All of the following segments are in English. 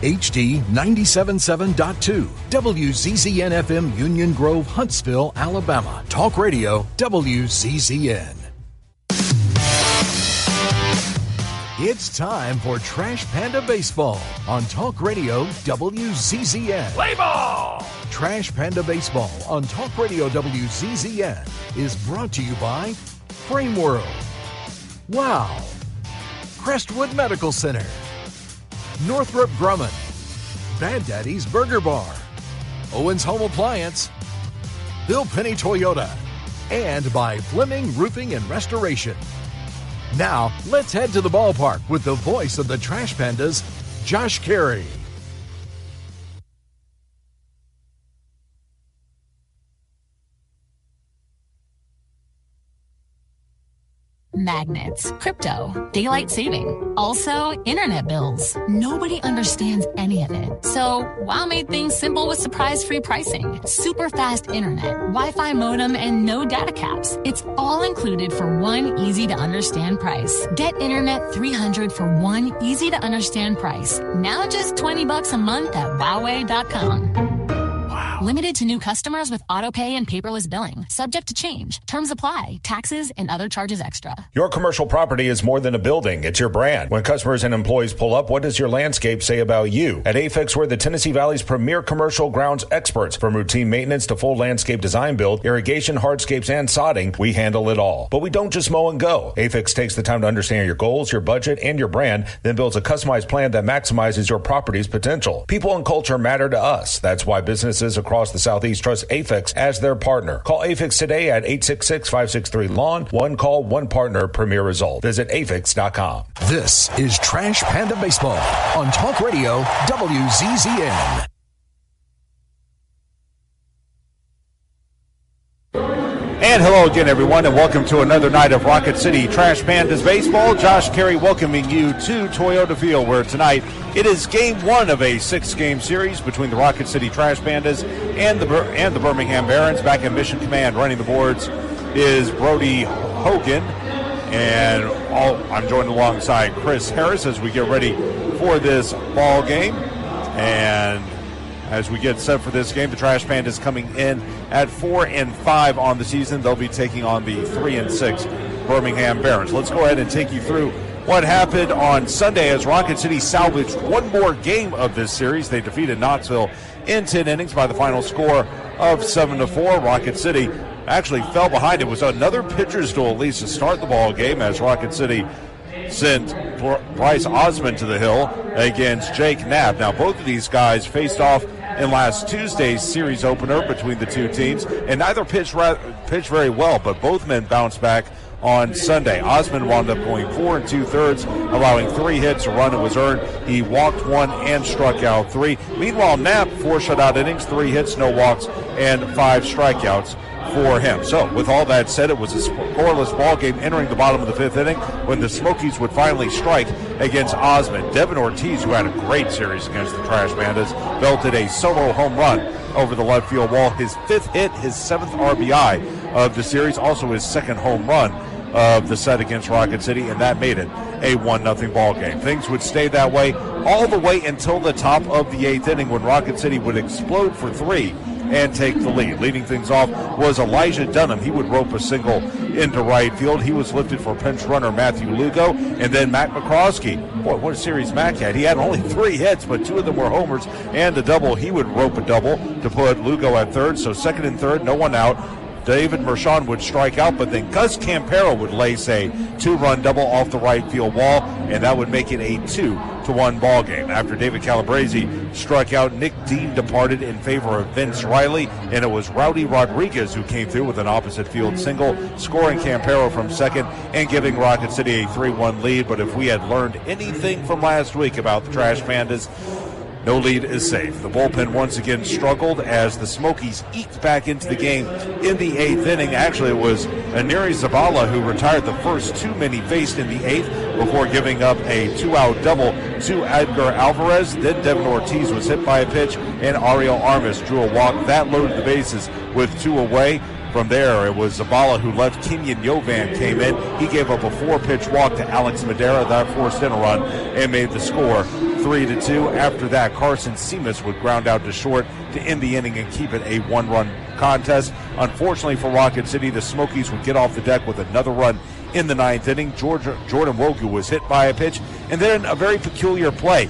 HD 97.7.2, WZZN-FM Union Grove, Huntsville, Alabama. Talk Radio, WZZN. It's time for Trash Panda Baseball on Talk Radio WZZN. Play ball! Trash Panda Baseball on Talk Radio WZZN is brought to you by Frame World, Wow, Crestwood Medical Center, Northrop Grumman, Bad Daddy's Burger Bar, Owens Home Appliance, Bill Penny Toyota, and by Fleming Roofing and Restoration. Now, let's head to the ballpark with the voice of the Trash Pandas, Josh Carey. Magnets, crypto, daylight saving, also internet bills. Nobody understands any of it. So WOW made things simple with surprise-free pricing, super fast internet, Wi-Fi modem, and no data caps. It's all included for one easy-to-understand price. Get Internet 300 for one easy-to-understand price. Now just $20 a month at Huawei.com. Limited to new customers with autopay and paperless billing. Subject to change. Terms apply. Taxes and other charges extra. Your commercial property is more than a building. It's your brand. When customers and employees pull up, what does your landscape say about you? At Afix, we're the Tennessee Valley's premier commercial grounds experts. From routine maintenance to full landscape design build, irrigation, hardscapes, and sodding, we handle it all. But we don't just mow and go. Afix takes the time to understand your goals, your budget, and your brand, then builds a customized plan that maximizes your property's potential. People and culture matter to us. That's why businesses across the Southeast trust Afix as their partner. Call Afix today at 866-563-LAWN. One call, one partner, premier result. Visit afix.com. This is Trash Panda Baseball on Talk Radio WZZN. And hello again, everyone, and welcome to another night of Rocket City Trash Pandas Baseball. Josh Carey welcoming you to Toyota Field, where tonight it is game one of a 6-game series between the Rocket City Trash Pandas and the Birmingham Barons. Back in Mission Command running the boards is Brody Hogan, and I'm joined alongside Chris Harris as we get ready for this ball game. And as we get set for this game, the Trash Pandas coming in at 4-5 on the season. They'll be taking on the 3-6 Birmingham Barons. Let's go ahead and take you through what happened on Sunday as Rocket City salvaged one more game of this series. They defeated Knoxville in 10 innings by the final score of 7-4. Rocket City actually fell behind. It was another pitcher's duel at least to start the ball game as Rocket City sent Bryce Osmond to the hill against Jake Knapp. Now, both of these guys faced off in last Tuesday's series opener between the two teams, and neither pitched very well, but both men bounced back on Sunday. Osmond wound up going 4 2/3, allowing 3 hits, a run that was earned. He walked 1 and struck out 3. Meanwhile, Knapp, 4 shutout innings, 3 hits, no walks, and 5 strikeouts for him. So, with all that said, it was a scoreless ball game entering the bottom of the 5th inning when the Smokies would finally strike against Osmond. Devin Ortiz, who had a great series against the Trash Pandas, belted a solo home run over the left field wall. His 5th hit, his 7th RBI of the series, also his 2nd home run of the set against Rocket City, and that made it a 1-0 ball game. Things would stay that way all the way until the top of the 8th inning when Rocket City would explode for 3 and take the lead. Leading things off was Elijah Dunham. He would rope a single into right field. He was lifted for pinch runner Matthew Lugo, and then Matt McCroskey. Boy, what a series Matt had. He had only 3 hits, but 2 of them were homers and a double. He would rope a double to put Lugo at third, so second and third, no one out. David Mershon would strike out, but then Gus Campero would lace a 2-run double off the right field wall, and that would make it a 2-1 ball game. After David Calabrese struck out, Nick Dean departed in favor of Vince Riley, and it was Rowdy Rodriguez who came through with an opposite field single, scoring Campero from second and giving Rocket City a 3-1 lead. But if we had learned anything from last week about the Trash Pandas, no lead is safe. The bullpen once again struggled as the Smokies eked back into the game in the 8th inning. Actually, it was Aneri Zavala who retired the first 2 men he faced in the 8th before giving up a 2-out double to Edgar Alvarez. Then Devin Ortiz was hit by a pitch, and Ariel Armas drew a walk. That loaded the bases with 2 away. From there, it was Zabala who left. Kenyon Yovan came in. He gave up a 4-pitch walk to Alex Madera. That forced in a run and made the score 3-2. After that, Carson Seamus would ground out to short to end the inning and keep it a 1-run contest. Unfortunately for Rocket City, the Smokies would get off the deck with another run in the 9th inning. Jordan Wogu was hit by a pitch, and then a very peculiar play.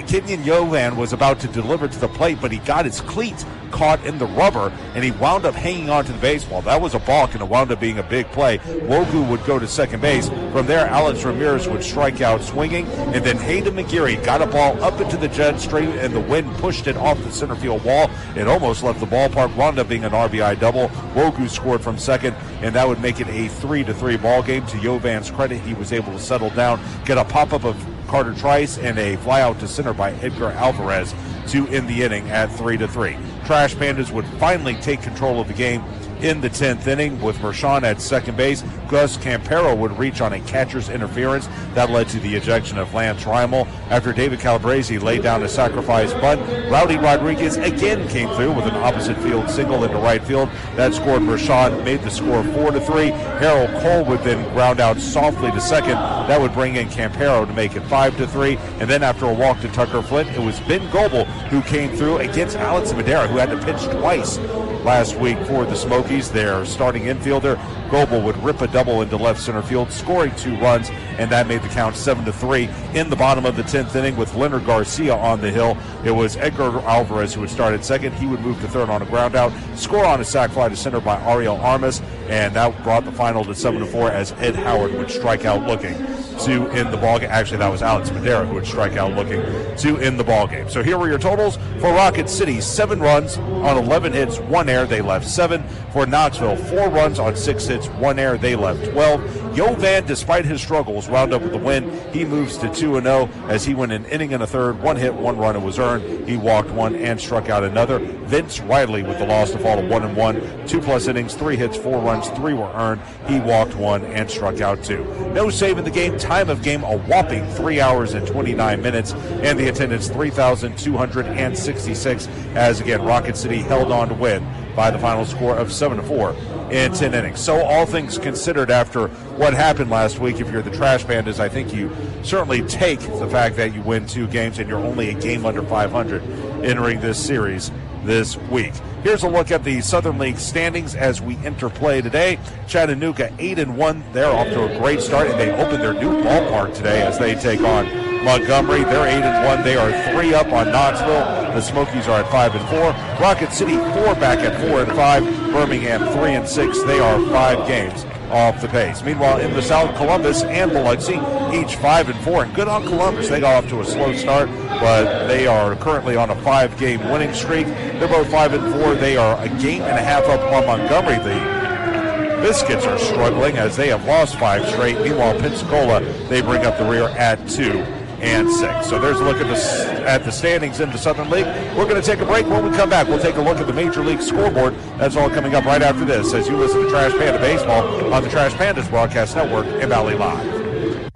Kenyon Yovan was about to deliver to the plate, but he got his cleats caught in the rubber, and he wound up hanging on to the baseball. That was a balk, and it wound up being a big play. Wogu would go to second base. From there, Alex Ramirez would strike out swinging, and then Hayden McGeary got a ball up into the jet stream, and the wind pushed it off the center field wall. It almost left the ballpark, wound up being an RBI double. Wogu scored from second, and that would make it a 3-3 ball game. To Yovan's credit, he was able to settle down, get a pop-up of Carter Trice, and a fly out to center by Edgar Alvarez to end the inning at 3-3. Trash Pandas would finally take control of the game in the 10th inning with Mershon at second base. Gus Campero would reach on a catcher's interference. That led to the ejection of Lance Reimel. After David Calabrese laid down a sacrifice bunt, Rowdy Rodriguez again came through with an opposite field single into right field. That scored Mershon, made the score 4-3. Harold Cole would then ground out softly to second. That would bring in Campero to make it 5-3. And then after a walk to Tucker Flint, it was Ben Goebel who came through against Alex Madera, who had to pitch twice last week for the Smokies. Their starting infielder, Goebel, would rip a double into left center field, scoring 2 runs, and that made the count 7-3. In the bottom of the 10th inning with Leonard Garcia on the hill, it was Edgar Alvarez who would start at second. He would move to third on a ground out, score on a sac fly to center by Ariel Armas, and that brought the final to 7-4 as Ed Howard would strike out looking to end the ballgame. Actually, that was Alex Madera who would strike out looking to end the ballgame. So here were your totals for Rocket City: 7 runs on 11 hits, 1 error, they left 7. For Knoxville, 4 runs on 6 hits, 1 error, they left 12. Yovan, despite his struggles, wound up with the win. He moves to 2-0 as he went an inning and a third, 1 hit, 1 run, it was earned. He walked 1 and struck out another. Vince Riley with the loss to fall to 1-1, 2+ innings, 3 hits, 4 runs, 3 were earned. He walked 1 and struck out 2. No save in the game. Time of game a whopping 3 hours and 29 minutes, and the attendance 3,266. As again, Rocket City held on to win by the final score of 7-4 in 10 innings. So all things considered, after what happened last week, if you're the Trash Pandas, I think you certainly take the fact that you win 2 games and you're only a game under 500 entering this series this week. Here's a look at the Southern League standings as we enter play today. Chattanooga 8-1. They're off to a great start, and they open their new ballpark today as they take on Montgomery. They're 8-1. They are 3 up on Knoxville. The Smokies are at 5-4. Rocket City 4 back at 4-5. Birmingham 3-6. They are 5 games off the pace. Meanwhile, in the South, Columbus and Biloxi, each 5-4. And good on Columbus. They got off to a slow start, but they are currently on a 5-game winning streak. They're both 5-4. They are a game and a half up on Montgomery. The Biscuits are struggling as they have lost 5 straight. Meanwhile, Pensacola, they bring up the rear at 2-6. So there's a look at the standings in the Southern League. We're going to take a break. When we come back, we'll take a look at the Major League scoreboard. That's all coming up right after this as you listen to Trash Panda Baseball on the Trash Pandas Broadcast Network and Valley Live.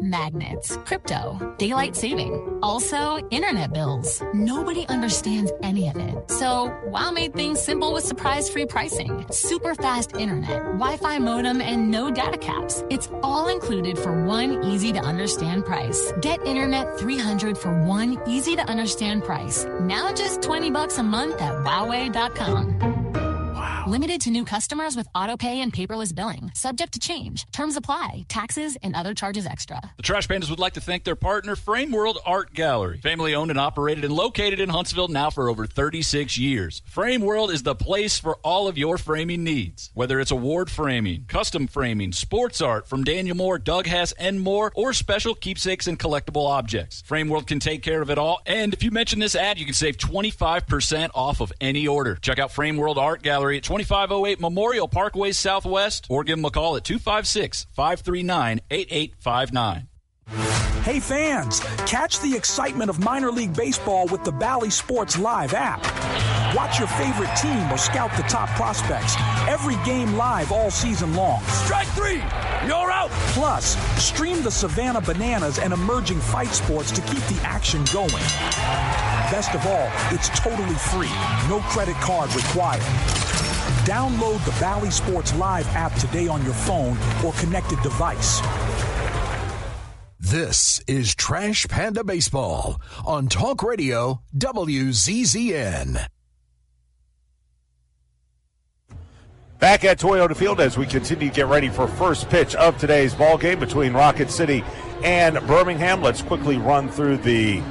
Magnets, crypto, daylight saving, also internet bills. Nobody understands any of it. So WOW made things simple with surprise-free pricing, super fast internet, Wi-Fi modem, and no data caps. It's all included for one easy-to-understand price. Get Internet 300 for one easy-to-understand price. Now just $20 a month at Wowway.com. Limited to new customers with autopay and paperless billing. Subject to change. Terms apply. Taxes and other charges extra. The Trash Pandas would like to thank their partner, Frame World Art Gallery. Family owned and operated and located in Huntsville now for over 36 years. Frame World is the place for all of your framing needs. Whether it's award framing, custom framing, sports art from Daniel Moore, Doug Hess, and more, or special keepsakes and collectible objects. Frame World can take care of it all. And if you mention this ad, you can save 25% off of any order. Check out Frame World Art Gallery at 2508 Memorial Parkway Southwest, or give them a call at 256-539-8859. Hey fans, catch the excitement of minor league baseball with the Bally Sports Live app. Watch your favorite team or scout the top prospects. Every game live all season long. Strike 3, you're out. Plus, stream the Savannah Bananas and emerging fight sports to keep the action going. Best of all, it's totally free. No credit card required. Download the Bally Sports Live app today on your phone or connected device. This is Trash Panda Baseball on Talk Radio WZZN. Back at Toyota Field as we continue to get ready for first pitch of today's ball game between Rocket City and Birmingham. Let's quickly run through the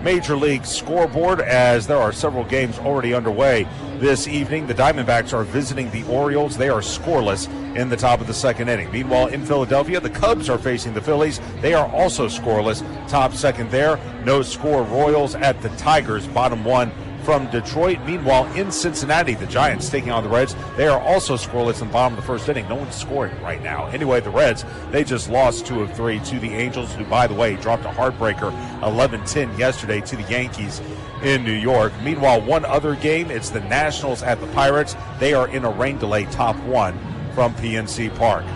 Major League scoreboard as there are several games already underway this evening. The Diamondbacks are visiting the Orioles. They are scoreless in the top of the second inning. Meanwhile, in Philadelphia, the Cubs are facing the Phillies. They are also scoreless. Top second there. No score Royals at the Tigers. Bottom one from Detroit. Meanwhile, in Cincinnati, the Giants taking on the Reds. They are also scoreless in the bottom of the first inning. No one's scoring right now. Anyway, the Reds, they just lost 2 of 3 to the Angels, who, by the way, dropped a heartbreaker 11-10 yesterday to the Yankees in New York. Meanwhile, one other game, it's the Nationals at the Pirates. They are in a rain delay, top 1 from PNC Park.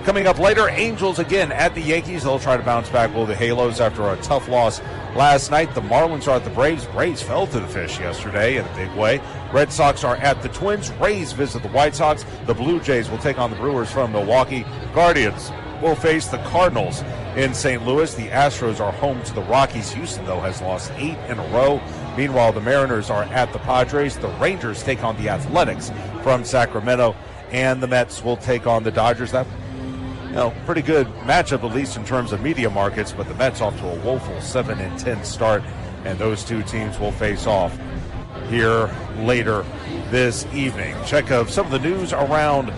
Coming up later, Angels again at the Yankees. They'll try to bounce back with the Halos after a tough loss last night. The Marlins are at the Braves. Braves fell to the fish yesterday in a big way. Red Sox are at the Twins. Rays visit the White Sox. The Blue Jays will take on the Brewers from Milwaukee. Guardians will face the Cardinals in St. Louis. The Astros are home to the Rockies. Houston, though, has lost 8 in a row. Meanwhile, the Mariners are at the Padres. The Rangers take on the Athletics from Sacramento. And the Mets will take on the Dodgers. That pretty good matchup, at least in terms of media markets, but the Mets off to a woeful 7-10 start, and those two teams will face off here later this evening. Check of some of the news around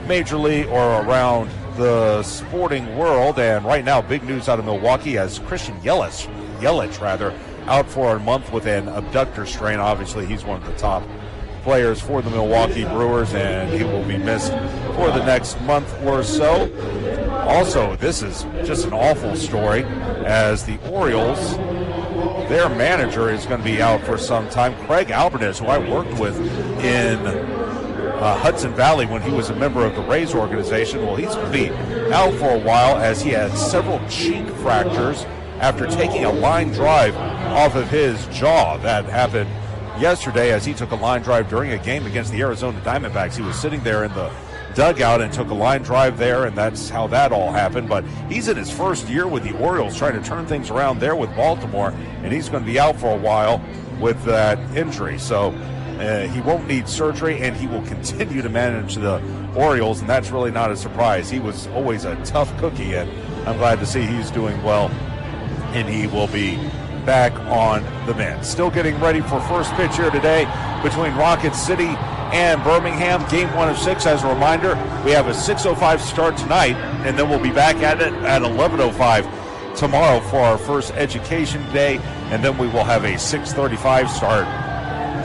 Major League or around the sporting world, and right now, big news out of Milwaukee as Christian Yelich out for a month with an abductor strain. Obviously, he's one of the top players for the Milwaukee Brewers, and he will be missed for the next month or so. Also, this is just an awful story as the Orioles, their manager is going to be out for some time. Craig Albanese, who I worked with in Hudson Valley when he was a member of the Rays organization, well, he's going to be out for a while as he had several cheek fractures after taking a line drive off of his jaw. That happened yesterday as he took a line drive during a game against the Arizona Diamondbacks. He was sitting there in the dugout and took a line drive there, and that's how that all happened. But he's in his first year with the Orioles trying to turn things around there with Baltimore, and he's going to be out for a while with that injury. So he won't need surgery, and he will continue to manage the Orioles, and that's really not a surprise. He was always a tough cookie, and I'm glad to see he's doing well, and he will be back on the mend. Still getting ready for first pitch here today between Rocket City and Birmingham. Game 1 of 6. As a reminder, we have a 6:05 start tonight, and then we'll be back at it at 11:05 tomorrow for our first education day, and then we will have a 6:35 start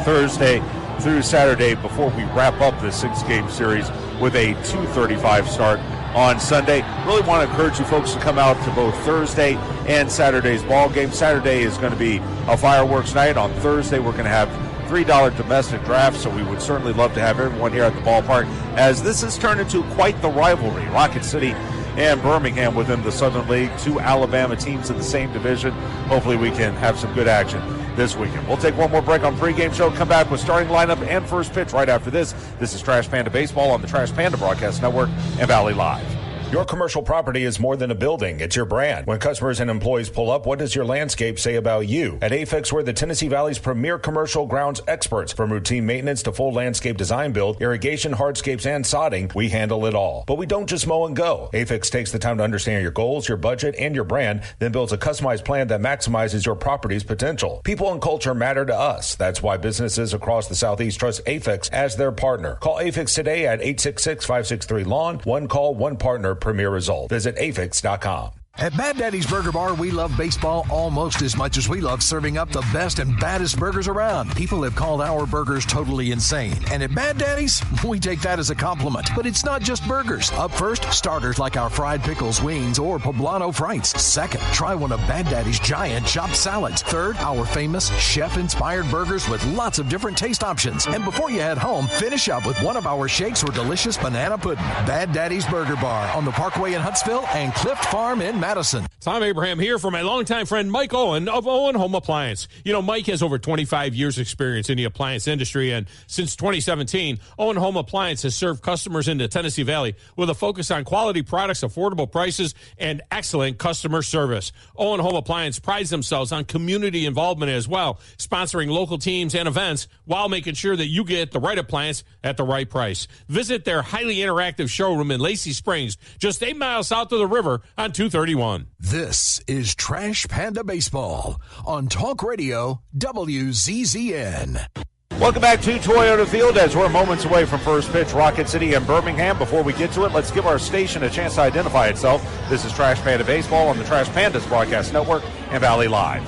Thursday through Saturday before we wrap up this 6-game series with a 2:35 start on Sunday. Really want to encourage you folks to come out to both Thursday and Saturday's ball game. Saturday is going to be a fireworks night. On Thursday, we're going to have $3 domestic draft, so we would certainly love to have everyone here at the ballpark, as this has turned into quite the rivalry. Rocket City and Birmingham within the Southern League, 2 Alabama teams in the same division. Hopefully we can have some good action this weekend. We'll take one more break on pregame show, come back with starting lineup and first pitch right after this. This is Trash Panda Baseball on the Trash Panda Broadcast Network and Valley Live. Your commercial property is more than a building. It's your brand. When customers and employees pull up, what does your landscape say about you? At Afix, we're the Tennessee Valley's premier commercial grounds experts. From routine maintenance to full landscape design build, irrigation, hardscapes, and sodding, we handle it all. But we don't just mow and go. Afix takes the time to understand your goals, your budget, and your brand, then builds a customized plan that maximizes your property's potential. People and culture matter to us. That's why businesses across the Southeast trust Afix as their partner. Call Afix today at 866-563-LAWN. One call, one partner, premier result. Visit afix.com. At Bad Daddy's Burger Bar, we love baseball almost as much as we love serving up the best and baddest burgers around. People have called our burgers totally insane. And at Bad Daddy's, we take that as a compliment. But it's not just burgers. Up first, starters like our fried pickles, wings, or poblano frites. Second, try one of Bad Daddy's giant chopped salads. Third, our famous chef-inspired burgers with lots of different taste options. And before you head home, finish up with one of our shakes or delicious banana pudding. Bad Daddy's Burger Bar on the Parkway in Huntsville and Clift Farm in Madison. Tom Abraham here for my longtime friend Mike Owen of Owen Home Appliance. You know, Mike has over 25 years experience in the appliance industry, and since 2017, Owen Home Appliance has served customers in the Tennessee Valley with a focus on quality products, affordable prices, and excellent customer service. Owen Home Appliance prides themselves on community involvement as well, sponsoring local teams and events while making sure that you get the right appliance at the right price. Visit their highly interactive showroom in Lacey Springs, just 8 miles south of the river on 231. This is Trash Panda Baseball on Talk Radio WZZN. Welcome back to Toyota Field as we're moments away from first pitch, Rocket City and Birmingham. Before we get to it, let's give our station a chance to identify itself. This is Trash Panda Baseball on the Trash Pandas Broadcast Network and Valley Live.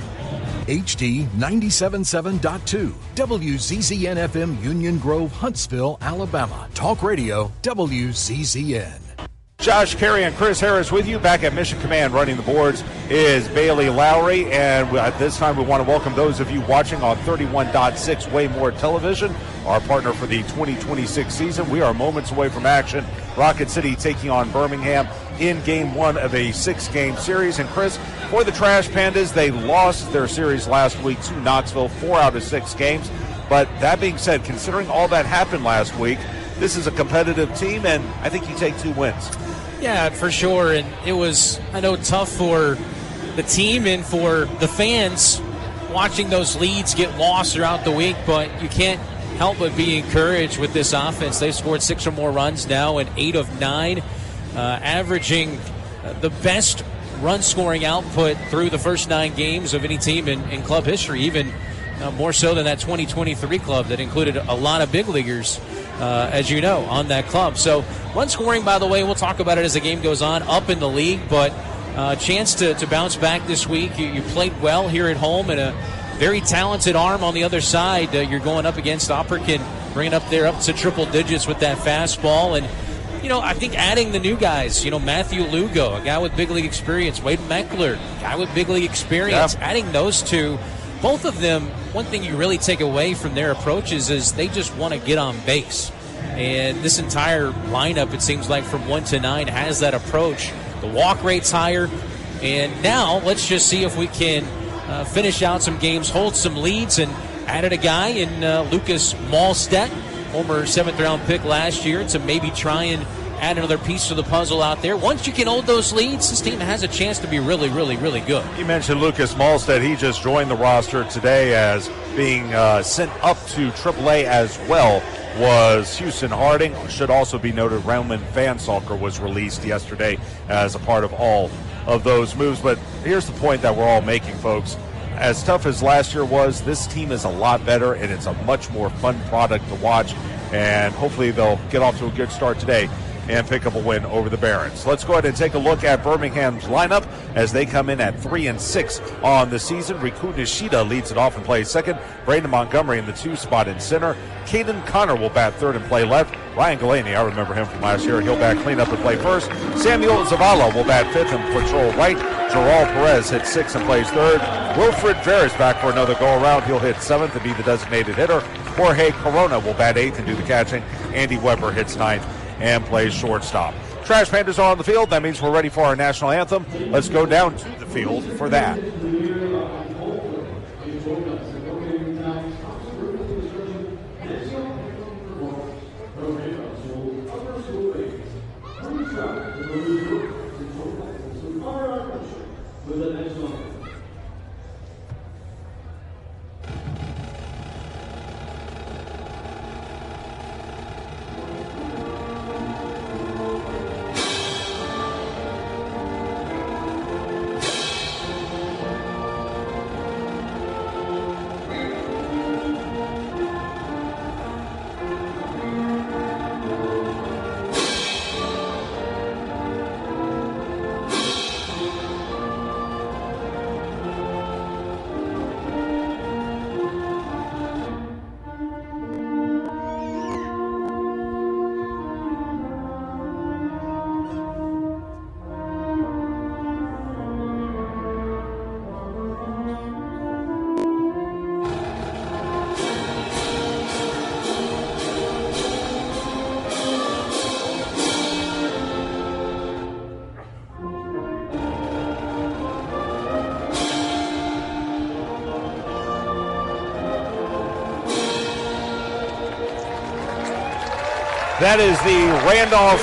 HD 97.7.2, WZZN FM, Union Grove, Huntsville, Alabama. Talk Radio WZZN. Josh Carey and Chris Harris with you. Back at Mission Command running the boards is Bailey Lowry. And at this time, we want to welcome those of you watching on 31.6 Way More Television, our partner for the 2026 season. We are moments away from action. Rocket City taking on Birmingham in Game 1 of a 6-game series. And Chris, for the Trash Pandas, they lost their series last week to Knoxville, 4 out of 6 games. But that being said, considering all that happened last week, this is a competitive team, and I think you take 2 wins. Yeah, for sure. And it was, I know, tough for the team and for the fans watching those leads get lost throughout the week, but you can't help but be encouraged with this offense. They've scored 6 or more runs now and 8 of 9, averaging the best run-scoring output through the first 9 games of any team in club history, even more so than that 2023 club that included a lot of big leaguers, as you know, on that club. So run scoring, by the way, we'll talk about it as the game goes on, up in the league, but chance to bounce back this week. You played well here at home, and a very talented arm on the other side. You're going up against Opperkin, bringing up there up to triple digits with that fastball. And, you know, I think adding the new guys, you know, Matthew Lugo, a guy with big league experience, Wade Meckler, guy with big league experience, adding those two, both of them, one thing you really take away from their approaches is they just want to get on base. And this entire lineup, it seems like from 1 to 9, has that approach. The walk rate's higher. And now let's just see if we can finish out some games, hold some leads, and added a guy in Lucas Malstedt, former 7th-round pick last year, to maybe try and add another piece to the puzzle out there. Once you can hold those leads, this team has a chance to be really, really, really good. You mentioned Lucas Malstedt. He just joined the roster today as being sent up to AAA as well. Was Houston Harding. Should also be noted Roman Van Salker was released yesterday as a part of all of those moves. But here's the point that we're all making, folks. As tough as last year was, this team is a lot better, and it's a much more fun product to watch. And hopefully they'll get off to a good start today and pick up a win over the Barons. Let's go ahead and take a look at Birmingham's lineup as they come in at 3-6 on the season. Riku Nishida leads it off and plays second. Brandon Montgomery in the 2 spot in center. Caden Connor will bat third and play left. Ryan Galaney, I remember him from last year. He'll bat clean up and play first. Samuel Zavala will bat fifth and patrol right. Gerald Perez hits 6th and plays third. Wilfred Veras back for another go-around. He'll hit 7th and be the designated hitter. Jorge Corona will bat 8th and do the catching. Andy Weber hits 9th and plays shortstop. Trash Pandas are on the field. That means we're ready for our national anthem. Let's go down to the field for that. That is the Randolph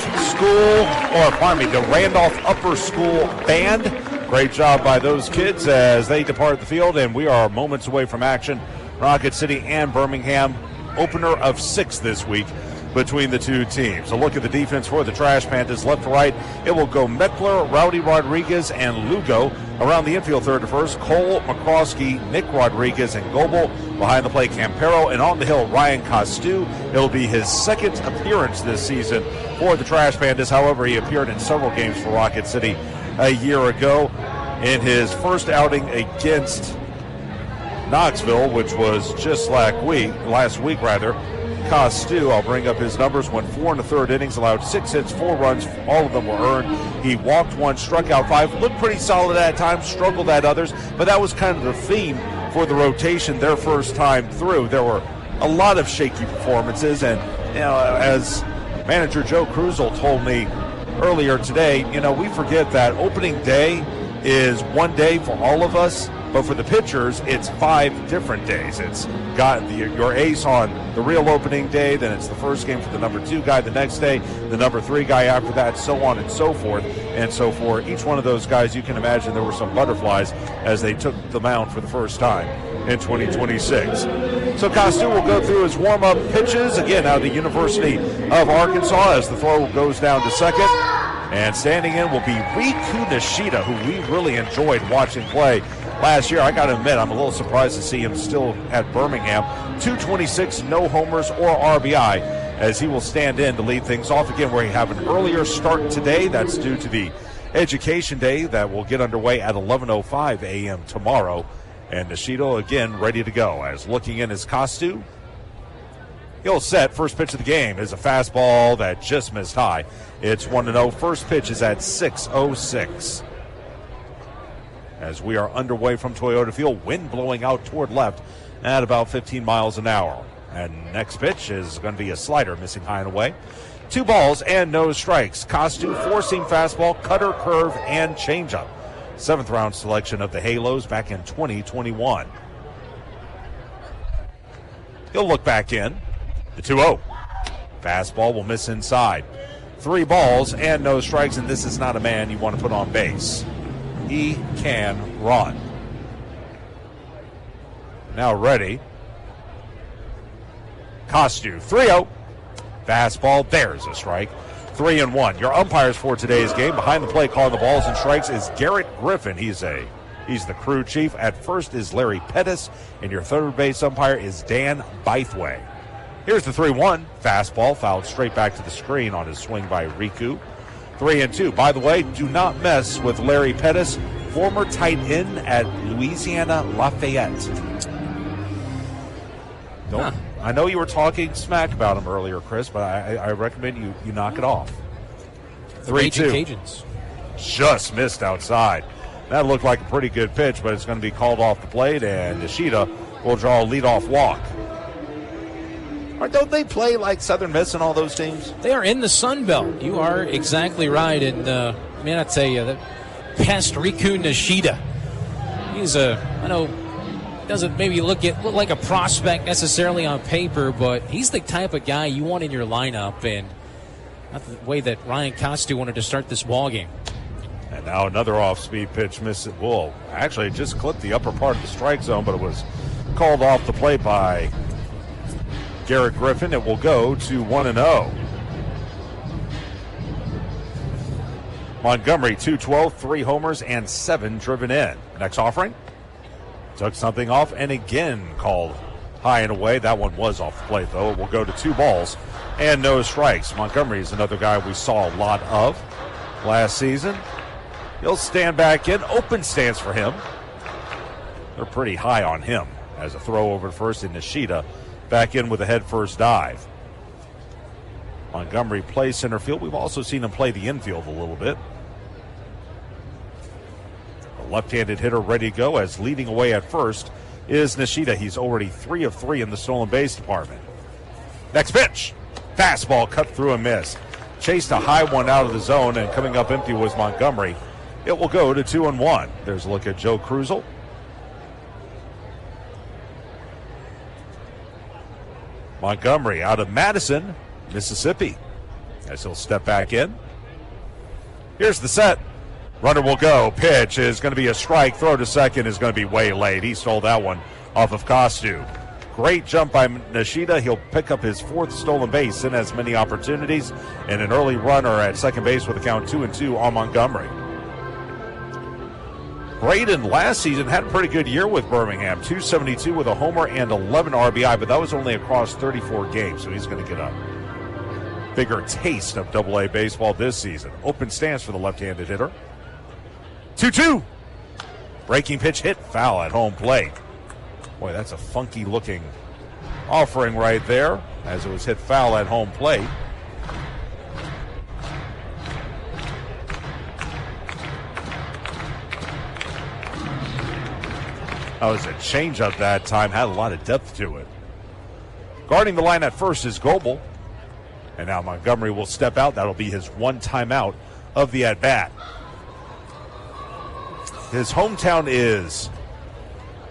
the Randolph Upper School Band. Great job by those kids as they depart the field, and we are moments away from action. Rocket City and Birmingham, opener of 6 this week between the two teams. A look at the defense for the Trash Pandas. Left to right, it will go Meckler, Rowdy Rodriguez, and Lugo. Around the infield, third to first, Cole, McCroskey, Nick Rodriguez, and Goebel. Behind the plate, Campero, and on the hill, Ryan Costu. It'll be his second appearance this season for the Trash Pandas. However, he appeared in several games for Rocket City a year ago. In his first outing against Knoxville, which was just last week, Costu, I'll bring up his numbers, went 4 1/3 innings, allowed 6 hits, 4 runs, all of them were earned. He walked 1, struck out 5, looked pretty solid at times, struggled at others, but that was kind of the theme for the rotation their first time through. There were a lot of shaky performances, and as manager Joe Cruzel told me earlier today, we forget that opening day is one day for all of us, but for the pitchers, it's 5 different days. It's got your ace on the real opening day, then it's the first game for the number 2 guy the next day, the number 3 guy after that, so on and so forth. And so for each one of those guys, you can imagine there were some butterflies as they took the mound for the first time in 2026. So Costu will go through his warm-up pitches, again out of the University of Arkansas, as the throw goes down to second. And standing in will be Riku Nishida, who we really enjoyed watching play last year. I got to admit, I'm a little surprised to see him still at Birmingham. 226, no homers or RBI, as he will stand in to lead things off again, where he have an earlier start today. That's due to the Education Day that will get underway at 11:05 a.m. tomorrow. And Nishida again ready to go, as looking in his Costu. He'll set. First pitch of the game is a fastball that just missed high. It's 1-0. First pitch is at 6:06. As we are underway from Toyota Field, wind blowing out toward left at about 15 miles an hour. And next pitch is going to be a slider, missing high and away. 2 balls and no strikes. Costu, 4-seam fastball, cutter, curve, and changeup. 7th round selection of the Halos back in 2021. He'll look back in. The 2-0. Fastball will miss inside. 3 balls and no strikes, and this is not a man you want to put on base. He can run. Now ready. Costu, 3-0. Fastball, there's a strike. 3-1. Your umpires for today's game, behind the plate calling the balls and strikes, is Garrett Griffin. He's the crew chief. At first is Larry Pettis, and your third base umpire is Dan Bythway. Here's the 3-1. Fastball fouled straight back to the screen on his swing by Riku. 3-2. By the way, do not mess with Larry Pettis, former tight end at Louisiana Lafayette. Don't. I know you were talking smack about him earlier, Chris, but I recommend you knock it off. 3-2. Cajuns. Just missed outside. That looked like a pretty good pitch, but it's going to be called off the plate, and Nishida will draw a leadoff walk. Don't they play like Southern Miss and all those teams? They are in the Sun Belt. You are exactly right. And man, I tell you, the pest Riku Nishida. He's I know, doesn't maybe look like a prospect necessarily on paper, but he's the type of guy you want in your lineup, and not the way that Ryan Costu wanted to start this ball game. And now another off-speed pitch misses. Well, actually, it just clipped the upper part of the strike zone, but it was called off the plate by Garrett Griffin. It will go to 1-0. Montgomery, 212, 3 homers, and 7 driven in. Next offering. Took something off and again called high and away. That one was off the plate, though. It will go to 2 balls and no strikes. Montgomery is another guy we saw a lot of last season. He'll stand back in. Open stance for him. They're pretty high on him as a throw over to first, and Nishida back in with a head-first dive. Montgomery plays center field. We've also seen him play the infield a little bit. The left-handed hitter ready to go, as leading away at first is Nishida. He's already 3 of 3 in the stolen base department. Next pitch. Fastball cut through and missed. Chased a high one out of the zone, and coming up empty was Montgomery. It will go to 2-1. There's a look at Joe Cruzel. Montgomery out of Madison Mississippi, as he'll step back in. Here's the set. Runner will go. Pitch is going to be a strike. Throw to second is going to be way late. He stole that one off of Costu. Great jump by Nishida. He'll pick up his 4th stolen base. Didn't have as many opportunities. And an early runner at second base with a count 2-2 on Montgomery. Braden last season had a pretty good year with Birmingham. 272 with a homer and 11 RBI, but that was only across 34 games, so he's going to get a bigger taste of AA baseball this season. Open stance for the left-handed hitter. 2-2. Breaking pitch hit foul at home plate. Boy, that's a funky-looking offering right there as it was hit foul at home plate. That was a changeup that time. Had a lot of depth to it. Guarding the line at first is Goebel. And now Montgomery will step out. That'll be his 1 timeout of the at-bat. His hometown is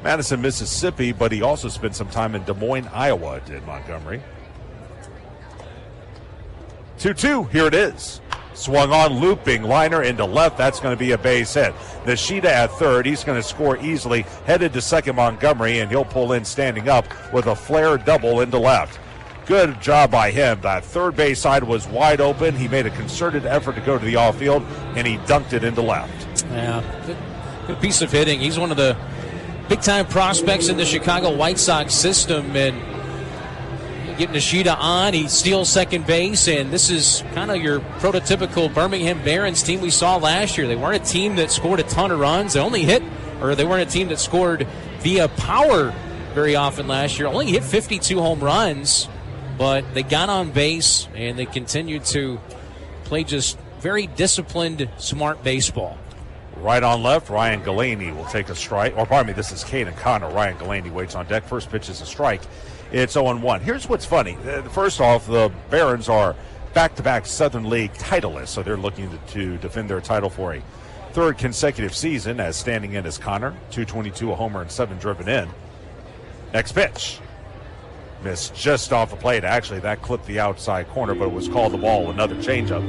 Madison, Mississippi, but he also spent some time in Des Moines, Iowa, did Montgomery. 2-2, here it is. Swung on, looping, liner into left. That's going to be a base hit. Nishida at third. He's going to score easily. Headed to second, Montgomery, and he'll pull in standing up with a flare double into left. Good job by him. That third base side was wide open. He made a concerted effort to go to the off-field, and he dunked it into left. Yeah, good piece of hitting. He's one of the big-time prospects in the Chicago White Sox system, and getting Nishida on, he steals second base, and this is kind of your prototypical Birmingham Barons team we saw last year. They weren't a team that scored a ton of runs. They weren't a team that scored via power very often last year. Only hit 52 home runs, but they got on base, and they continued to play just very disciplined, smart baseball. Right on left, Ryan Galaney will take a strike. Or pardon me, this is Caden Connor. Ryan Galaney waits on deck. First pitch is a strike. It's 0-1. Here's what's funny. First off, the Barons are back-to-back Southern League titleists, so they're looking to defend their title for a 3rd consecutive season, as standing in is Connor. 222, a homer, and 7 driven in. Next pitch. Missed just off the plate. Actually, that clipped the outside corner, but it was called the ball. Another changeup.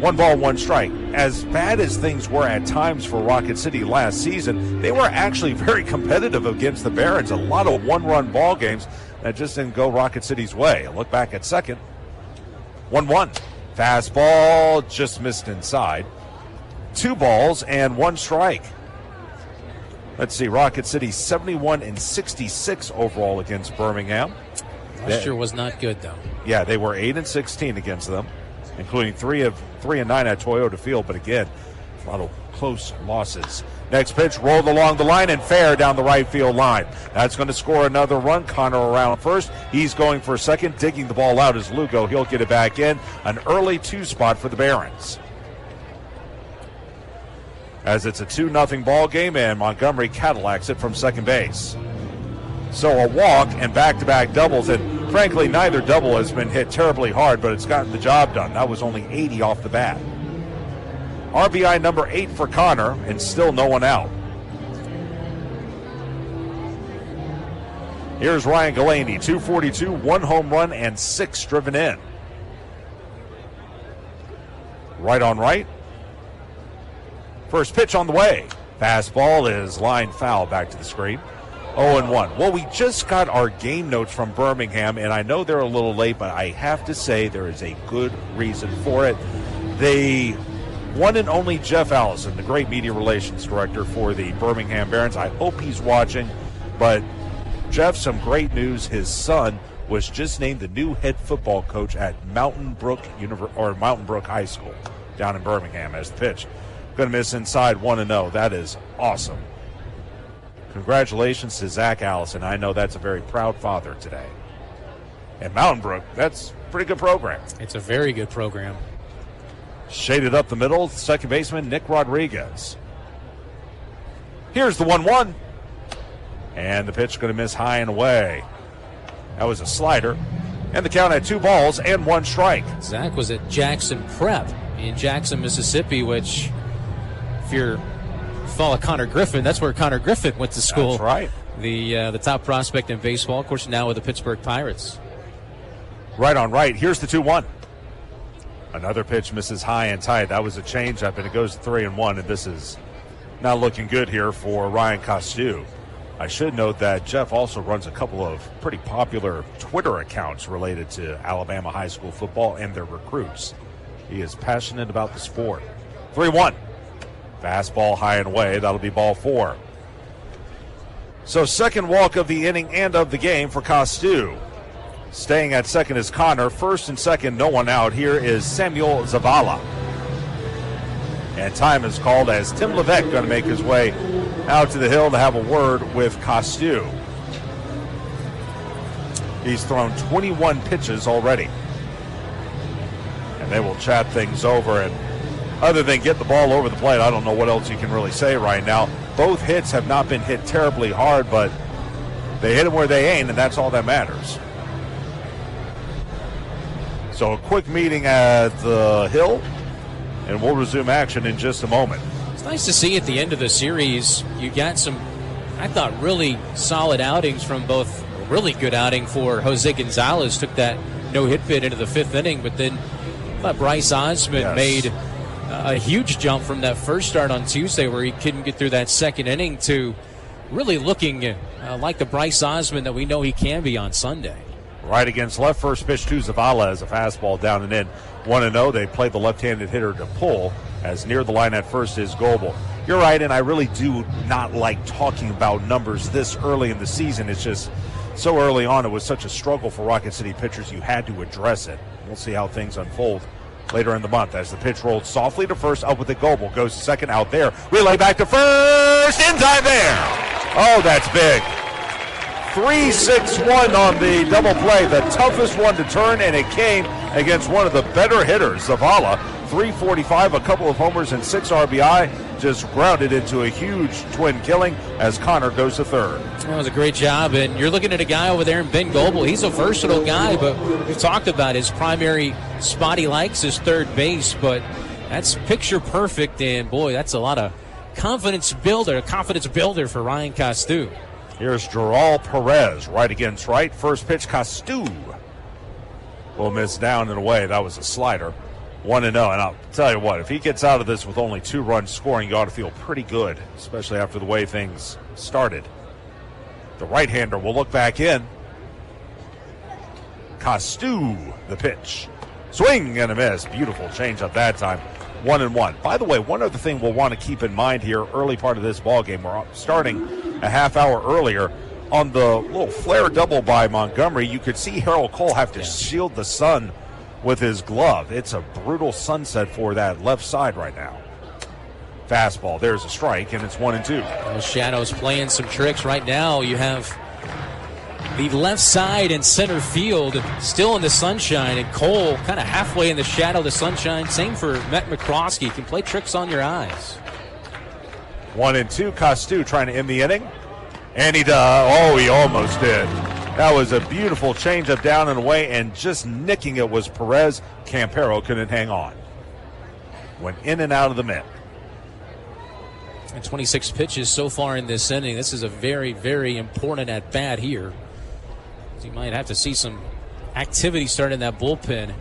1 ball, 1 strike. As bad as things were at times for Rocket City last season, they were actually very competitive against the Barons. A lot of 1-run ball games that just didn't go Rocket City's way. A look back at second. 1-1. Fastball just missed inside. 2 balls and 1 strike. Let's see, Rocket City 71-66 overall against Birmingham. Last year was not good, though. Yeah, they were 8-16 against them, including 3 of 9 at Toyota Field. But again, a lot of close losses. Next pitch rolled along the line and fair down the right field line. That's going to score another run. Connor around first. He's going for second, digging the ball out as Lugo. He'll get it back in. An early 2 spot for the Barons. As it's a 2-0 ball game, and Montgomery Cadillacs it from second base. So a walk and back-to-back doubles, and frankly, neither double has been hit terribly hard, but it's gotten the job done. That was only 80 off the bat. RBI number 8 for Connor, and still no one out. Here's Ryan Galaney, 242, 1 home run, and 6 driven in. Right on right. First pitch on the way. Fastball is lined foul back to the screen. 0-1. Well, we just got our game notes from Birmingham, and I know they're a little late, but I have to say there is a good reason for it. They one and only Jeff Allison, the great media relations director for the Birmingham Barons. I hope he's watching, but Jeff, some great news. His son was just named the new head football coach at Mountain Brook High School down in Birmingham as the pitch. Going to miss inside 1-0. That is awesome. Congratulations to Zach Allison. I know that's a very proud father today. And Mountain Brook, that's a pretty good program. It's a very good program. Shaded up the middle, second baseman Nick Rodriguez. Here's the 1-1. And the pitch going to miss high and away. That was a slider. And the count at 2 balls and 1 strike. Zach was at Jackson Prep in Jackson, Mississippi, which, if you follow Connor Griffin, that's where Connor Griffin went to school. That's right. The top prospect in baseball, of course, now with the Pittsburgh Pirates. Right on right. Here's the 2-1. Another pitch misses high and tight. That was a changeup, and it goes to 3-1, and this is not looking good here for Ryan Costu. I should note that Jeff also runs a couple of pretty popular Twitter accounts related to Alabama high school football and their recruits. He is passionate about the sport. 3-1. Fastball high and away. That'll be ball 4. So second walk of the inning and of the game for Costu. Staying at second is Connor. First and second, no one out. Here is Samuel Zavala. And time is called as Tim Levesque going to make his way out to the hill to have a word with Costu. He's thrown 21 pitches already. And they will chat things over. And other than get the ball over the plate, I don't know what else you can really say right now. Both hits have not been hit terribly hard, but they hit them where they ain't, and that's all that matters. So a quick meeting at the hill, and we'll resume action in just a moment. It's nice to see at the end of the series, you got some, I thought, really solid outings from both. A really good outing for Jose Gonzalez, took that no-hit bid into the 5th inning, but then I thought Bryce Osmond made a huge jump from that first start on Tuesday where he couldn't get through that 2nd inning to really looking like the Bryce Osmond that we know he can be on Sunday. Right against left. First pitch to Zavala as a fastball down and in. 1-0. They played the left-handed hitter to pull, as near the line at first is Goebel. You're right, and I really do not like talking about numbers this early in the season. It's just so early on. It was such a struggle for Rocket City pitchers. You had to address it. We'll see how things unfold later in the month as the pitch rolled softly to first, up with it. Goebel goes to second, out there. Relay back to first, in time there. Oh, that's big. 3-6-1 on the double play, the toughest one to turn, and it came against one of the better hitters, Zavala. 345, a couple of homers and 6 RBI, just grounded into a huge twin killing as Connor goes to third. That was a great job, and you're looking at a guy over there in Ben Goebel. He's a versatile guy, but we've talked about his primary spot he likes is third base, but that's picture perfect, and boy, that's a lot of confidence builder for Ryan Costu. Here's Joral Perez, right against right. First pitch, Costu will miss down and away. That was a slider. 1-0. And I'll tell you what, if he gets out of this with only 2 runs scoring, you ought to feel pretty good, especially after the way things started. The right-hander will look back in. Costu, the pitch. Swing and a miss. Beautiful changeup that time. 1-1. By the way, one other thing we'll want to keep in mind here, early part of this ball game, we're starting a half hour earlier. On the little flare double by Montgomery, you could see Harold Cole have to shield the sun with his glove. It's a brutal sunset for that left side right now. Fastball, there's a strike, and it's 1-2. Those Shadows playing some tricks right now. You have the left side and center field still in the sunshine, and Cole kind of halfway in the shadow of the sunshine. Same for Matt McCroskey. Can play tricks on your eyes. 1-2. Costu trying to end the inning. And he does. Oh, he almost did. That was a beautiful changeup down and away, and just nicking it was Perez. Campero couldn't hang on. Went in and out of the mitt. And 26 pitches so far in this inning. This is a very, very important at-bat here. You might have to see some activity start in that bullpen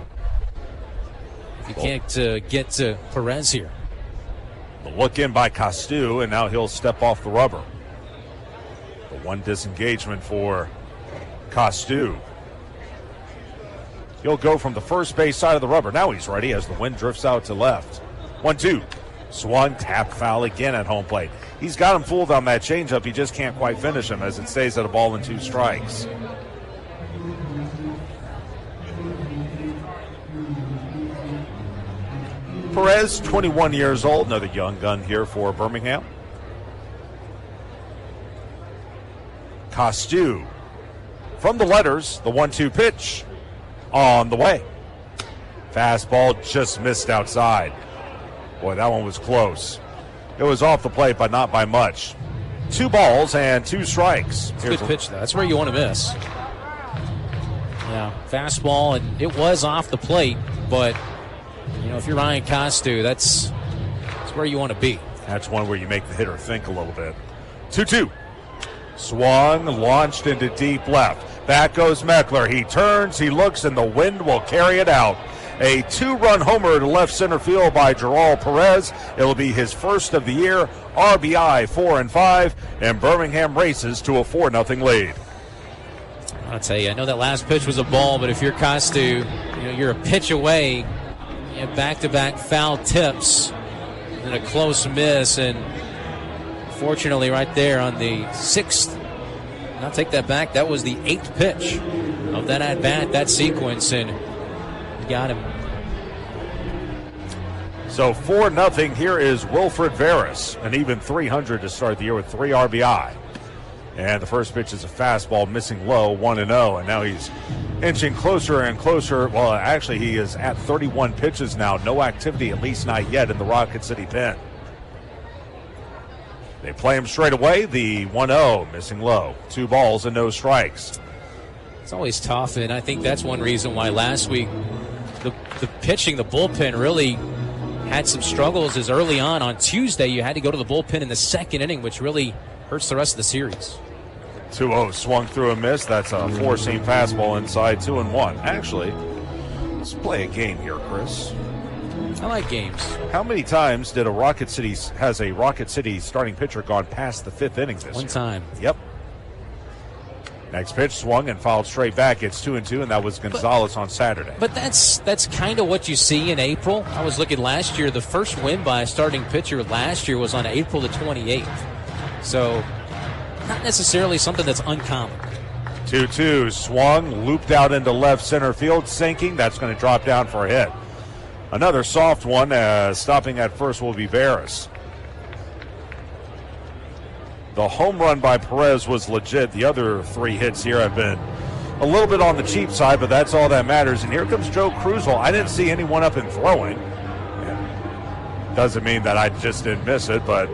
if you can't get to Perez here. The look in by Costu, and now he'll step off the rubber. The one disengagement for Costu. He'll go from the first base side of the rubber. Now he's ready as the wind drifts out to left. 1-2. Swung, tap foul again at home plate. He's got him fooled on that changeup. He just can't quite finish him as it stays at a ball and 2 strikes. Perez, 21 years old, another young gun here for Birmingham. Costu from the letters, the 1-2 pitch on the way. Fastball just missed outside. Boy, that one was close. It was off the plate, but not by much. 2 balls and 2 strikes. It's a good pitch, though. That's where you want to miss. Yeah, fastball, and it was off the plate, but you know, if you're Ryan Costu, that's where you want to be. That's one where you make the hitter think a little bit. 2-2. Swung, launched into deep left. Back goes Meckler. He turns, he looks, and the wind will carry it out. A 2-run homer to left center field by Gerald Perez. It'll be his first of the year. RBI 4 and 5, and Birmingham races to a 4-0 lead. I'll tell you, I know that last pitch was a ball, but if you're Costu, you're a pitch away. You have back-to-back foul tips and a close miss, and fortunately right there on the 6th, I'll take that back, that was the 8th pitch of that at-bat, that sequence, and you got him. So 4-0, here is Wilfred Veras, an even 300 to start the year with 3 RBI. And the first pitch is a fastball missing low, 1-0, and now he's inching closer and closer. Well, actually, he is at 31 pitches now. No activity, at least not yet, in the Rocket City pen. They play him straight away. The 1-0, missing low. 2 balls and no strikes. It's always tough, and I think that's one reason why last week the pitching, the bullpen really had some struggles, as early on Tuesday you had to go to the bullpen in the 2nd inning, which really hurts the rest of the series. 2-0 swung through a miss. That's a 4-seam fastball inside, 2-1. Actually, let's play a game here, Chris. I like games. How many times has a Rocket City starting pitcher gone past the 5th inning this year? One time. Yep. Next pitch swung and fouled straight back. It's 2-2, and that was Gonzalez on Saturday. But that's kind of what you see in April. I was looking last year. The first win by a starting pitcher last year was on April the 28th. So not necessarily something that's uncommon. 2-2 swung, looped out into left center field, sinking. That's going to drop down for a hit. Another soft one, stopping at first will be Veras. The home run by Perez was legit. The other 3 hits here have been a little bit on the cheap side, but that's all that matters. And here comes Joe Krusel. I didn't see anyone up and throwing. Doesn't mean that I just didn't miss it, but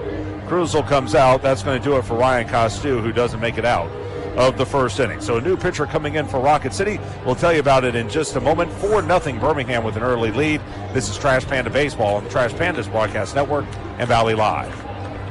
Krusel comes out. That's going to do it for Ryan Costu, who doesn't make it out of the first inning. So a new pitcher coming in for Rocket City. We'll tell you about it in just a moment. 4-0 Birmingham with an early lead. This is Trash Panda Baseball on the Trash Pandas Broadcast Network and Valley Live.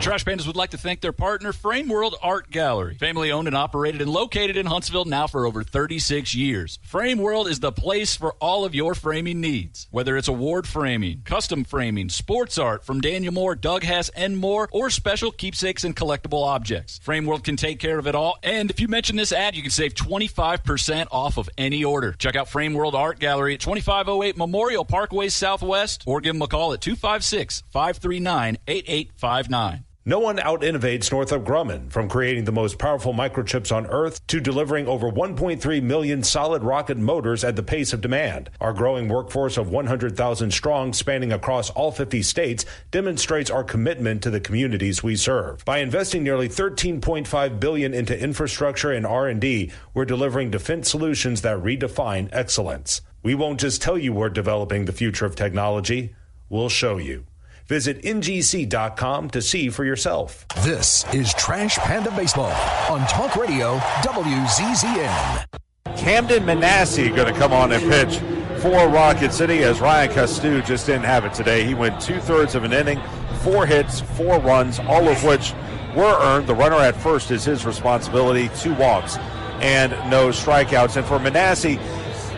Trash Pandas would like to thank their partner, Frame World Art Gallery. Family owned and operated and located in Huntsville now for over 36 years. Frame World is the place for all of your framing needs. Whether it's award framing, custom framing, sports art from Daniel Moore, Doug Hess, and more, or special keepsakes and collectible objects. Frame World can take care of it all. And if you mention this ad, you can save 25% off of any order. Check out Frame World Art Gallery at 2508 Memorial Parkway Southwest, or give them a call at 256-539-8859. No one out-innovates Northrop Grumman, from creating the most powerful microchips on Earth to delivering over 1.3 million solid rocket motors at the pace of demand. Our growing workforce of 100,000 strong, spanning across all 50 states, demonstrates our commitment to the communities we serve. By investing nearly $13.5 billion into infrastructure and R&D, we're delivering defense solutions that redefine excellence. We won't just tell you we're developing the future of technology, we'll show you. Visit ngc.com to see for yourself. This is Trash Panda Baseball on Talk Radio WZZN. Camden Manasseh going to come on and pitch for Rocket City, as Ryan Costu just didn't have it today. He went 2/3 of an inning, 4 hits, 4 runs, all of which were earned. The runner at first is his responsibility, 2 walks and no strikeouts. And for Manasseh,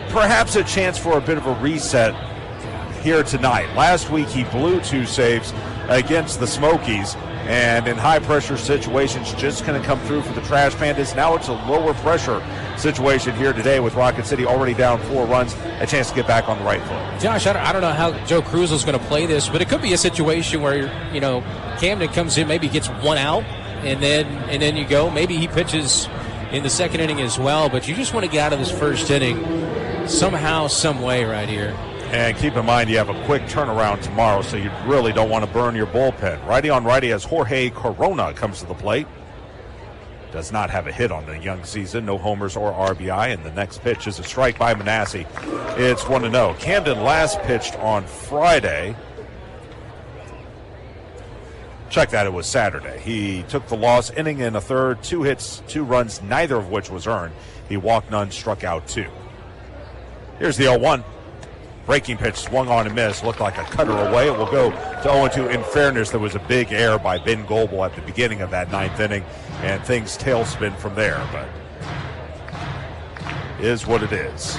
perhaps a chance for a bit of a reset here tonight. Last week he blew 2 saves against the Smokies, and in high pressure situations just going to come through for the Trash Pandas. Now it's a lower pressure situation here today with Rocket City already down 4 runs, a chance to get back on the right foot. Josh, I don't know how Joe Krusel's going to play this, but it could be a situation where, Camden comes in, maybe gets 1 out, and then you go. Maybe he pitches in the 2nd inning as well, but you just want to get out of this first inning somehow, some way right here. And keep in mind, you have a quick turnaround tomorrow, so you really don't want to burn your bullpen. Righty on righty as Jorge Corona comes to the plate. Does not have a hit on the young season. No homers or RBI. And the next pitch is a strike by Manasseh. It's 1-0. Camden last pitched on Friday. Check that, it was Saturday. He took the loss, inning and a third, 2 hits, 2 runs, neither of which was earned. He walked none, struck out 2. Here's the 0-1. Breaking pitch swung on and missed. Looked like a cutter away. It will go to 0-2. In fairness, there was a big error by Ben Goebel at the beginning of that 9th inning, and things tailspin from there. But is what it is.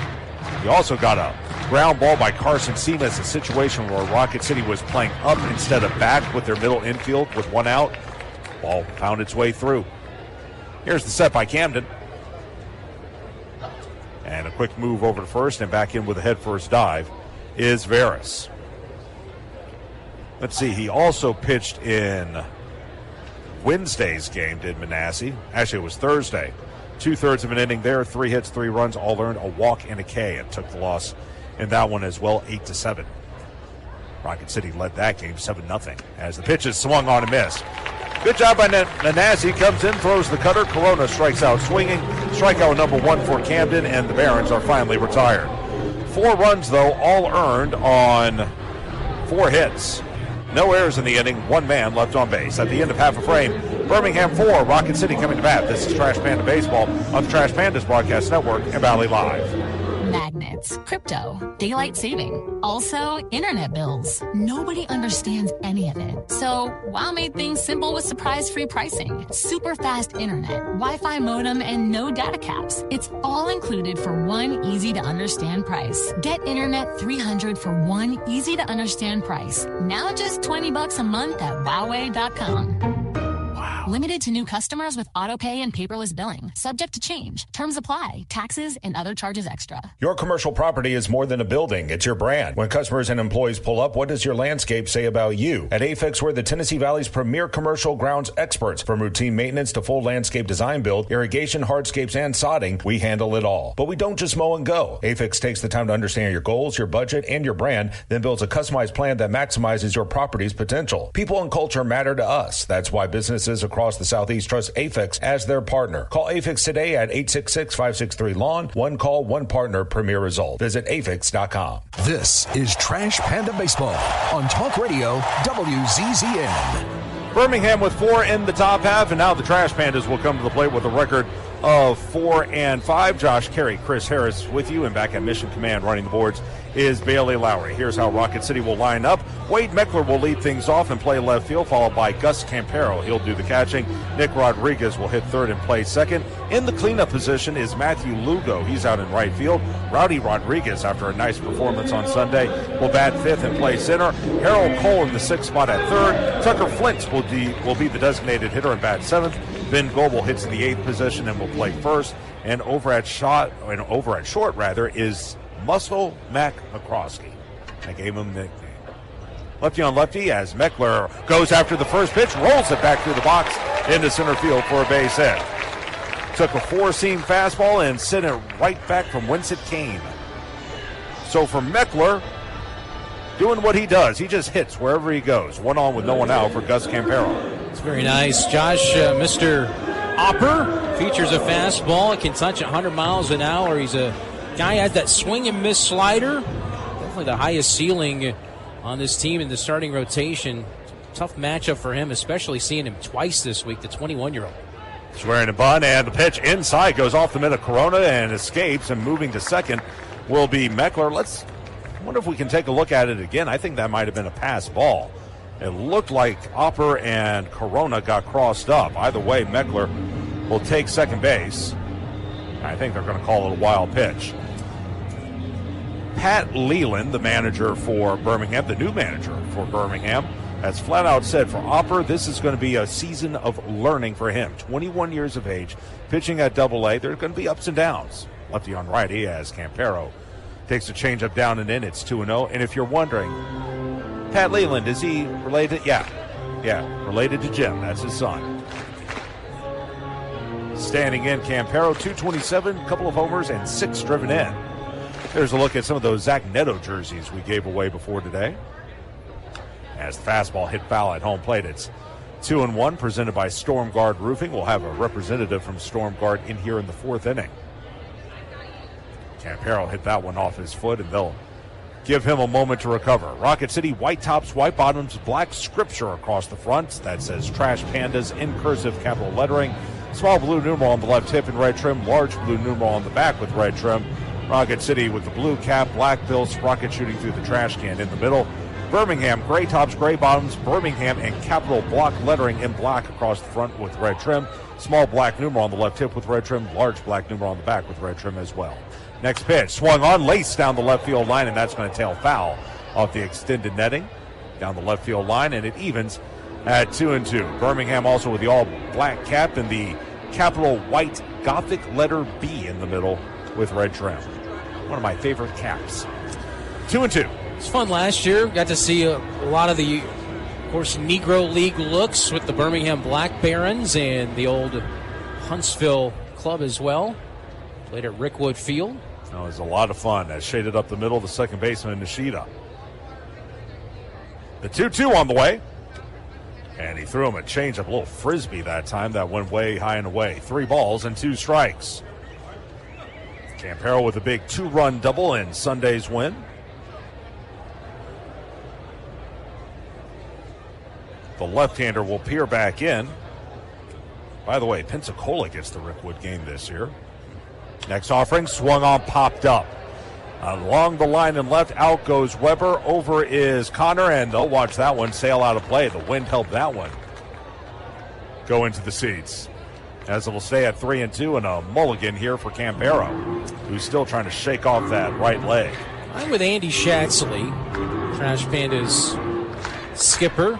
He also got a ground ball by Carson Seamus, a situation where Rocket City was playing up instead of back with their middle infield with one out. Ball found its way through. Here's the set by Camden. And a quick move over to first and back in with a head-first dive is Veras. Let's see, he also pitched in Wednesday's game, did Manasseh. Actually, it was Thursday. 2/3 of an inning there, 3 hits, 3 runs, all earned, a walk and a K, and took the loss in that one as well, 8-7. Rocket City led that game 7-0 as the pitches swung on and missed. Good job by Manasseh. Comes in, throws the cutter. Corona strikes out swinging. Strikeout number 1 for Camden, and the Barons are finally retired. 4 runs, though, all earned on 4 hits. No errors in the inning, 1 man left on base. At the end of half a frame, Birmingham 4, Rocket City coming to bat. This is Trash Panda Baseball on the Trash Pandas Broadcast Network and Valley Live. Magnets, crypto, daylight saving, also internet bills. Nobody understands any of it. So WOW made things simple with surprise-free pricing, super fast internet, Wi-Fi modem, and no data caps. It's all included for one easy-to-understand price. Get internet 300 for one easy-to-understand price. Now just $20 a month at Wowway.com. Limited to new customers with auto pay and paperless billing. Subject to change. Terms apply. Taxes and other charges extra. Your commercial property is more than a building. It's your brand. When customers and employees pull up, what does your landscape say about you? At AFEX, we're the Tennessee Valley's premier commercial grounds experts. From routine maintenance to full landscape design build, irrigation, hardscapes, and sodding, we handle it all. But we don't just mow and go. AFEX takes the time to understand your goals, your budget, and your brand, then builds a customized plan that maximizes your property's potential. People and culture matter to us. That's why businesses across the Southeast trust AFEX as their partner. Call AFEX today at 866-563-LAWN. One call, one partner, premier result. Visit AFEX.com. This is Trash Panda Baseball on Talk Radio WZZN. Birmingham with 4 in the top half, and now the Trash Pandas will come to the plate with a record of 4-5. Josh Carey, Chris Harris with you, and back at Mission Command running the boards is Bailey Lowry. Here's how Rocket City will line up. Wade Meckler will lead things off and play left field, followed by Gus Campero. He'll do the catching. Nick Rodriguez will hit third and play second. In the cleanup position is Matthew Lugo. He's out in right field. Rowdy Rodriguez, after a nice performance on Sunday, will bat fifth and play center. Harold Cole in the sixth spot at third. Tucker Flintz will be the designated hitter and bat seventh. Ben Goebel hits in the eighth position and will play first. And over at short is Muscle Mac McCroskey. I gave him the nickname. Lefty on lefty as Meckler goes after the first pitch, rolls it back through the box into center field for a base hit. Took a four-seam fastball and sent it right back from whence it came. So for Meckler, doing what he does, he just hits wherever he goes. 1 on with no one out for Gus Campero. It's very nice. Josh, Mr. Opper features a fastball. It can touch 100 miles an hour. He's a guy has that swing and miss slider. Definitely the highest ceiling on this team in the starting rotation. Tough matchup for him, especially seeing him twice this week, the 21-year-old. Swearing a bunt, and the pitch inside goes off the mid of Corona and escapes, and moving to second will be Meckler. I wonder if we can take a look at it again. I think that might have been a pass ball. It looked like Opper and Corona got crossed up. Either way, Meckler will take second base. I think they're going to call it a wild pitch. Pat Leland, the manager for Birmingham, the new manager for Birmingham, has flat out said for Opper, this is going to be a season of learning for him. 21 years of age, pitching at Double-A. There are going to be ups and downs. Lefty on righty as Campero takes a changeup down and in. It's 2-0. And if you're wondering, Pat Leland, is he related? Yeah, related to Jim. That's his son. Standing in, Campero, 227, a couple of homers, and 6 driven in. There's a look at some of those Zach Neto jerseys we gave away before today. As the fastball hit foul at home plate, it's 2-1, presented by Storm Guard Roofing. We'll have a representative from Storm Guard in here in the fourth inning. Campero hit that one off his foot, and they'll give him a moment to recover. Rocket City, white tops, white bottoms, black scripture across the front that says Trash Pandas in cursive capital lettering. Small blue numeral on the left hip in red trim, large blue numeral on the back with red trim. Rocket City with the blue cap, black bill, sprocket shooting through the trash can in the middle. Birmingham, gray tops, gray bottoms, Birmingham, and capital block lettering in black across the front with red trim. Small black numeral on the left hip with red trim, large black numeral on the back with red trim as well. Next pitch, swung on, laced down the left field line, and that's going to tail foul off the extended netting down the left field line, and it evens at 2-2. Birmingham also with the all-black cap and the capital white Gothic letter B in the middle with red trim. One of my favorite caps. 2-2. It was fun last year. Got to see a lot of the, of course, Negro League looks with the Birmingham Black Barons and the old Huntsville club as well. Played at Rickwood Field. That was a lot of fun. That shaded up the middle, the second baseman, Nishida. The 2-2 on the way. And he threw him a changeup, a little frisbee that time. That went way high and away. 3 balls and 2 strikes. Campero with a big 2-run double in Sunday's win. The left-hander will peer back in. By the way, Pensacola gets the Rickwood game this year. Next offering, swung on, popped up. Along the line and left, out goes Weber. Over is Connor, and they'll watch that one sail out of play. The wind helped that one go into the seats, as it'll stay at 3-2 and a mulligan here for Campero, who's still trying to shake off that right leg. I'm with Andy Shatsley, Trash Pandas skipper,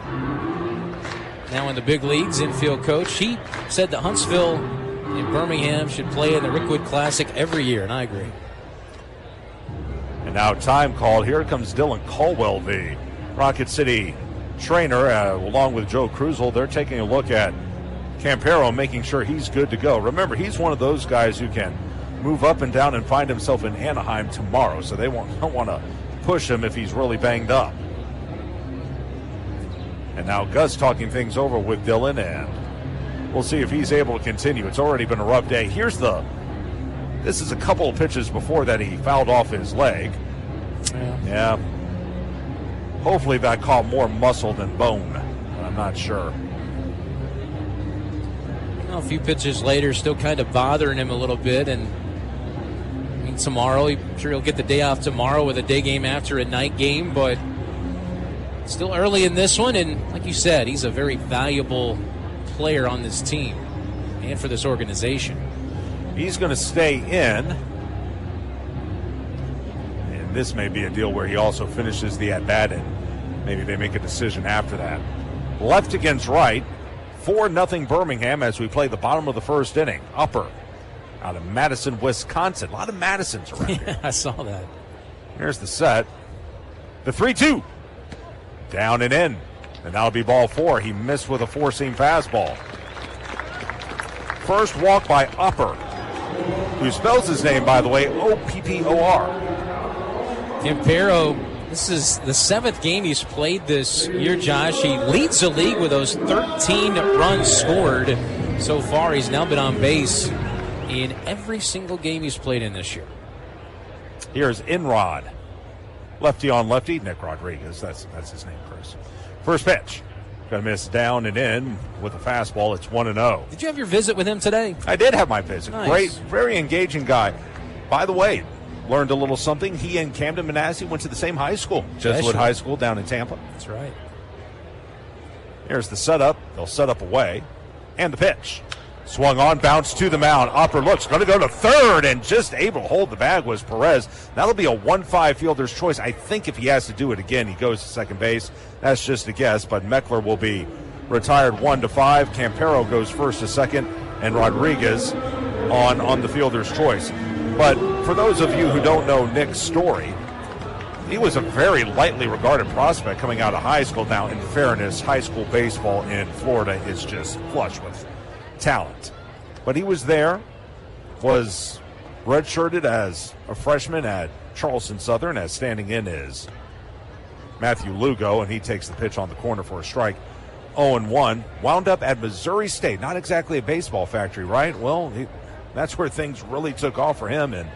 now in the big leagues, infield coach. He said that Huntsville and Birmingham should play in the Rickwood Classic every year, and I agree. And now time called. Here comes Dylan Caldwell, the Rocket City trainer, along with Joe Cruzel. They're taking a look at Campero, making sure he's good to go. Remember, he's one of those guys who can move up and down and find himself in Anaheim tomorrow, so they don't want to push him if he's really banged up. And now Gus talking things over with Dylan, and we'll see if he's able to continue. It's already been a rough day. This is a couple of pitches before that he fouled off his leg. Yeah. Hopefully that caught more muscle than bone. I'm not sure. Well, a few pitches later, still kind of bothering him a little bit. And I mean, tomorrow, I'm sure he'll get the day off tomorrow with a day game after a night game. But still early in this one. And like you said, he's a very valuable player on this team and for this organization. He's going to stay in. And this may be a deal where he also finishes the at-bat, and maybe they make a decision after that. Left against right. 4-0 Birmingham as we play the bottom of the first inning. Upper out of Madison, Wisconsin. A lot of Madisons around here. Yeah, I saw that. Here's the set. The 3-2. Down and in. And that'll be ball 4. He missed with a four-seam fastball. First walk by Upper, who spells his name, by the way, O-P-P-O-R. Campero, this is the 7th game he's played this year, Josh. He leads the league with those 13 runs scored so far. He's now been on base in every single game he's played in this year. Here's Inrod. Lefty on lefty, Nick Rodriguez. That's his name, Chris. First pitch. Going to miss down and in with a fastball. It's 1-0. Did you have your visit with him today? I did have my visit. Nice. Great, very engaging guy. By the way, learned a little something. He and Camden Manasseh went to the same high school, Jesuit High School down in Tampa. That's right. Here's the setup. They'll set up away. And the pitch. Swung on, bounced to the mound. Upper looks, going to go to third, and just able to hold the bag was Perez. That'll be a 1-5 fielder's choice. I think if he has to do it again, he goes to second base. That's just a guess, but Meckler will be retired 1-5. Campero goes first to second, and Rodriguez on the fielder's choice. But for those of you who don't know Nick's story, he was a very lightly regarded prospect coming out of high school. Now, in fairness, high school baseball in Florida is just flush with talent. But he was there, was redshirted as a freshman at Charleston Southern, as standing in is Matthew Lugo, and he takes the pitch on the corner for a strike. 0-1. Wound up at Missouri State. Not exactly a baseball factory, right? Well, that's where things really took off for him, and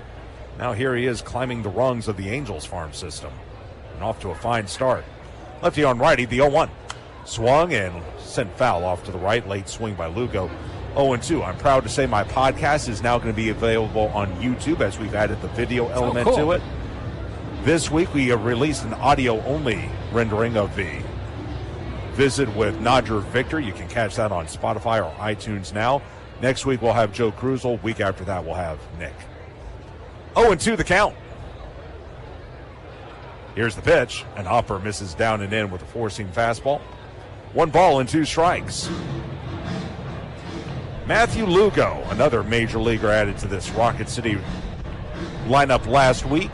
now here he is climbing the rungs of the Angels farm system and off to a fine start. Lefty on righty, the 0-1. Swung and sent foul off to the right. Late swing by Lugo. 0-2. I'm proud to say my podcast is now going to be available on YouTube as we've added the video element to it. This week we have released an audio-only rendering of the visit with Nadra Victor. You can catch that on Spotify or iTunes now. Next week we'll have Joe Cruzel. Week after that we'll have Nick. 0-2 the count. Here's the pitch, and Hopper misses down and in with a four-seam fastball. 1 ball and 2 strikes. Matthew Lugo, another major leaguer added to this Rocket City lineup last week.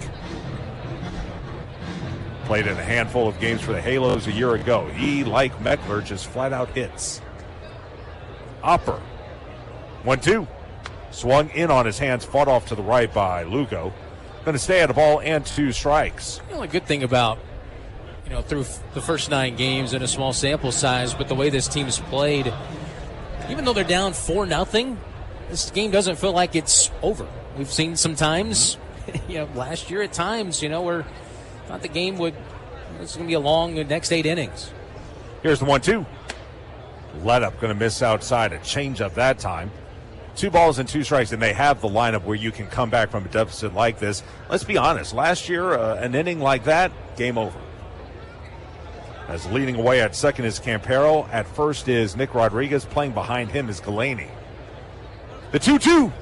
Played in a handful of games for the Halos a year ago. He, like Meckler, just flat-out hits. Hopper. 1-2. Swung in on his hands, fought off to the right by Lugo. Going to stay at a ball and 2 strikes. The only good thing about, through the first 9 games in a small sample size, but the way this team's played, even though they're down 4-0, this game doesn't feel like it's over. We've seen some times, last year at times, where thought the game it's going to be a long next 8 innings. Here's the 1-2. Let up, going to miss outside, a changeup that time. 2 balls and 2 strikes, and they have the lineup where you can come back from a deficit like this. Let's be honest, last year, an inning like that, game over. As leading away at second is Campero. At first is Nick Rodriguez. Playing behind him is Galaney. The 2-2.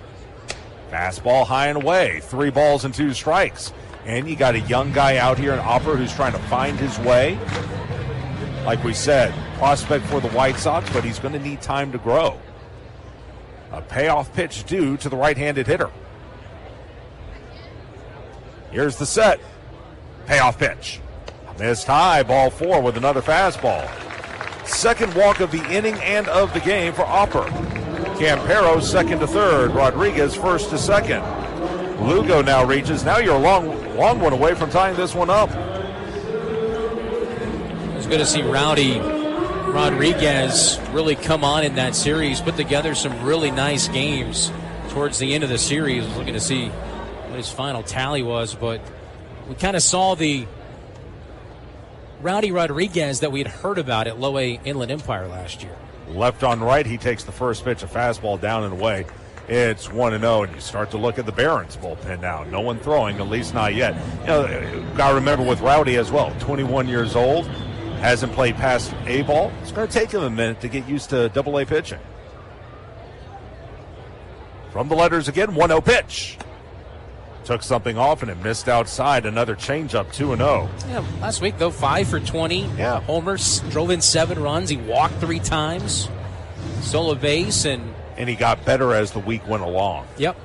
Fastball high and away. 3 balls and 2 strikes. And you got a young guy out here in Hopper who's trying to find his way. Like we said, prospect for the White Sox, but he's going to need time to grow. A payoff pitch due to the right-handed hitter. Here's the set. Payoff pitch. Missed high, ball 4 with another fastball. Second walk of the inning and of the game for Hopper. Campero second to third. Rodriguez first to second. Lugo now reaches. Now you're a long one away from tying this one up. It's good to see Rowdy Rodriguez really come on in that series, put together some really nice games towards the end of the series. I was looking to see what his final tally was, but we kind of saw the Rowdy Rodriguez that we had heard about at Low A Inland Empire last year. Left on right, he takes the first pitch, a fastball down and away. It's 1-0, and you start to look at the Barons bullpen now. No one throwing, at least not yet. Got to remember with Rowdy as well, 21 years old, hasn't played past A ball. It's going to take him a minute to get used to Double-A pitching. From the letters again, 1-0 pitch. Took something off and it missed outside. Another changeup, 2-0. Yeah, last week, though, 5 for 20. Yeah. Homers, drove in 7 runs. He walked 3 times. Solo base, and he got better as the week went along. Yep.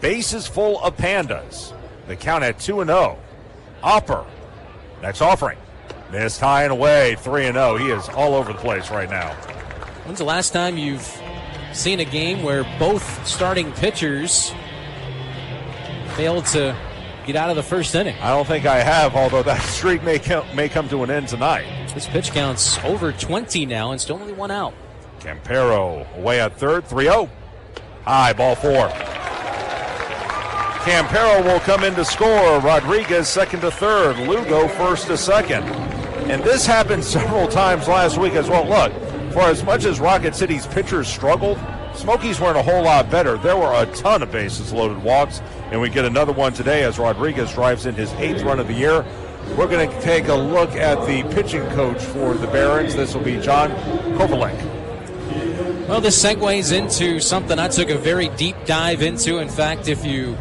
Bases full of Pandas. The count at 2-0. Hopper. Next offering. Missed high and away, 3-0. He is all over the place right now. When's the last time you've seen a game where both starting pitchers failed to get out of the first inning? I don't think I have, although that streak may come to an end tonight. This pitch count's over 20 now and still only 1 out. Campero away at third, 3-0. High, ball 4. Campero will come in to score. Rodriguez second to third. Lugo first to second. And this happened several times last week as well. Look, for as much as Rocket City's pitchers struggled, Smokies weren't a whole lot better. There were a ton of bases loaded walks, and we get another one today as Rodriguez drives in his 8th run of the year. We're going to take a look at the pitching coach for the Barons. This will be John Kovalek. Well, this segues into something I took a very deep dive into. In fact, if you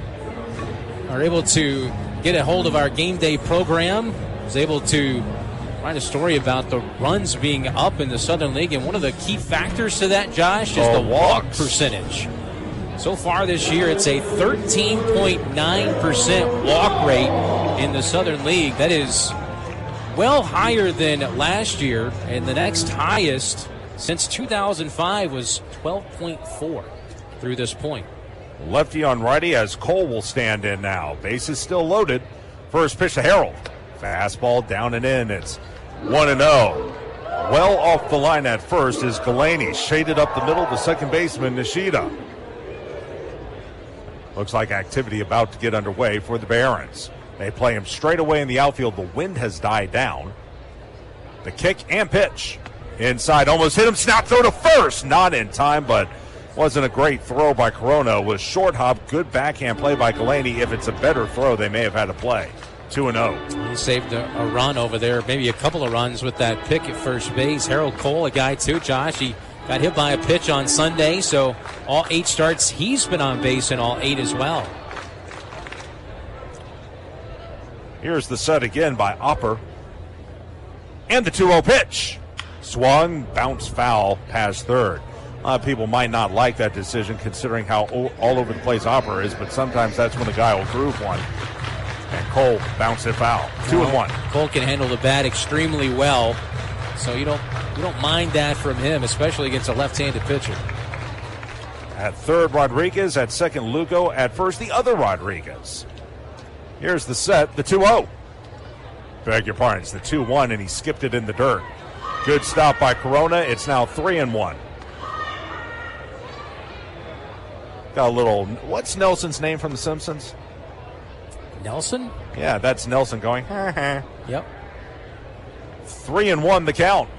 are able to get a hold of our game day program, I was able to write a story about the runs being up in the Southern League, and one of the key factors to that, Josh, is the walk percentage. So far this year, it's a 13.9% walk rate in the Southern League. That is well higher than last year, and the next highest since 2005 was 12.4 through this point. Lefty on righty as Cole will stand in now. Bases still loaded. First pitch to Harold. Fastball down and in. It's 1-0. Well off the line at first is Galaney. Shaded up the middle to second baseman Nishida. Looks like activity about to get underway for the Barons. They play him straight away in the outfield. The wind has died down. The kick and pitch. Inside, almost hit him. Snap throw to first. Not in time, but wasn't a great throw by Corona. Was short hop. Good backhand play by Galaney. If it's a better throw, they may have had a play. 2-0. He saved a run over there, maybe a couple of runs with that pick at first base. Harold Cole, a guy too, Josh. He got hit by a pitch on Sunday, so all 8 starts he's been on base in all 8 as well. Here's the set again by Opper. And the 2-0 pitch. Swung, bounced foul past third. A lot of people might not like that decision considering how all over the place Opper is, but sometimes that's when the guy will groove one. And Cole bounced it foul. 2-1. Cole can handle the bat extremely well, so you don't mind that from him, especially against a left-handed pitcher. At third, Rodriguez. At second, Lugo. At first, the other Rodriguez. Here's the set, the 2-0. Beg your pardon, it's the 2-1, and he skipped it in the dirt. Good stop by Corona. It's now 3-1. Got a little, what's Nelson's name from The Simpsons? Nelson? Yeah, that's Nelson going, Yep. 3-1 the count.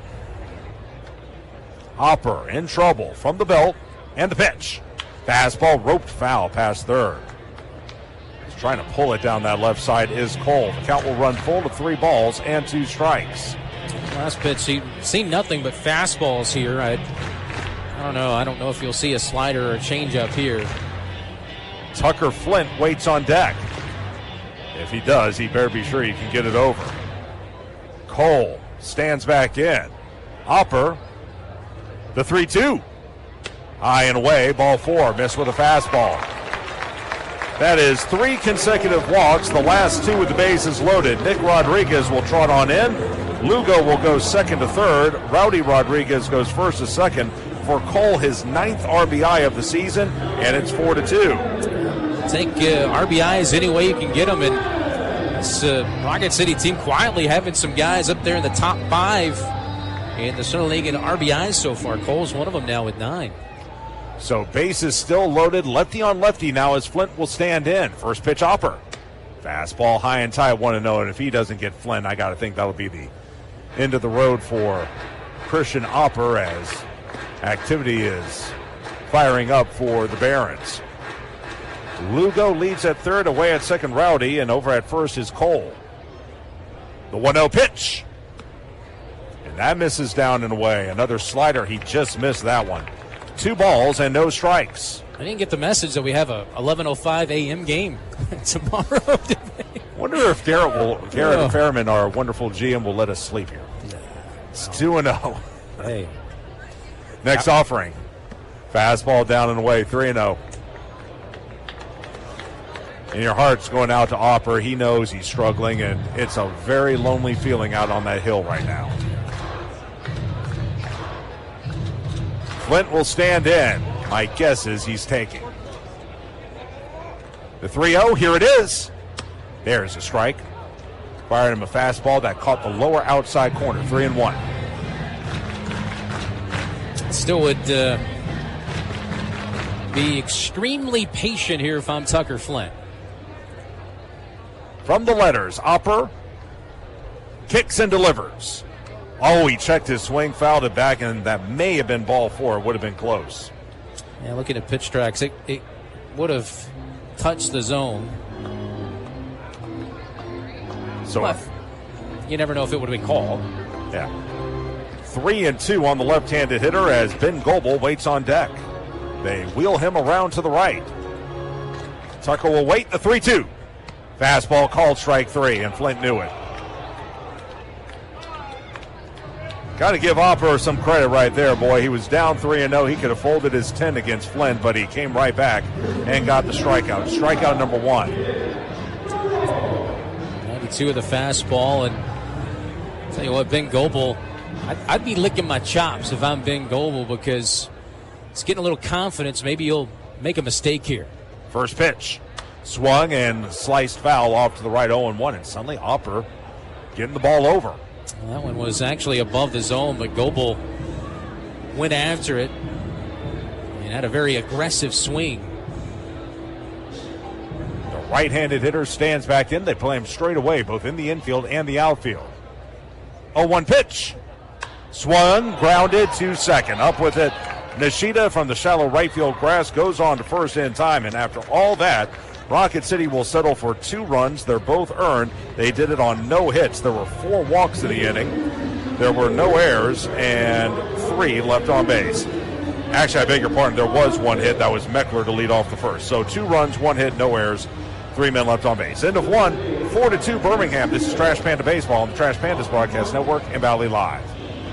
Hopper in trouble from the belt, and the pitch. Fastball roped foul past third. He's trying to pull it down that left side is Cole. The count will run full to 3 balls and 2 strikes. Last pitch, he's seen nothing but fastballs here. I don't know. I don't know if you'll see a slider or a changeup here. Tucker Flint waits on deck. If he does, he better be sure he can get it over. Cole stands back in. Hopper, the 3-2. High and away, ball 4, missed with a fastball. That is 3 consecutive walks, the last 2 with the bases loaded. Nick Rodriguez will trot on in. Lugo will go second to third. Rowdy Rodriguez goes first to second. For Cole, his 9th RBI of the season, and it's 4-2. Take RBIs any way you can get them, and this Rocket City team quietly having some guys up there in the top 5 in the Central League in RBIs so far. Cole's one of them now with 9. So bases still loaded, lefty on lefty now as Flint will stand in. First pitch, Hopper. Fastball high and tight, 1-0, and if he doesn't get Flint, I got to think that'll be the end of the road for Christian Hopper as activity is firing up for the Barons. Lugo leads at third, away at second Rowdy, and over at first is Cole. The 1-0 pitch. And that misses down and away. Another slider, he just missed that one. 2 balls and no strikes. I didn't get the message that we have a 11:05 a.m. game tomorrow. Wonder if Garrett Fairman, our wonderful GM, will let us sleep here. It's 2-0. Hey. Next offering. Fastball down and away, 3-0. And your heart's going out to Hopper. He knows he's struggling, and it's a very lonely feeling out on that hill right now. Flint will stand in. My guess is he's taking. The 3-0, here it is. There's a strike. Fired him a fastball that caught the lower outside corner, 3-1. Still would be extremely patient here if I'm Tucker Flint. From the letters, Hopper kicks and delivers. Oh, he checked his swing, fouled it back, and that may have been ball 4. It would have been close. Yeah, looking at pitch tracks, it would have touched the zone. So but you never know if it would have been called. Yeah. 3-2 on the left-handed hitter as Ben Goebel waits on deck. They wheel him around to the right. Tucker will wait, the 3-2. Fastball called strike 3, and Flint knew it. Got to give Hopper some credit right there, boy. He was down 3-0. He could have folded his 10 against Flint, but he came right back and got the strikeout. Strikeout number 1. 92 with the fastball, and I'll tell you what, Ben Goebel, I'd be licking my chops if I'm Ben Goebel because he's getting a little confidence. Maybe he'll make a mistake here. First pitch. Swung and sliced foul off to the right, 0-1, and suddenly Hopper getting the ball over. Well, that one was actually above the zone, but Goebel went after it and had a very aggressive swing. The right-handed hitter stands back in. They play him straight away, both in the infield and the outfield. 0-1 pitch. Swung, grounded to second. Up with it, Nishida from the shallow right field grass goes on to first in time, and after all that, Rocket City will settle for 2 runs. They're both earned. They did it on no hits. There were 4 walks in the inning. There were no errors and 3 left on base. Actually, I beg your pardon, there was one hit. That was Meckler to lead off the first. So 2 runs, 1 hit, no errors, 3 men left on base. End of 1, 4-2 Birmingham. This is Trash Panda Baseball on the Trash Pandas Broadcast Network and Valley Live.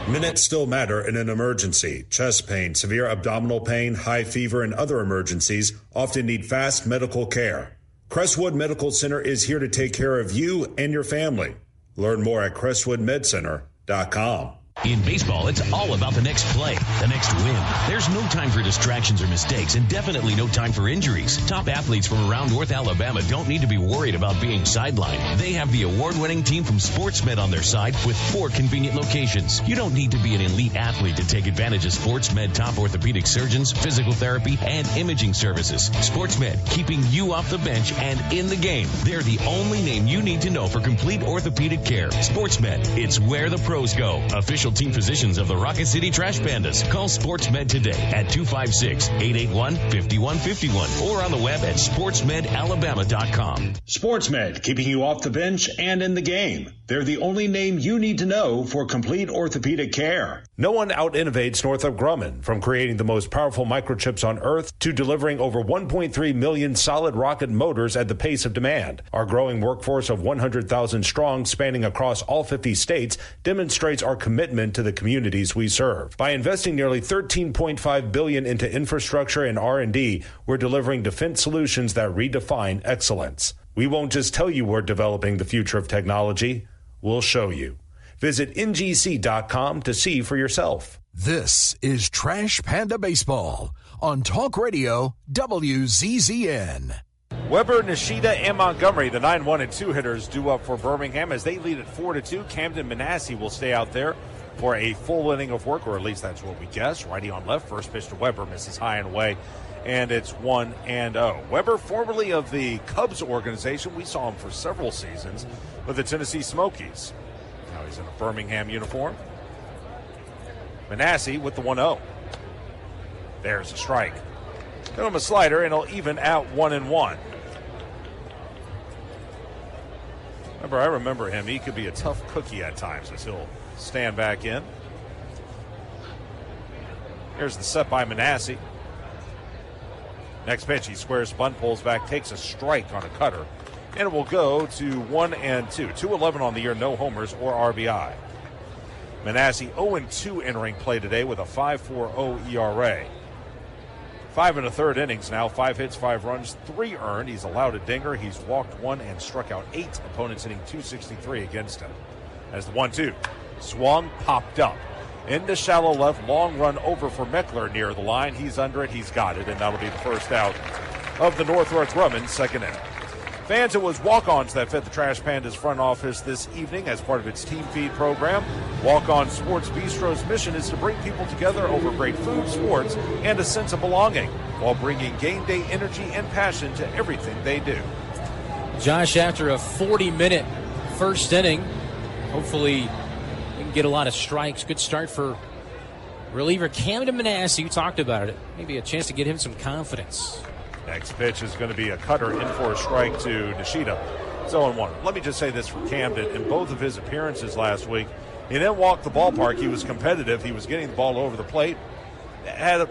Minutes still matter in an emergency. Chest pain, severe abdominal pain, high fever, and other emergencies often need fast medical care. Crestwood Medical Center is here to take care of you and your family. Learn more at crestwoodmedcenter.com. In baseball, it's all about the next play, the next win. There's no time for distractions or mistakes, and definitely no time for injuries. Top athletes from around North Alabama don't need to be worried about being sidelined. They have the award-winning team from SportsMed on their side with 4 convenient locations. You don't need to be an elite athlete to take advantage of SportsMed top orthopedic surgeons, physical therapy, and imaging services. SportsMed, keeping you off the bench and in the game. They're the only name you need to know for complete orthopedic care. SportsMed, it's where the pros go. Official team physicians of the Rocket City Trash Pandas. Call SportsMed today at 256-881-5151 or on the web at sportsmedalabama.com. SportsMed, keeping you off the bench and in the game. They're the only name you need to know for complete orthopedic care. No one out-innovates Northrop Grumman, from creating the most powerful microchips on Earth to delivering over 1.3 million solid rocket motors at the pace of demand. Our growing workforce of 100,000 strong, spanning across all 50 states, demonstrates our commitment to the communities we serve. By investing nearly $13.5 billion into infrastructure and R&D, we're delivering defense solutions that redefine excellence. We won't just tell you we're developing the future of technology, we'll show you. Visit ngc.com to see for yourself. This is Trash Panda Baseball on Talk Radio WZZN. Weber, Nishida, and Montgomery, the 9-1 and 2 hitters, due up for Birmingham as they lead at 4-2. Camden Manasseh will stay out there for a full inning of work, or at least that's what we guess. Righty on left, first pitch to Weber, misses high and away, and it's 1-0. Weber, formerly of the Cubs organization, we saw him for several seasons with the Tennessee Smokies. Now he's in a Birmingham uniform. Manasseh with the 1-0. There's a strike. Give him a slider, and he'll even out 1-1. I remember him. He could be a tough cookie at times as he'll stand back in. Here's the set by Manasseh. Next pitch, he squares, bunt, pulls back, takes a strike on a cutter, and it will go to 1-2. 2-11 on the year, no homers or RBI. Manasseh 0-2 entering play today with a 5.40 ERA. 5 1/3 innings now, 5 hits, 5 runs, 3 earned. He's allowed a dinger. He's walked 1 and struck out 8 opponents, hitting .263 against him. As the 1-2 swung, popped up into shallow left, long run over for Meckler near the line. He's under it, he's got it, and that'll be the first out of the Northrop Grumman second inning. Fans, it was walk-ons that fed the Trash Pandas front office this evening as part of its Team Feed program. Walk-On Sports Bistro's mission is to bring people together over great food, sports, and a sense of belonging, while bringing game day energy and passion to everything they do. Josh, after a 40-minute first inning, hopefully we can get a lot of strikes. Good start for reliever Camden Manasseh. You talked about it. Maybe a chance to get him some confidence. Next pitch is going to be a cutter in for a strike to Nishida. It's 0-1. Let me just say this for Camden. In both of his appearances last week, he didn't walk the ballpark. He was competitive. He was getting the ball over the plate. Had a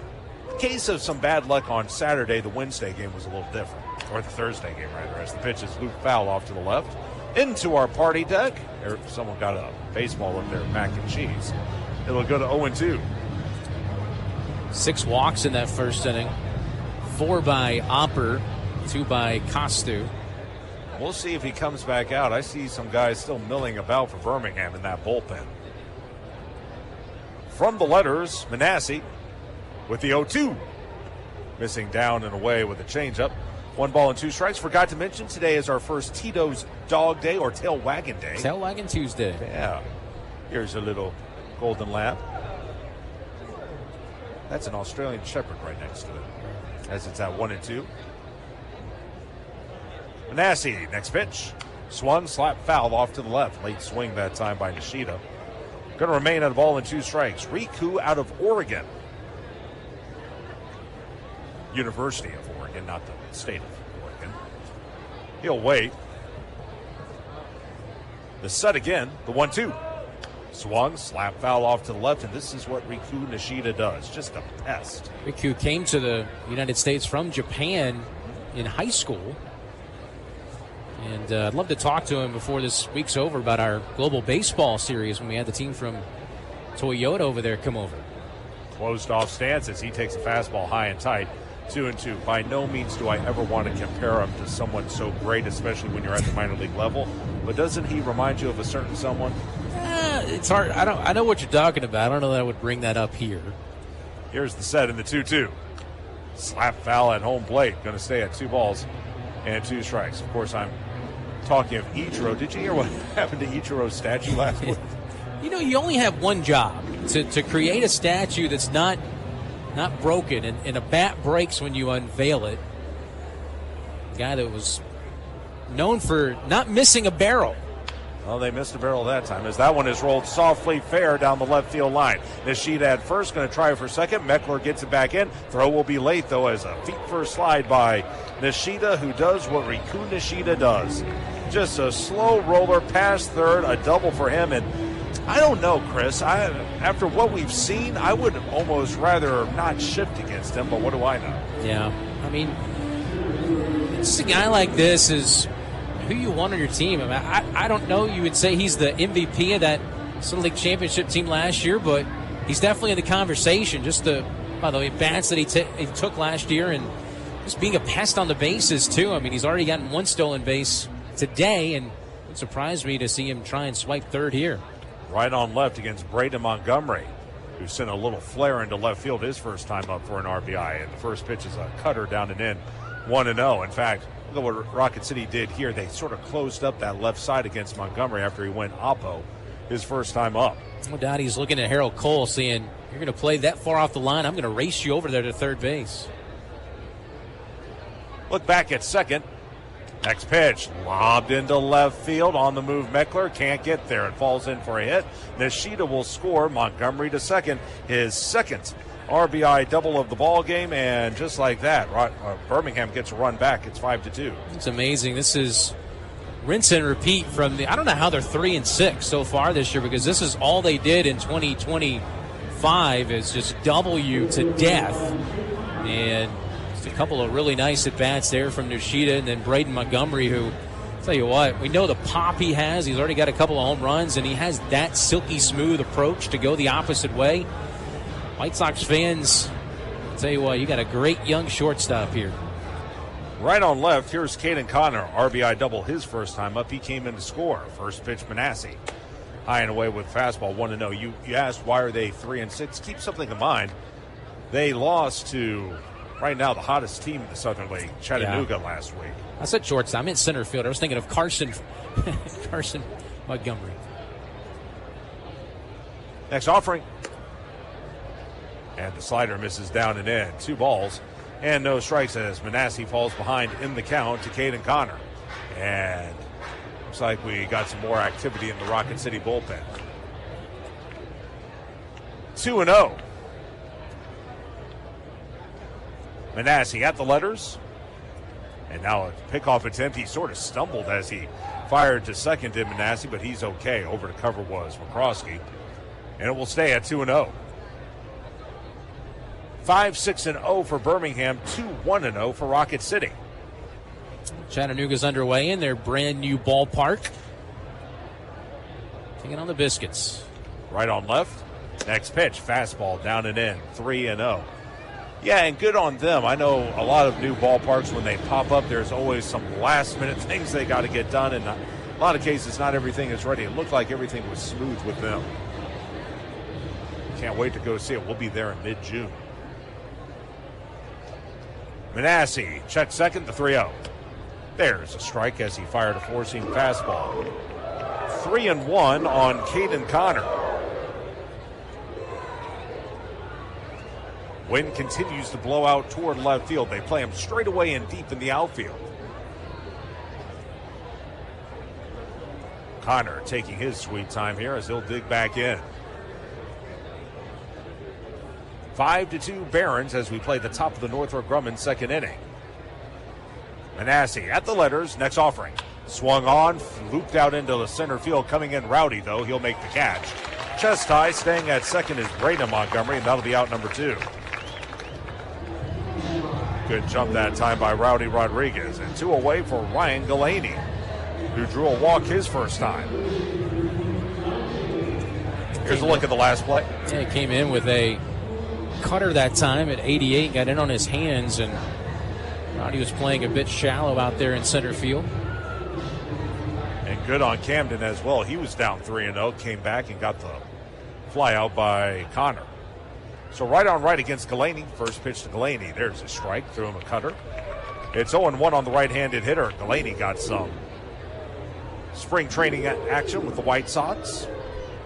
case of some bad luck on Saturday. The Wednesday game was a little different, or the Thursday game, rather, as the pitch is looped foul off to the left. Into our party deck. Someone got a baseball up there, mac and cheese. It'll go to 0-2. 6 walks in that first inning. 4 by Opper, 2 by Costu. We'll see if he comes back out. I see some guys still milling about for Birmingham in that bullpen. From the letters, Manasseh with the 0-2. Missing down and away with a changeup. 1 ball and 2 strikes. Forgot to mention, today is our first Tito's Dog Day, or Tail Wagging Day. Tail Wagging Tuesday. Yeah. Here's a little golden lab. That's an Australian Shepherd right next to it, as it's at 1-2. Manasseh, next pitch. Swung, slap, foul off to the left. Late swing that time by Nishida. Going to remain at a ball and 2 strikes. Riku out of Oregon. University of Oregon, not the state of Oregon. He'll wait. The set again, the 1-2. Swung, slap foul off to the left, and this is what Riku Nishida does. Just a pest. Riku came to the United States from Japan in high school. And I'd love to talk to him before this week's over about our global baseball series when we had the team from Toyota over there come over. Closed off stance as he takes a fastball high and tight. 2-2. By no means do I ever want to compare him to someone so great, especially when you're at the minor league level. But doesn't he remind you of a certain someone? It's hard. I know what you're talking about. I don't know that I would bring that up here. Here's the set in the 2-2. Slap foul at home plate. Going to stay at 2 balls and 2 strikes. Of course, I'm talking of Ichiro. Did you hear what happened to Ichiro's statue last week? You know, you only have one job, to create a statue that's not broken, and a bat breaks when you unveil it. A guy that was known for not missing a barrel. Well, they missed a barrel that time as that one is rolled softly fair down the left field line. Nishida at first, going to try for second. Meckler gets it back in. Throw will be late, though, as a feet-first slide by Nishida, who does what Riku Nishida does. Just a slow roller past third, a double for him. And I don't know, Chris. After what we've seen, I would almost rather not shift against him, but what do I know? Yeah, I mean, just a guy like this is who you want on your team. I mean, I don't know. You would say he's the MVP of that Little League Championship team last year, but he's definitely in the conversation. Just by the way, bats that he took last year, and just being a pest on the bases too. I mean, he's already gotten 1 stolen base today, and it surprised me to see him try and swipe third here. Right on left against Braden Montgomery, who sent a little flare into left field his first time up for an RBI. And the first pitch is a cutter down and in, 1-0. In fact, look at what Rocket City did here. They sort of closed up that left side against Montgomery after he went oppo his first time up. No doubt he's looking at Harold Cole saying, you're going to play that far off the line, I'm going to race you over there to third base. Look back at second. Next pitch, lobbed into left field. On the move, Meckler can't get there. It falls in for a hit. Nishida will score. Montgomery to second. His second RBI double of the ball game, and just like that, Birmingham gets a run back. It's 5-2. It's amazing. This is rinse and repeat from the. I don't know how they're 3-6 so far this year, because this is all they did in 2025 is just double you to death. And a couple of really nice at-bats there from Nishida, and then Braden Montgomery, who, I'll tell you what, we know the pop he has. He's already got a couple of home runs, and he has that silky smooth approach to go the opposite way. White Sox fans, I'll tell you what, you got a great young shortstop here. Right on left, here's Caden Connor. RBI double his first time up. He came in to score. First pitch, Manassi. High and away with fastball, 1-0. You asked why are they 3-6? Keep something in mind. They lost to, right now, the hottest team in the Southern League, Chattanooga, last week. I said shortstop. I'm in center field. I was thinking of Carson Montgomery. Next offering. And the slider misses down and in. 2 balls and no strikes as Manassi falls behind in the count to Caden Connor. And looks like we got some more activity in the Rocket City bullpen. 2-0. Manassi at the letters. And now a pickoff attempt. He sort of stumbled as he fired to second to Manassi, but he's okay. Over to cover was McCroskey. And it will stay at 2-0. 5-6-0 for Birmingham, 2-1-0 for Rocket City. Chattanooga's underway in their brand new ballpark. Taking on the Biscuits. Right on left. Next pitch, fastball down and in, 3-0. Yeah, and good on them. I know a lot of new ballparks, when they pop up, there's always some last-minute things they got to get done, and a lot of cases, not everything is ready. It looked like everything was smooth with them. Can't wait to go see it. We'll be there in mid-June. Manassi checks second, the 3-0. There's a strike as he fired a four-seam fastball. 3-1 on Caden Connor. Wind continues to blow out toward left field. They play him straight away and deep in the outfield. Connor taking his sweet time here as he'll dig back in. 5-2 Barons as we play the top of the Northrop Grumman second inning. Manassi at the letters, next offering. Swung on, looped out into the center field, coming in Rowdy, though. He'll make the catch. Chest high, staying at second is Brayden Montgomery, and that'll be out number 2. Good jump that time by Rowdy Rodriguez. And 2 away for Ryan Galaney, who drew a walk his first time. Here's a look at the last play. Yeah, he came in with a cutter that time at 88, got in on his hands, and Rowdy was playing a bit shallow out there in center field. And good on Camden as well. He was down 3-0, came back and got the fly out by Connor. So right on right against Galaney. First pitch to Galaney. There's a strike. Threw him a cutter. It's 0-1 on the right-handed hitter. Galaney got some spring training action with the White Sox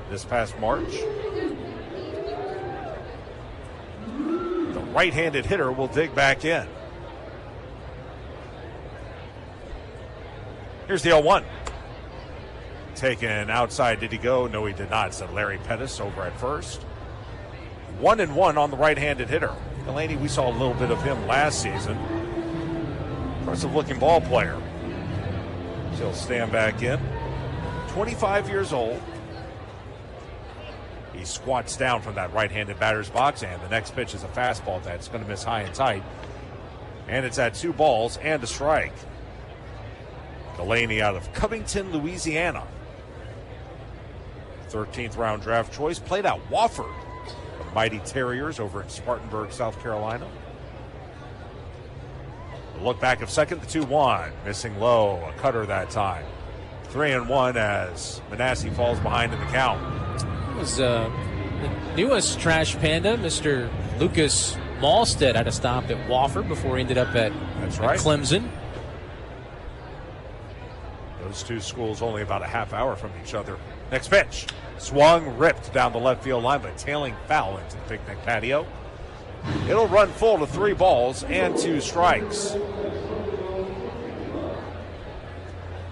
this past March. The right-handed hitter will dig back in. Here's the 0-1. Taken outside. Did he go? No, he did not, said Larry Pettis over at first. 1-1 on the right-handed hitter. Galaney, we saw a little bit of him last season. Impressive-looking ball player. So he'll stand back in. 25 years old. He squats down from that right-handed batter's box, and the next pitch is a fastball that's going to miss high and tight. And it's at 2 balls and a strike. Galaney out of Covington, Louisiana. 13th round draft choice. Played at Wofford, the Mighty Terriers over in Spartanburg, South Carolina. A look back of second, the 2-1. Missing low, a cutter that time. 3-1 as Manasseh falls behind in the count. It was the newest Trash Panda, Mr. Lucas Malstead, had a stop at Wofford before he ended up at Clemson. Those two schools only about a half hour from each other. Next pitch. Swung, ripped down the left field line, but tailing foul into the picnic patio. It'll run full to 3 balls and 2 strikes.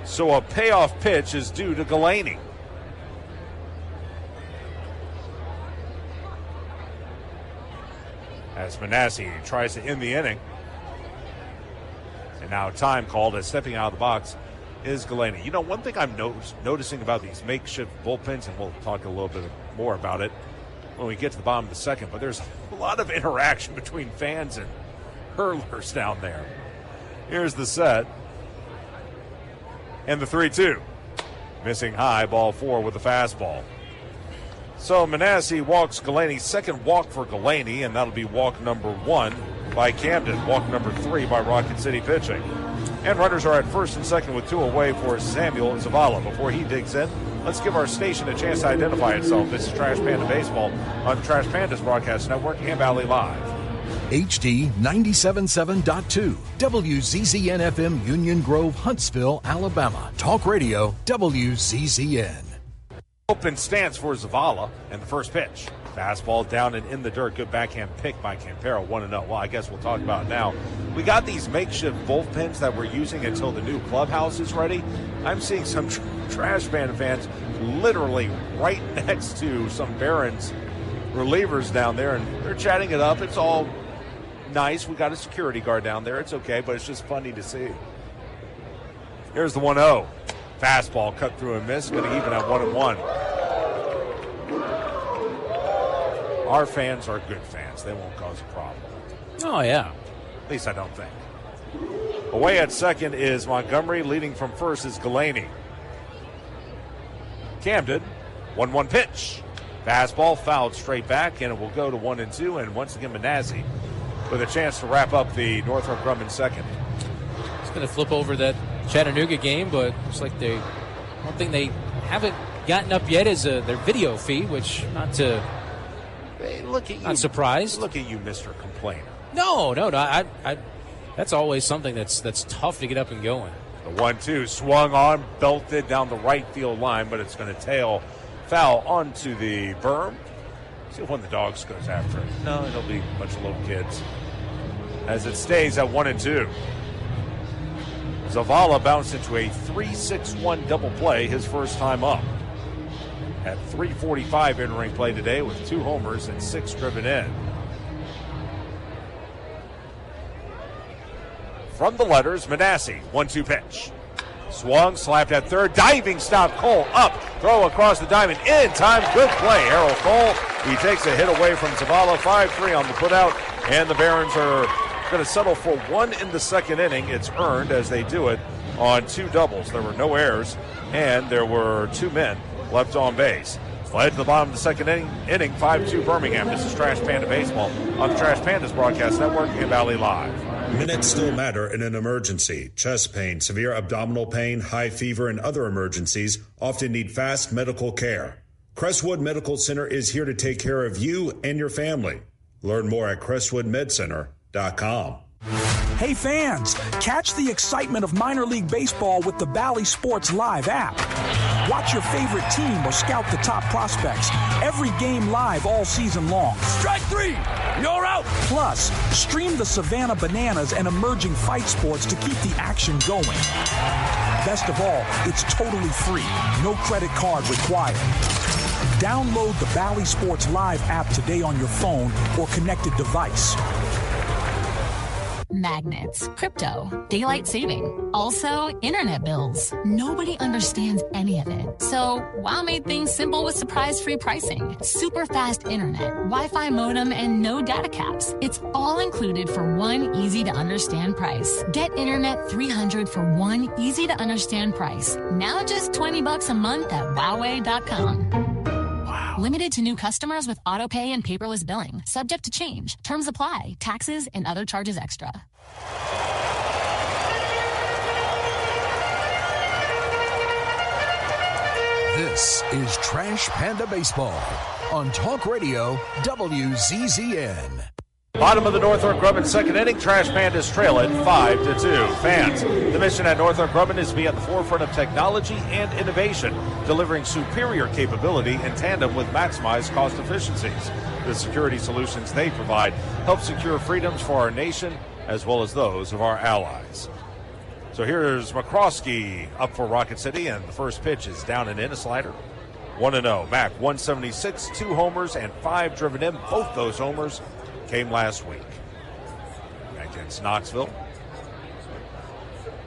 So a payoff pitch is due to Galaney. As Manasseh tries to end the inning. And now time called as stepping out of the box is Galaney. You know, one thing I'm noticing about these makeshift bullpens, and we'll talk a little bit more about it when we get to the bottom of the second, but there's a lot of interaction between fans and hurlers down there. Here's the set. And the 3-2. Missing high, ball 4 with the fastball. So Manasseh walks Galaney. Second walk for Galaney, and that'll be walk number 1 by Camden. Walk number 3 by Rocket City pitching. And runners are at first and second with 2 away for Samuel Zavala. Before he digs in, let's give our station a chance to identify itself. This is Trash Panda Baseball on the Trash Pandas Broadcast Network and Valley Live. HD 97.7.2, WZZN FM, Union Grove, Huntsville, Alabama. Talk Radio, WZZN. Open stance for Zavala, and the first pitch. Fastball down and in the dirt. Good backhand pick by Campero, 1-0. Well, I guess we'll talk about it now. We got these makeshift bullpens that we're using until the new clubhouse is ready. I'm seeing some Trash Panda fans literally right next to some Barons relievers down there, and they're chatting it up. It's all nice. We got a security guard down there. It's okay, but it's just funny to see. Here's the 1-0. Fastball cut through and miss. Going to even at 1-1. Our fans are good fans. They won't cause a problem. Oh, yeah. At least I don't think. Away at second is Montgomery. Leading from first is Galaney. Camden, 1-1 pitch. Fastball fouled straight back, and it will go to 1-2. And once again, Manasseh with a chance to wrap up the Northrop Grumman second. It's going to flip over that Chattanooga game, but looks like one thing they haven't gotten up yet is their video feed, which not surprised. Look at you, Mr. Complainer. No. I that's always something that's tough to get up and going. The 1-2 swung on, belted down the right field line, but it's going to tail foul onto the berm. See if one of the dogs goes after it. No, it'll be a bunch of little kids. As it stays at 1-2. Zavala bounced into a 3-6-1 double play his first time up. At 3:45 entering play today with 2 homers and 6 driven in. From the letters, Manasseh, 1-2 pitch. Swung, slapped at third, diving stop, Cole up, throw across the diamond, in time, good play, Errol Cole. He takes a hit away from Zavala, 5-3 on the putout, and the Barons are going to settle for one in the second inning. It's earned as they do it on 2 doubles. There were no errors, and there were 2 men left on base. Led to the bottom of the second inning, 5-2 Birmingham. This is Trash Panda Baseball on the Trash Pandas Broadcast Network and Valley Live. Minutes still matter in an emergency. Chest pain, severe abdominal pain, high fever, and other emergencies often need fast medical care. Crestwood Medical Center is here to take care of you and your family. Learn more at crestwoodmedcenter.com. Hey fans, catch the excitement of minor league baseball with the Bally Sports Live app. Watch your favorite team or scout the top prospects. Every game live all season long. Strike 3, you're out. Plus, stream the Savannah Bananas and emerging fight sports to keep the action going. Best of all, it's totally free. No credit card required. Download the Bally Sports Live app today on your phone or connected device. Magnets, crypto, daylight saving, also internet bills. Nobody understands any of it. So WOW made things simple with surprise-free pricing, super fast internet, Wi-Fi modem, and no data caps. It's all included for one easy-to-understand price. Get Internet 300 for one easy-to-understand price. Now just $20 a month at Huawei.com. Limited to new customers with auto pay and paperless billing. Subject to change. Terms apply. Taxes and other charges extra. This is Trash Panda Baseball on Talk Radio WZZN. Bottom of the Northrop Grumman second inning, Trash Pandas trail it 5-2. Fans, the mission at Northrop Grumman is to be at the forefront of technology and innovation, delivering superior capability in tandem with maximized cost efficiencies. The security solutions they provide help secure freedoms for our nation as well as those of our allies. So here's McCroskey up for Rocket City, and the first pitch is down and in, a slider. 1-0. Mac 176, 2 homers and 5 driven in. Both those homers came last week against Knoxville.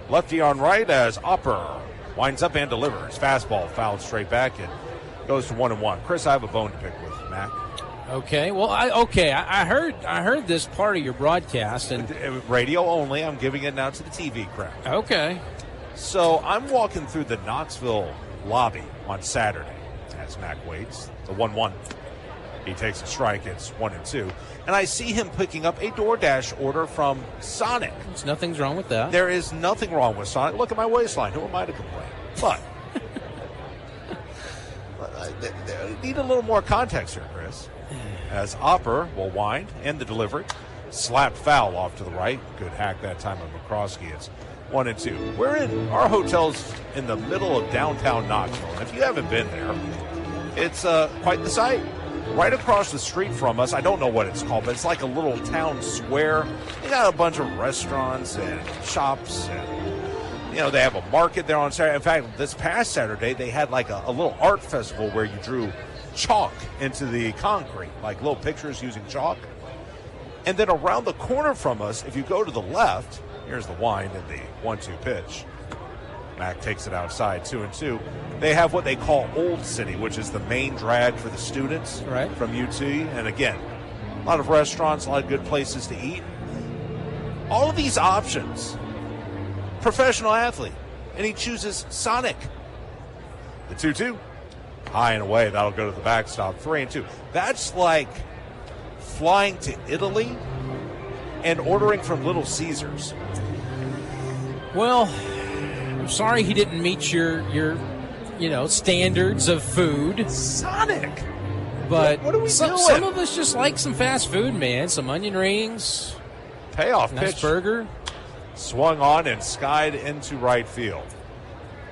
Lefty on right as Opper winds up and delivers. Fastball fouled straight back and goes to 1-1. Chris, I have a bone to pick with Mac. Okay, well, I heard this part of your broadcast, and radio only. I'm giving it now to the TV crowd. Okay. So I'm walking through the Knoxville lobby on Saturday as Mac waits. It's a 1-1. He takes a strike. It's 1-2. And I see him picking up a DoorDash order from Sonic. Nothing's wrong with that. There is nothing wrong with Sonic. Look at my waistline. Who am I to complain? But I need a little more context here, Chris. As Opper will wind and the delivery. Slapped foul off to the right. Good hack that time of McCroskey. It's 1-2. We're in our hotel's in the middle of downtown Knoxville. If you haven't been there, it's quite the sight. Right across the street from us, I don't know what it's called, but it's like a little town square. They got a bunch of restaurants and shops, and they have a market there on Saturday. In fact, this past Saturday, they had like a little art festival where you drew chalk into the concrete, like little pictures using chalk. And then around the corner from us, if you go to the left, here's the wind and the 1-2 pitch. Mac takes it outside, 2-2. They have what they call Old City, which is the main drag for the students from UT. And again, a lot of restaurants, a lot of good places to eat. All of these options, professional athlete, and he chooses Sonic. The 2-2, high and away, that'll go to the backstop, 3-2. That's like flying to Italy and ordering from Little Caesars. Well, I'm sorry he didn't meet your standards of food. Sonic! But what are we doing? Some of us just like some fast food, man. Some onion rings. Payoff nice pitch. Burger. Swung on and skied into right field.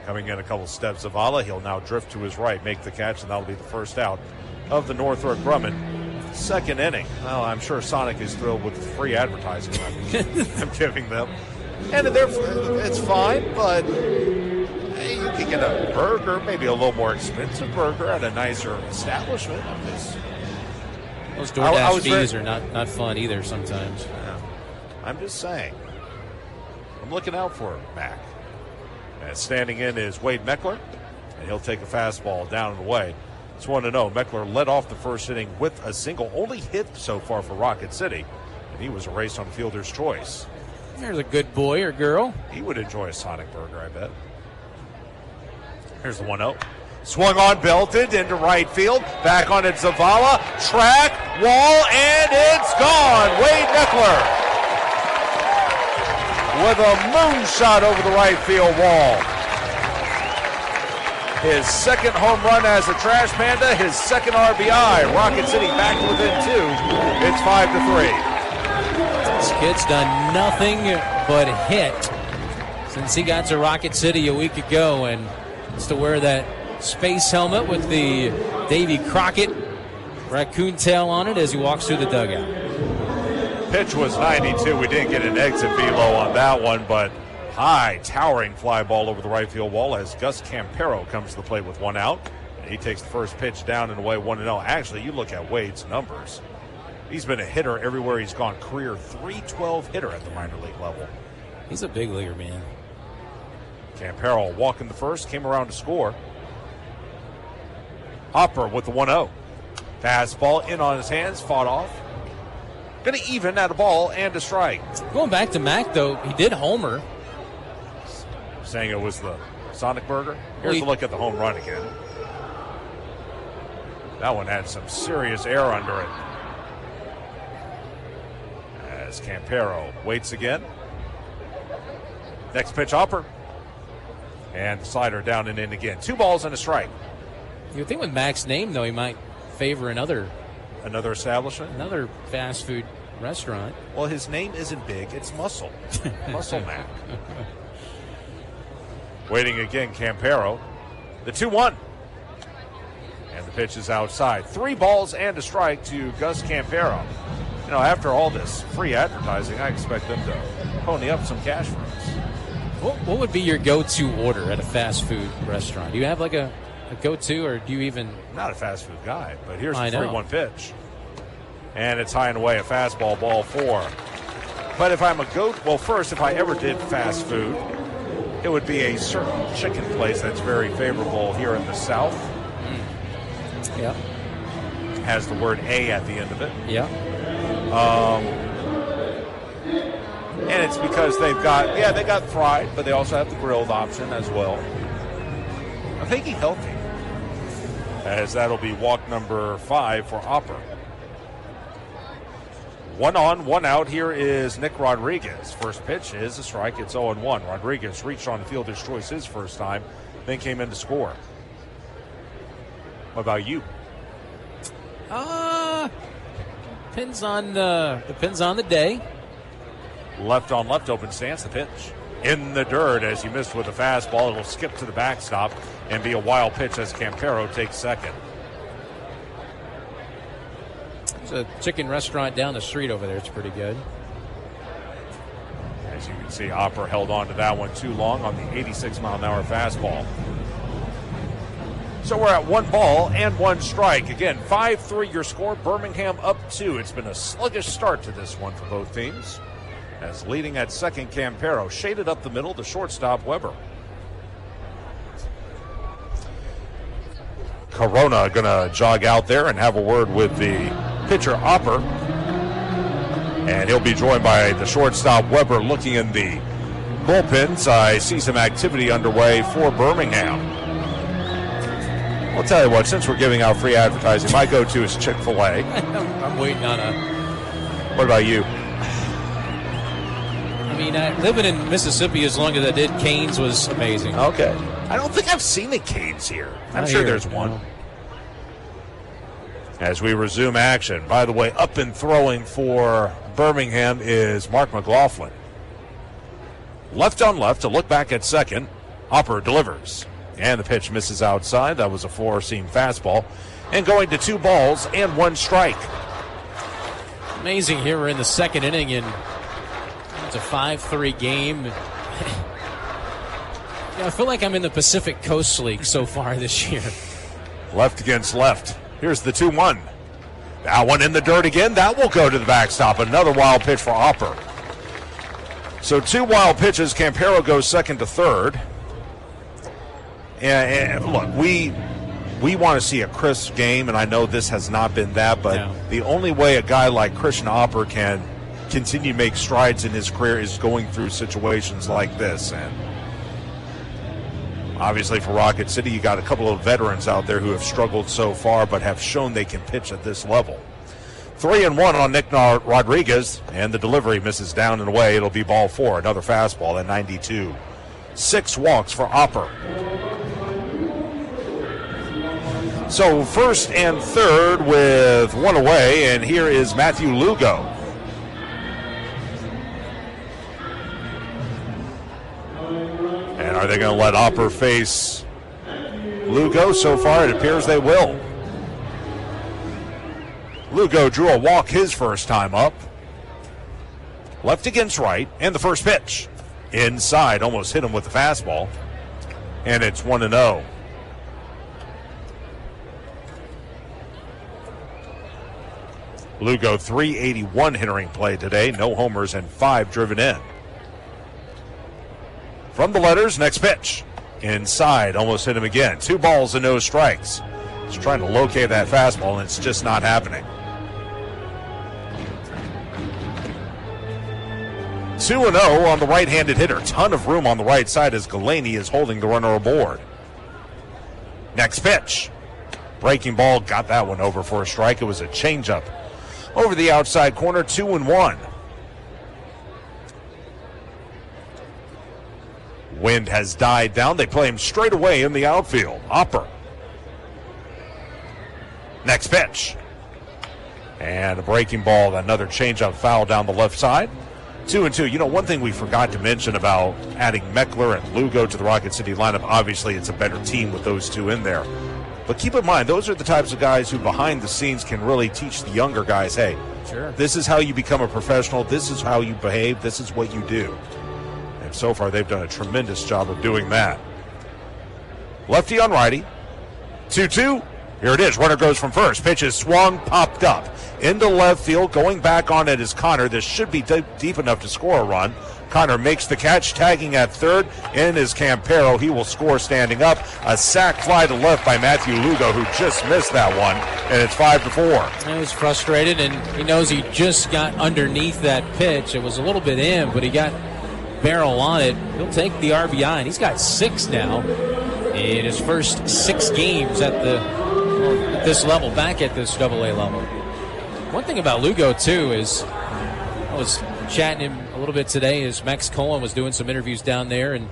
Coming in a couple steps, Zavala. He'll now drift to his right, make the catch, and that'll be the first out of the Northrop Grumman second inning. Well, I'm sure Sonic is thrilled with the free advertising I'm giving them. And it's fine, but hey, you can get a burger, maybe a little more expensive burger at a nicer establishment. Those DoorDash fees are not fun either sometimes. Yeah. I'm just saying. I'm looking out for Mac. And standing in is Wade Meckler, and he'll take a fastball down and away. It's 1-0. Meckler led off the first inning with a single, only hit so far for Rocket City, and he was erased on fielder's choice. There's a good boy or girl. He would enjoy a Sonic Burger, I bet. Here's the 1-0. Swung on, belted into right field. Back on it, Zavala. Track, wall, and it's gone. Wade Meckler with a moonshot over the right field wall. His second home run as a Trash Panda, his second RBI. Rocket City back within 2. It's 5-3. This kid's done nothing but hit since he got to Rocket City a week ago, and it's to wear that space helmet with the Davy Crockett raccoon tail on it as he walks through the dugout. Pitch was 92. We didn't get an exit velo on that one, but high, towering fly ball over the right field wall as Gus Campero comes to the plate with 1 out. And he takes the first pitch down and away, 1-0. Actually, you look at Wade's numbers. He's been a hitter everywhere he's gone. Career .312 hitter at the minor league level. He's a big leaguer, man. Campero walking the first, came around to score. Hopper with the 1-0. Fastball in on his hands, fought off. Going to even at a ball and a strike. Going back to Mac, though, he did homer. Saying it was the Sonic Burger. Here's a look at the home run again. That one had some serious air under it. As Campero waits again. Next pitch, Hopper. And slider down and in again. 2 balls and a strike. You would think with Mac's name, though, he might favor another establishment? Another fast food restaurant. Well, his name isn't big. It's Muscle. Muscle Mac. Waiting again, Campero. The 2-1. And the pitch is outside. 3 balls and a strike to Gus Campero. You know, after all this free advertising, I expect them to pony up some cash for us. What would be your go-to order at a fast food restaurant? Do you have like a go-to, or do you even... I'm not a fast food guy, but here's the 3-1 pitch. And it's high and away, a fastball, ball 4. But if I'm first, if I ever did fast food, it would be a certain chicken place that's very favorable here in the South. Yeah. Has the word A at the end of it. Yeah. And it's because they got fried, but they also have the grilled option as well. I'm thinking healthy, as that'll be walk number 5 for Hopper. 1 on, 1 out. Here is Nick Rodriguez. First pitch is a strike. It's 0-1. Rodriguez reached on the fielder's choice his first time, then came in to score. What about you? Depends on the day. Left on left, open stance. The pitch in the dirt as he missed with a fastball. It'll skip to the backstop and be a wild pitch as Campero takes second. There's a chicken restaurant down the street over there. It's pretty good. As you can see, Hopper held on to that one too long on the 86-mile-an-hour fastball. So we're at 1 ball and 1 strike. Again, 5-3 your score. Birmingham up 2. It's been a sluggish start to this one for both teams. As leading at second, Campero. Shaded up the middle, the shortstop, Weber. Corona going to jog out there and have a word with the pitcher, Hopper. And he'll be joined by the shortstop, Weber, looking in the bullpens. I see some activity underway for Birmingham. I'll tell you what, since we're giving out free advertising, my go-to is Chick-fil-A. I'm waiting on What about you? I mean, living in Mississippi as long as I did, Cane's was amazing. Okay. I don't think I've seen a Cane's here. I'm sure there's one. No. As we resume action. By the way, up and throwing for Birmingham is Mark McLaughlin. Left on left to look back at second. Hopper delivers. And the pitch misses outside. That was a 4-seam fastball. And going to 2 balls and 1 strike. Amazing here. We're in the second inning, and it's a 5-3 game. I feel like I'm in the Pacific Coast League so far this year. Left against left. Here's the 2-1. That one in the dirt again. That will go to the backstop. Another wild pitch for Hopper. So 2 wild pitches. Campero goes second to third. And look, we want to see a crisp game, and I know this has not been that, but the only way a guy like Christian Opper can continue to make strides in his career is going through situations like this. And obviously for Rocket City, you got a couple of veterans out there who have struggled so far but have shown they can pitch at this level. 3-1 on Nick Rodriguez, and the delivery misses down and away. It'll be ball 4, another fastball at 92. 6 walks for Opper. So first and third with 1 away, and here is Matthew Lugo. And are they going to let Opper face Lugo? So far it appears they will. Lugo drew a walk his first time up. Left against right, and the first pitch. Inside, almost hit him with the fastball. And it's 1-0. Lugo, 381 entering play today. No homers and 5 driven in. From the letters, next pitch. Inside, almost hit him again. 2 balls and no strikes. He's trying to locate that fastball, and it's just not happening. 2-0 on the right-handed hitter. Ton of room on the right side as Galaney is holding the runner aboard. Next pitch. Breaking ball, got that one over for a strike. It was a changeup. Over the outside corner, 2-1. Wind has died down. They play him straight away in the outfield. Opper. Next pitch. And a breaking ball, another changeup foul down the left side. 2-2. You know, one thing we forgot to mention about adding Meckler and Lugo to the Rocket City lineup, obviously it's a better team with those two in there. But keep in mind, those are the types of guys who behind the scenes can really teach the younger guys, hey, this is how you become a professional, this is how you behave, this is what you do. And so far they've done a tremendous job of doing that. Lefty on righty. 2-2. Here it is. Runner goes from first. Pitch is swung, popped up. Into left field. Going back on it is Connor. This should be deep enough to score a run. Connor makes the catch, tagging at third. In is Campero. He will score standing up. A sac fly to left by Matthew Lugo, who just missed that one. And it's 5-4. He was frustrated, and he knows he just got underneath that pitch. It was a little bit in, but he got barrel on it. He'll take the RBI, and he's got 6 now in his first 6 games at this level, back at this AA level. One thing about Lugo, too, is I was chatting him a little bit today as Max Cohen was doing some interviews down there and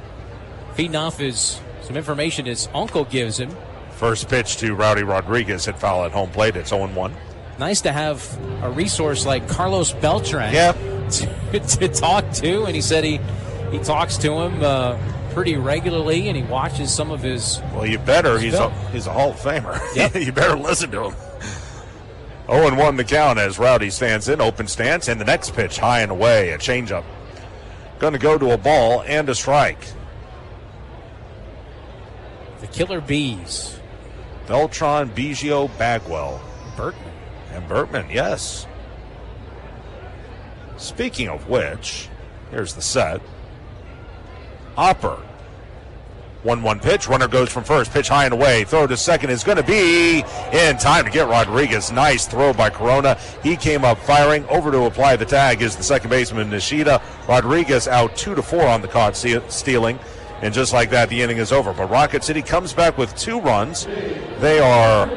feeding off some information his uncle gives him. First pitch to Rowdy Rodriguez hit foul at home plate. It's 0-1. Nice to have a resource like Carlos Beltran to talk to, and he said he talks to him pretty regularly, and he watches some of his. Well, you better. He's a Hall of Famer. Yep. You better listen to him. 0-1 the count as Rowdy stands in, open stance, and the next pitch high and away, a changeup. Going to go to a ball and a strike. The Killer Bees. Beltran, Biggio, Bagwell. Bertman. And Bertman, yes. Speaking of which, here's the set. Opper. 1-1 pitch. Runner goes from first. Pitch high and away. Throw to second is going to be in time to get Rodriguez. Nice throw by Corona. He came up firing. Over to apply the tag is the second baseman, Nishida. Rodriguez out 2-4 on the caught stealing. And just like that, the inning is over. But Rocket City comes back with 2 runs. They are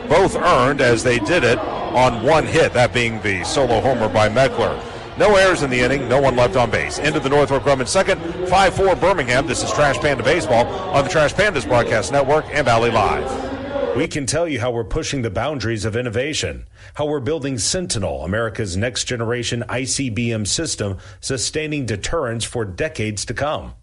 both earned as they did it on 1 hit, that being the solo homer by Meckler. No errors in the inning, no one left on base. Into the Northrop Grumman second, 5-4 Birmingham. This is Trash Panda Baseball on the Trash Pandas Broadcast Network and Valley Live. We can tell you how we're pushing the boundaries of innovation, how we're building Sentinel, America's next generation ICBM system, sustaining deterrence for decades to come.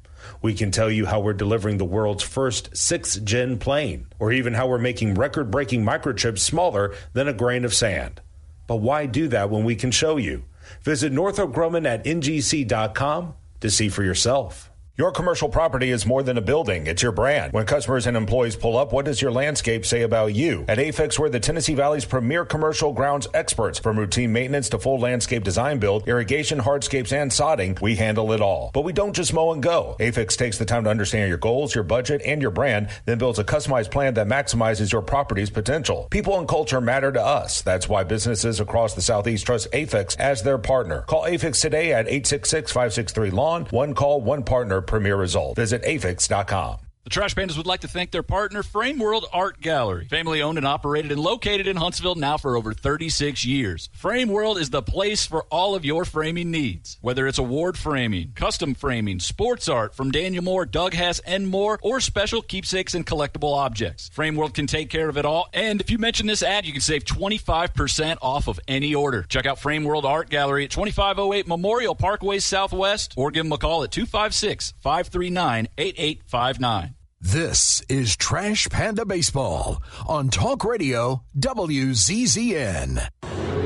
We can tell you how we're delivering the world's first 6th-gen plane, or even how we're making record-breaking microchips smaller than a grain of sand. But why do that when we can show you? Visit Northrop Grumman at ngc.com to see for yourself. Your commercial property is more than a building. It's your brand. When customers and employees pull up, what does your landscape say about you? At Afix, we're the Tennessee Valley's premier commercial grounds experts. From routine maintenance to full landscape design build, irrigation, hardscapes, and sodding, we handle it all. But we don't just mow and go. Afix takes the time to understand your goals, your budget, and your brand, then builds a customized plan that maximizes your property's potential. People and culture matter to us. That's why businesses across the Southeast trust Afix as their partner. Call Afix today at 866-563-LAWN. One call, one partner, premier result. Visit afix.com. The Trash Pandas would like to thank their partner, Frame World Art Gallery. Family owned and operated and located in Huntsville now for over 36 years. Frame World is the place for all of your framing needs. Whether it's award framing, custom framing, sports art from Daniel Moore, Doug Hess, and more, or special keepsakes and collectible objects. Frame World can take care of it all. And if you mention this ad, you can save 25% off of any order. Check out Frame World Art Gallery at 2508 Memorial Parkway Southwest, or give them a call at 256-539-8859. This is Trash Panda Baseball on Talk Radio WZZN.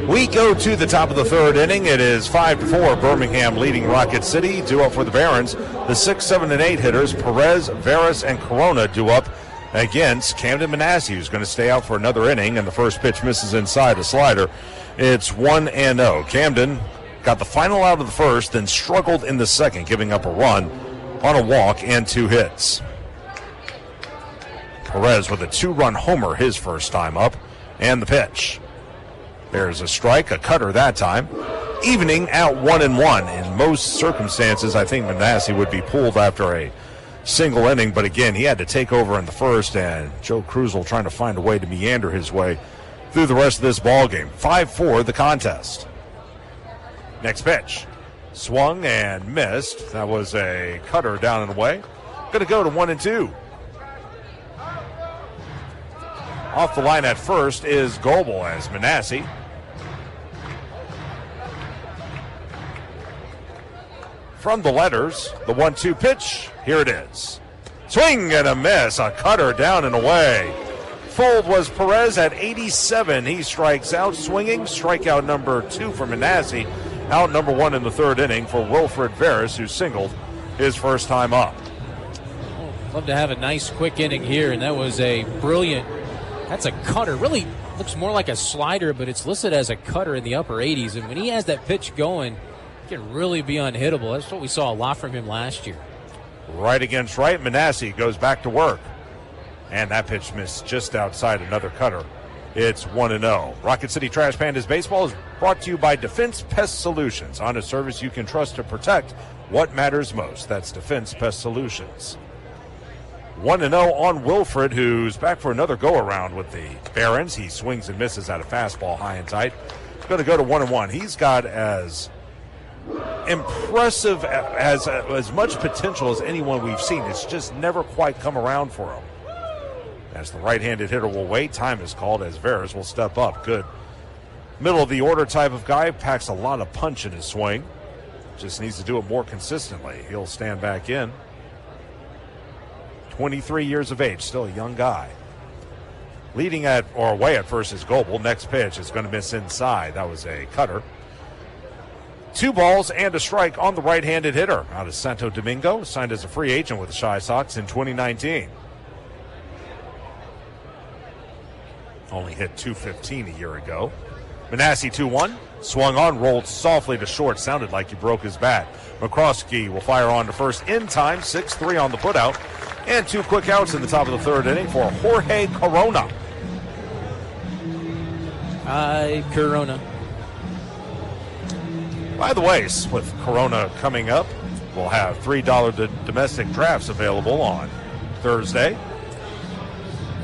We go to the top of the third inning. It is 5-4, Birmingham leading Rocket City. Due up for the Barons, the 6, 7, and 8 hitters, Perez, Veras, and Corona due up against Camden Manasseh, who's going to stay out for another inning, and the first pitch misses inside a slider. It's 1-0. Camden got the final out of the first, then struggled in the second, giving up a run on a walk and 2 hits. Perez with a 2-run homer his first time up, and the pitch. There's a strike, a cutter that time. Evening out 1-1. In most circumstances, I think Manasseh would be pulled after a single inning, but again, he had to take over in the first, and Joe Krusel trying to find a way to meander his way through the rest of this ball game. 5-4 the contest. Next pitch. Swung and missed. That was a cutter down and away. Going to go to 1-2. Off the line at first is Goebel as Manasseh. From the letters, the 1-2 pitch. Here it is. Swing and a miss. A cutter down and away. Fold was Perez at 87. He strikes out swinging. Strikeout number 2 for Manasseh. Out number 1 in the third inning for Wilfred Veras, who singled his first time up. Love to have a nice quick inning here, and that was a brilliant. That's a cutter. Really looks more like a slider, but it's listed as a cutter in the upper 80s. And when he has that pitch going, he can really be unhittable. That's what we saw a lot from him last year. Right against right, Manasseh goes back to work. And that pitch missed just outside another cutter. It's 1-0. Rocket City Trash Pandas Baseball is brought to you by Defense Pest Solutions. Honest service you can trust to protect what matters most. That's Defense Pest Solutions. 1-0 on Wilfred, who's back for another go-around with the Barons. He swings and misses at a fastball high and tight. He's going to go to 1-1. He's got as impressive, as much potential as anyone we've seen. It's just never quite come around for him. As the right-handed hitter will wait, time is called as Veras will step up. Good middle-of-the-order type of guy. Packs a lot of punch in his swing. Just needs to do it more consistently. He'll stand back in. 23 years of age, still a young guy. Leading at or away at first is Goebel. Next pitch is going to miss inside. That was a cutter. 2 balls and a strike on the right-handed hitter. Out of Santo Domingo, signed as a free agent with the Chi Sox in 2019. Only hit .215 a year ago. Manasseh 2-1. Swung on, rolled softly to short. Sounded like he broke his bat. McCroskey will fire on to first in time. 6-3 on the putout. And 2 quick outs in the top of the third inning for Jorge Corona. Corona. By the way, with Corona coming up, we'll have $3 domestic drafts available on Thursday.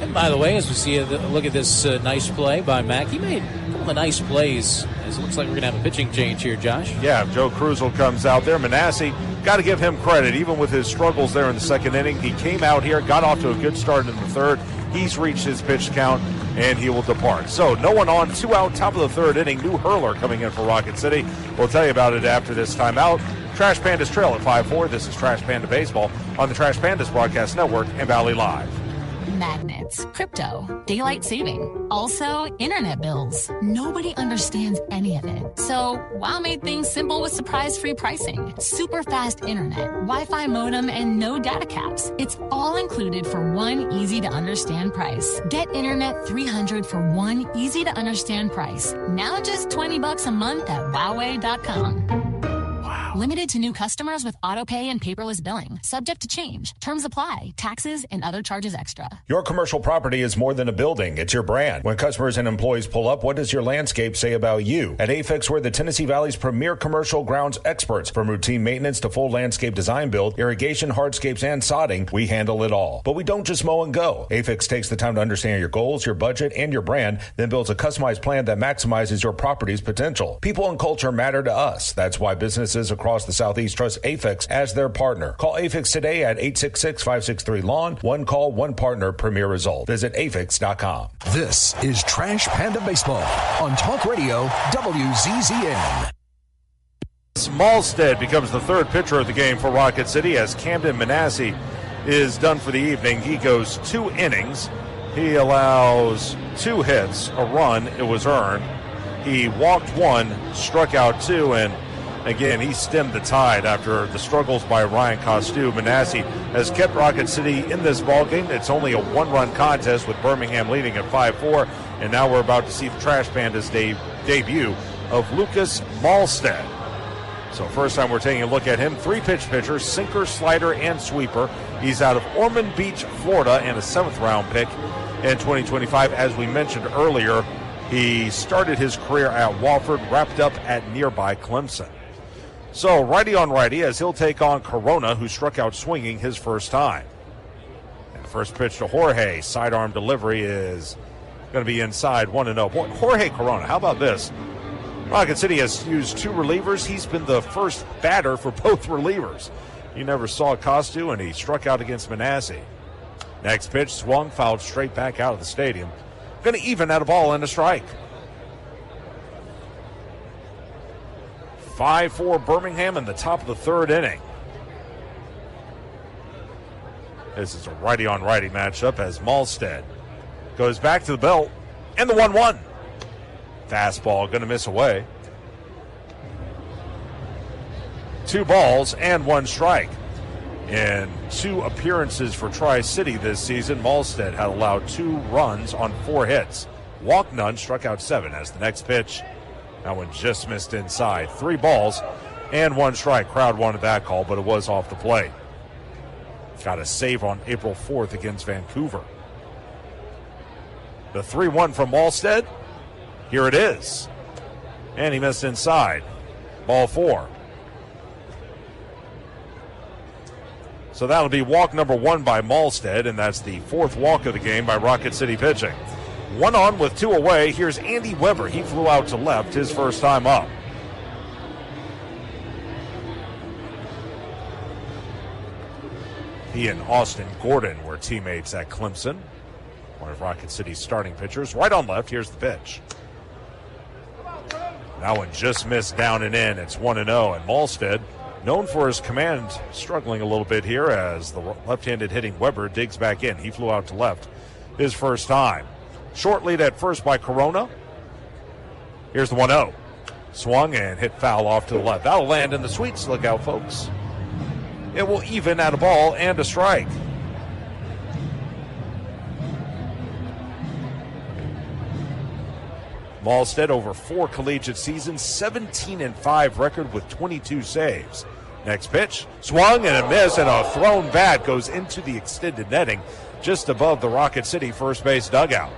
And by the way, as we see a look at this nice play by Mack, he made a couple of nice plays. As it looks like we're going to have a pitching change here, Josh. Yeah, Joe Krusel comes out there. Manasseh, got to give him credit. Even with his struggles there in the second inning, he came out here, got off to a good start in the third. He's reached his pitch count, and he will depart. So no one on, 2 out, top of the third inning. New hurler coming in for Rocket City. We'll tell you about it after this timeout. Trash Pandas trail at 5-4. This is Trash Panda Baseball on the Trash Pandas Broadcast Network and Valley Live. magnets, crypto, daylight saving, also internet bills. Nobody understands any of it. So WOW made things simple with surprise-free pricing, super fast internet, Wi-Fi modem, and no data caps. It's all included for one easy-to-understand price. Get Internet 300 for one easy-to-understand price. Now just $20 a month at Huawei.com. Limited to new customers with autopay and paperless billing. Subject to change. Terms apply. Taxes and other charges extra. Your commercial property is more than a building. It's your brand. When customers and employees pull up, what does your landscape say about you? At AFEX, we're the Tennessee Valley's premier commercial grounds experts. From routine maintenance to full landscape design build, irrigation, hardscapes, and sodding, we handle it all. But we don't just mow and go. AFEX takes the time to understand your goals, your budget, and your brand, then builds a customized plan that maximizes your property's potential. People and culture matter to us. That's why businesses across the Southeast trust AFEX as their partner. Call AFEX today at 866-563-LAWN. One call, one partner, premier result. Visit AFEX.com. This is Trash Panda Baseball on Talk Radio WZZN. Malstead becomes the third pitcher of the game for Rocket City as Camden Manasseh is done for the evening. He goes 2 innings. He allows 2 hits, a run. It was earned. He walked 1, struck out 2, and again, he stemmed the tide after the struggles by Ryan Costu. Manasseh has kept Rocket City in this ballgame. It's only a 1-run contest with Birmingham leading at 5-4, and now we're about to see the Trash Pandas debut of Lucas Malstead. So first time we're taking a look at him. 3-pitch pitcher, sinker, slider, and sweeper. He's out of Ormond Beach, Florida, and a 7th-round pick in 2025. As we mentioned earlier, he started his career at Wofford, wrapped up at nearby Clemson. So righty on righty as he'll take on Corona, who struck out swinging his first time. And first pitch to Jorge. Sidearm delivery is going to be inside 1-0. Boy, Jorge Corona, how about this? Rocket City has used 2 relievers. He's been the first batter for both relievers. You never saw Costu, and he struck out against Manasseh. Next pitch, swung, fouled straight back out of the stadium. Going to even at a ball and a strike. 5-4 Birmingham in the top of the 3rd inning. This is a righty-on-righty matchup as Malstead goes back to the belt and the 1-1. Fastball going to miss away. 2 balls and 1 strike. In 2 appearances for Tri-City this season, Malstead had allowed 2 runs on 4 hits. Walked none, struck out 7 as the next pitch. That one just missed inside. 3 balls and 1 strike. Crowd wanted that call, but it was off the plate. Got a save on April 4th against Vancouver. The 3-1 from Malstead. Here it is. And he missed inside. Ball 4. So that'll be walk number 1 by Malstead, and that's the 4th walk of the game by Rocket City pitching. 1 on with 2 away. Here's Andy Weber. He flew out to left his first time up. He and Austin Gordon were teammates at Clemson. One of Rocket City's starting pitchers. Right on left. Here's the pitch. That one just missed down and in. It's 1-0. And Malstead, known for his command, struggling a little bit here as the left-handed hitting Weber digs back in. He flew out to left his first time. Short lead at first by Corona. Here's the 1-0. Swung and hit foul off to the left. That'll land in the sweets. Look out, folks. It will even at a ball and a strike. Malstead over 4 collegiate seasons, 17-5 record with 22 saves. Next pitch, swung and a miss, and a thrown bat goes into the extended netting just above the Rocket City first base dugout.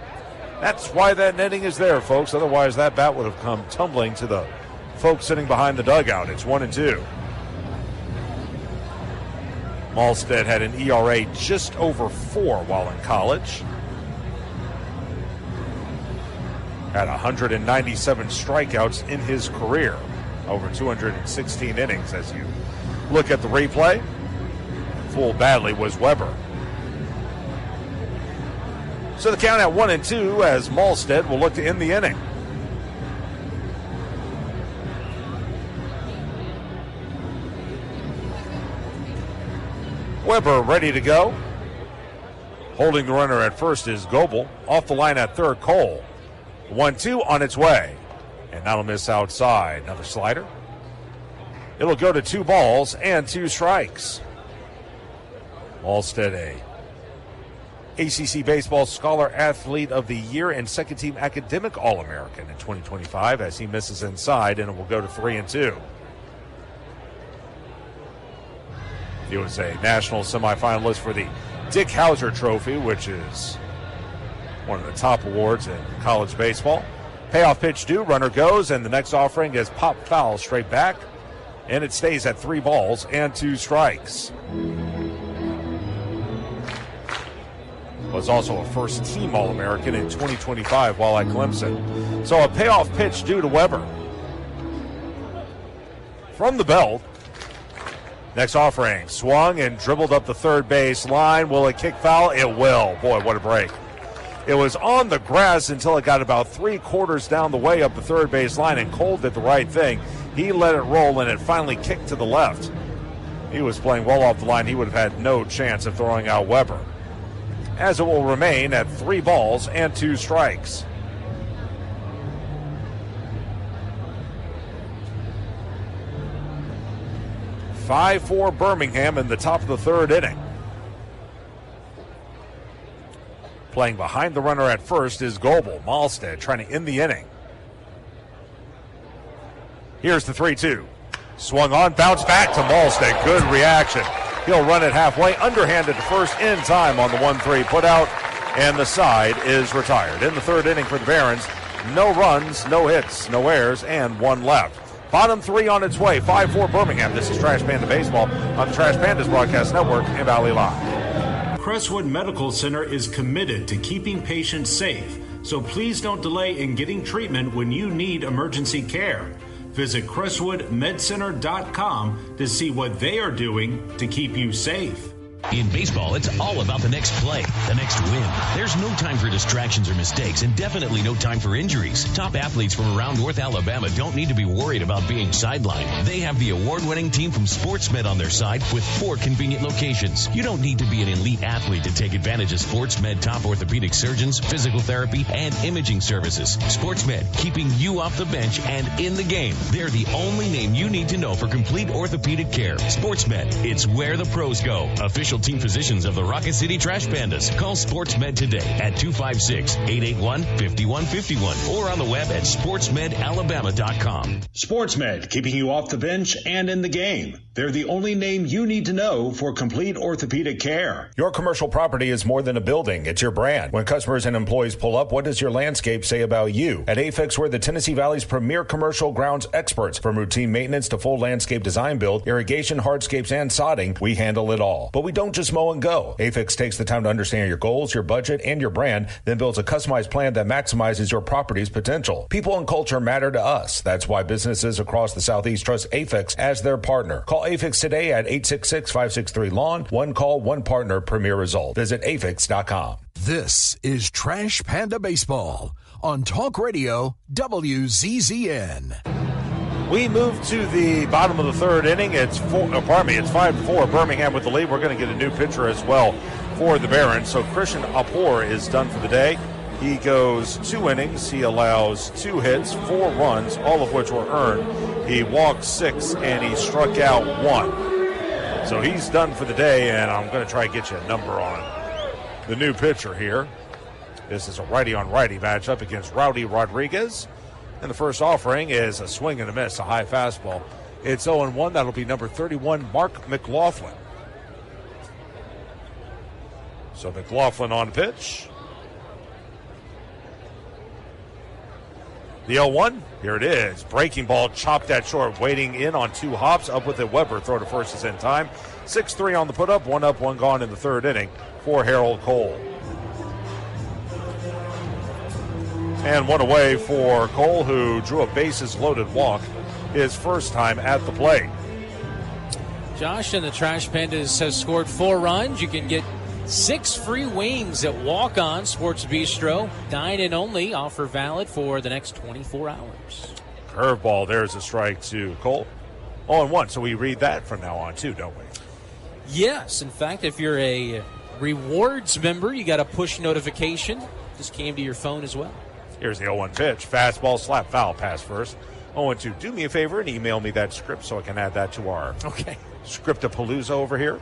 That's why that netting is there, folks. Otherwise, that bat would have come tumbling to the folks sitting behind the dugout. It's 1-2. Malstead had an ERA just over 4 while in college. Had 197 strikeouts in his career, over 216 innings as you look at the replay. Full badly was Weber. So the count at 1-2 as Malstead will look to end the inning. Weber ready to go. Holding the runner at first is Goebel. Off the line at third, Cole. 1-2 on its way. And that'll miss outside. Another slider. It'll go to 2 balls and 2 strikes. Alstead, a ACC Baseball Scholar Athlete of the Year and second-team academic All-American in 2025 as he misses inside, and it will go to 3-2. He was a national semifinalist for the Dick Hauser Trophy, which is one of the top awards in college baseball. Payoff pitch due, runner goes, and the next offering is pop foul straight back, and it stays at 3 balls and 2 strikes. Was also a first-team All-American in 2025 while at Clemson. So a payoff pitch due to Weber. From the belt, next offering, swung and dribbled up the third base line. Will it kick foul? It will. Boy, what a break. It was on the grass until it got about 3/4 down the way up the third base line, and Cole did the right thing. He let it roll, and it finally kicked to the left. He was playing well off the line. He would have had no chance of throwing out Weber, as it will remain at 3 balls and 2 strikes. (5-4) Birmingham in the top of the third inning. Playing behind the runner at first is Goebel. Malstead trying to end the inning. Here's the 3-2. Swung on, bounced back to Malstead. Good reaction. He'll run it halfway, underhanded to first in time on the 1-3 put out, and the side is retired. In the third inning for the Barons, no runs, no hits, no errors, and 1 left. Bottom 3 on its way, 5-4 Birmingham. This is Trash Panda Baseball on the Trash Pandas Broadcast Network and Valley Live. Crestwood Medical Center is committed to keeping patients safe, so please don't delay in getting treatment when you need emergency care. Visit CrestwoodMedCenter.com to see what they are doing to keep you safe. In baseball, it's all about the next play, the next win. There's no time for distractions or mistakes, and definitely no time for injuries. Top athletes from around North Alabama don't need to be worried about being sidelined. They have the award-winning team from SportsMed on their side with 4 convenient locations. You don't need to be an elite athlete to take advantage of SportsMed top orthopedic surgeons, physical therapy, and imaging services. SportsMed, keeping you off the bench and in the game. They're the only name you need to know for complete orthopedic care. SportsMed, it's where the pros go. Official team physicians of the Rocket City Trash Pandas. Call SportsMed today at 256-881-5151 or on the web at sportsmedalabama.com. SportsMed, keeping you off the bench and in the game. They're the only name you need to know for complete orthopedic care. Your commercial property is more than a building. It's your brand. When customers and employees pull up, what does your landscape say about you? At AFIX, we're the Tennessee Valley's premier commercial grounds experts. From routine maintenance to full landscape design build, irrigation, hardscapes, and sodding, we handle it all. But we don't just mow and go. AFIX takes the time to understand your goals, your budget, and your brand, then builds a customized plan that maximizes your property's potential. People and culture matter to us. That's why businesses across the Southeast trust AFIX as their partner. Call AFIX today at 866-563-LAWN. One call, one partner, premier result. Visit AFIX.com. This is Trash Panda Baseball on Talk Radio WZZN. We move to the bottom of the third inning. It's 5-4 Birmingham with the lead. We're going to get a new pitcher as well for the Barons. So Christian Apor is done for the day. He goes 2 innings. He allows 2 hits, 4 runs, all of which were earned. He walked 6 and he struck out 1. So he's done for the day, and I'm going to try to get you a number on the new pitcher here. This is a righty-on-righty matchup against Rowdy Rodriguez. And the first offering is a swing and a miss, a high fastball. It's 0-1. That'll be number 31, Mark McLaughlin. So McLaughlin on pitch. The 0-1, here it is. Breaking ball, chopped that short, waiting in on 2 hops. Up with it, Weber. Throw to first is in time. 6-3 on the put up. 1 up, 1 gone in the third inning for Harold Cole. And 1 away for Cole, who drew a bases-loaded walk his first time at the plate. Josh and the Trash Pandas has scored 4 runs. You can get 6 free wings at Walk-On Sports Bistro. Dine in only. Offer valid for the next 24 hours. Curveball. There's a strike to Cole. 0-1. So we read that from now on, too, don't we? Yes. In fact, if you're a Rewards member, you got a push notification. Just came to your phone as well. Here's the 0-1 pitch. Fastball, slap, foul, pass first. 0-2. Do me a favor and email me that script so I can add that to our Scriptapalooza over here,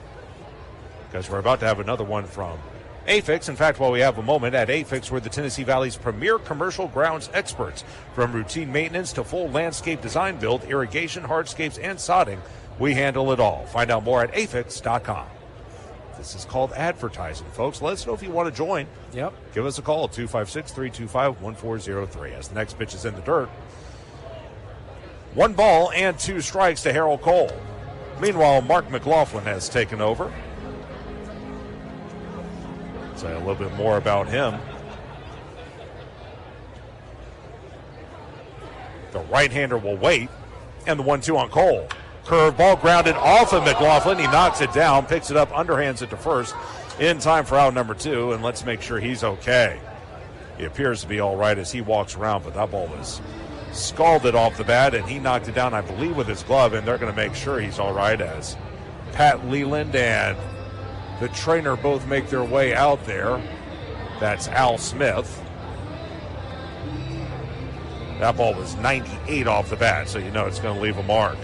because we're about to have another one from AFIX. In fact, while we have a moment, at AFIX, we're the Tennessee Valley's premier commercial grounds experts. From routine maintenance to full landscape design build, irrigation, hardscapes, and sodding, we handle it all. Find out more at afix.com. This is called advertising, folks. Let us know if you want to join. Yep. Give us a call at 256-325-1403 as the next pitch is in the dirt. 1 ball and 2 strikes to Harold Cole. Meanwhile, Mark McLaughlin has taken over. Say a little bit more about him. The right-hander will wait, and the 1-2 on Cole. Curveball grounded off of McLaughlin. He knocks it down, picks it up, underhands it to first in time for out number 2, and let's make sure he's okay. He appears to be all right as he walks around, but that ball was scalded off the bat, and he knocked it down, I believe, with his glove, and they're going to make sure he's all right as Pat Leland and the trainer both make their way out there. That's Al Smith. That ball was 98 off the bat, so you know it's going to leave a mark.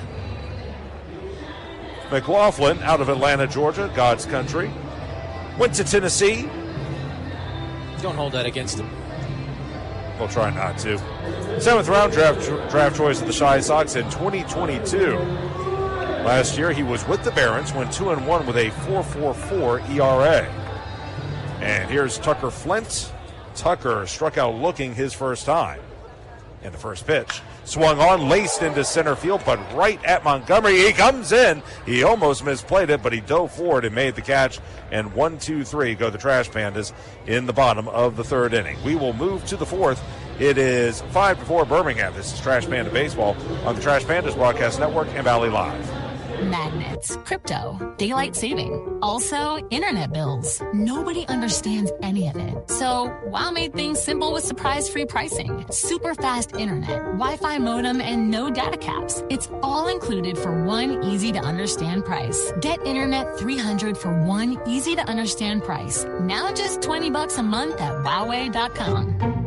McLaughlin out of Atlanta, Georgia, God's country. Went to Tennessee. Don't hold that against him. We'll try not to. 7th round draft choice of the Chi Sox in 2022. Last year he was with the Barons, went 2-1 with a 4.44 ERA. And here's Tucker Flint. Tucker struck out looking his first time. And the first pitch swung on, laced into center field, but right at Montgomery. He comes in. He almost misplayed it, but he dove forward and made the catch. And 1-2-3 go the Trash Pandas in the bottom of the 3rd inning. We will move to the 4th. It is 5-4 Birmingham. This is Trash Panda Baseball on the Trash Pandas Broadcast Network and Valley Live. Magnets, crypto, daylight saving, also internet bills. Nobody understands any of it. So WOW made things simple with surprise-free pricing, super fast internet, Wi-Fi modem, and no data caps. It's all included for one easy-to-understand price. Get Internet 300 for one easy-to-understand price. Now just $20 a month at Huawei.com.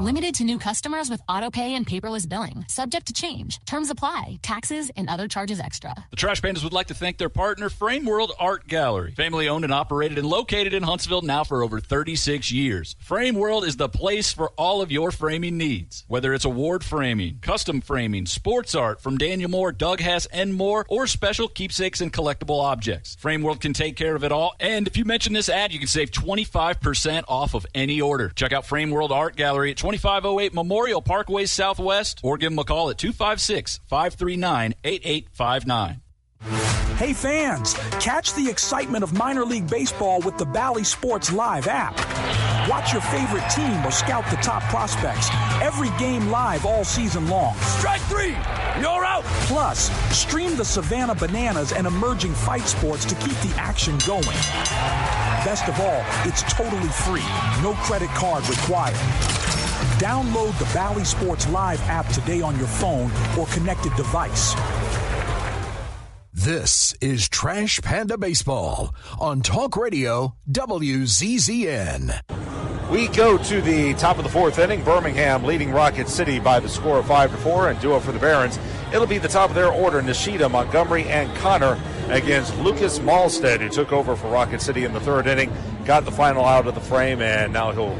Limited to new customers with auto pay and paperless billing. Subject to change. Terms apply. Taxes and other charges extra. The Trash Pandas would like to thank their partner, Frame World Art Gallery. Family owned and operated and located in Huntsville now for over 36 years. Frame World is the place for all of your framing needs. Whether it's award framing, custom framing, sports art from Daniel Moore, Doug Hess, and more, or special keepsakes and collectible objects. Frame World can take care of it all. And if you mention this ad, you can save 25% off of any order. Check out Frame World Art Gallery at 2508 Memorial Parkway Southwest, or give them a call at 256-539-8859. Hey fans, catch the excitement of minor league baseball with the Bally Sports Live app. Watch your favorite team or scout the top prospects. Every game live all season long. Strike 3, you're out. Plus, stream the Savannah Bananas and emerging fight sports to keep the action going. Best of all, it's totally free. No credit card required. Download the Bally Sports Live app today on your phone or connected device. This is Trash Panda Baseball on Talk Radio WZZN. We go to the top of the 4th inning. Birmingham leading Rocket City by the score of 5-4, and duo for the Barons. It'll be the top of their order: Nishida, Montgomery, and Connor against Lucas Malstead, who took over for Rocket City in the 3rd inning, got the final out of the frame, and now he'll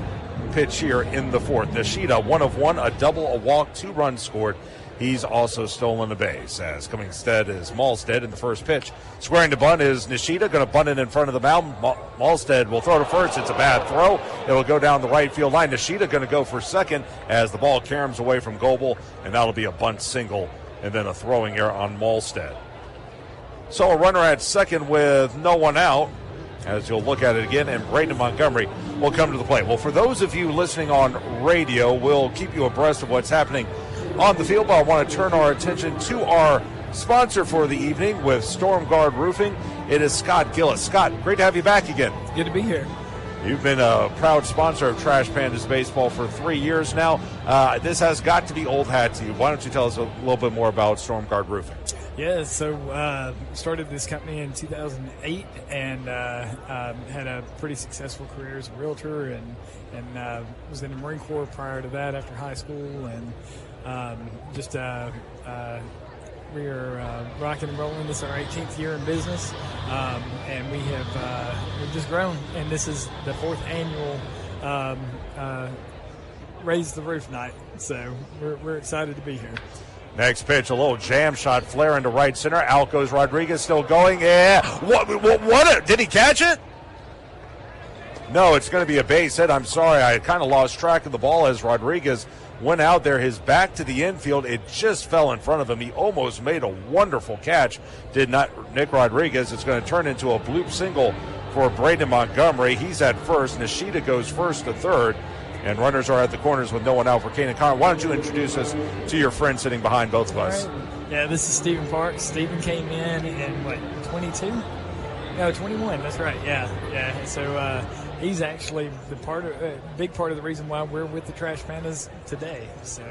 pitch here in the 4th. Nishida, 1 of 1, a double, a walk, 2 runs scored. He's also stolen a base, as coming instead is Malstead in the first pitch. Squaring to bunt is Nishida, going to bunt it in front of the mound. Malstead will throw to first. It's a bad throw. It'll go down the right field line. Nishida going to go for second as the ball caroms away from Goebel, and that'll be a bunt single and then a throwing error on Malstead. So a runner at second with no one out, as you'll look at it again, and Braden Montgomery will come to the plate. Well, for those of you listening on radio, we'll keep you abreast of what's happening on the field, but I want to turn our attention to our sponsor for the evening with Storm Guard Roofing. It is Scott Gillis. Scott, great to have you back again. Good to be here. You've been a proud sponsor of Trash Pandas Baseball for 3 years now. This has got to be old hat to you. Why don't you tell us a little bit more about Storm Guard Roofing? Yeah, so started this company in 2008 and had a pretty successful career as a realtor and was in the Marine Corps prior to that after high school, and we are rocking and rolling. This is our 18th year in business, and we've just grown, and this is the 4th annual Raise the Roof night, so we're excited to be here. Next pitch, a little jam shot, flare into right center. Out goes Rodriguez, still going. Yeah. What did he catch it? No, it's going to be a base hit. I'm sorry. I kind of lost track of the ball as Rodriguez went out there, his back to the infield. It just fell in front of him. He almost made a wonderful catch. Did not Nick Rodriguez. It's going to turn into a bloop single for Braden Montgomery. He's at first. Nishida goes first to third. And runners are at the corners with no one out for Kanan Connor. Why don't you introduce us to your friend sitting behind both of us? Right. Yeah, this is Stephen Parks. Stephen came in 22? No, 21. That's right. Yeah. So he's actually big part of the reason why we're with the Trash Pandas today. So,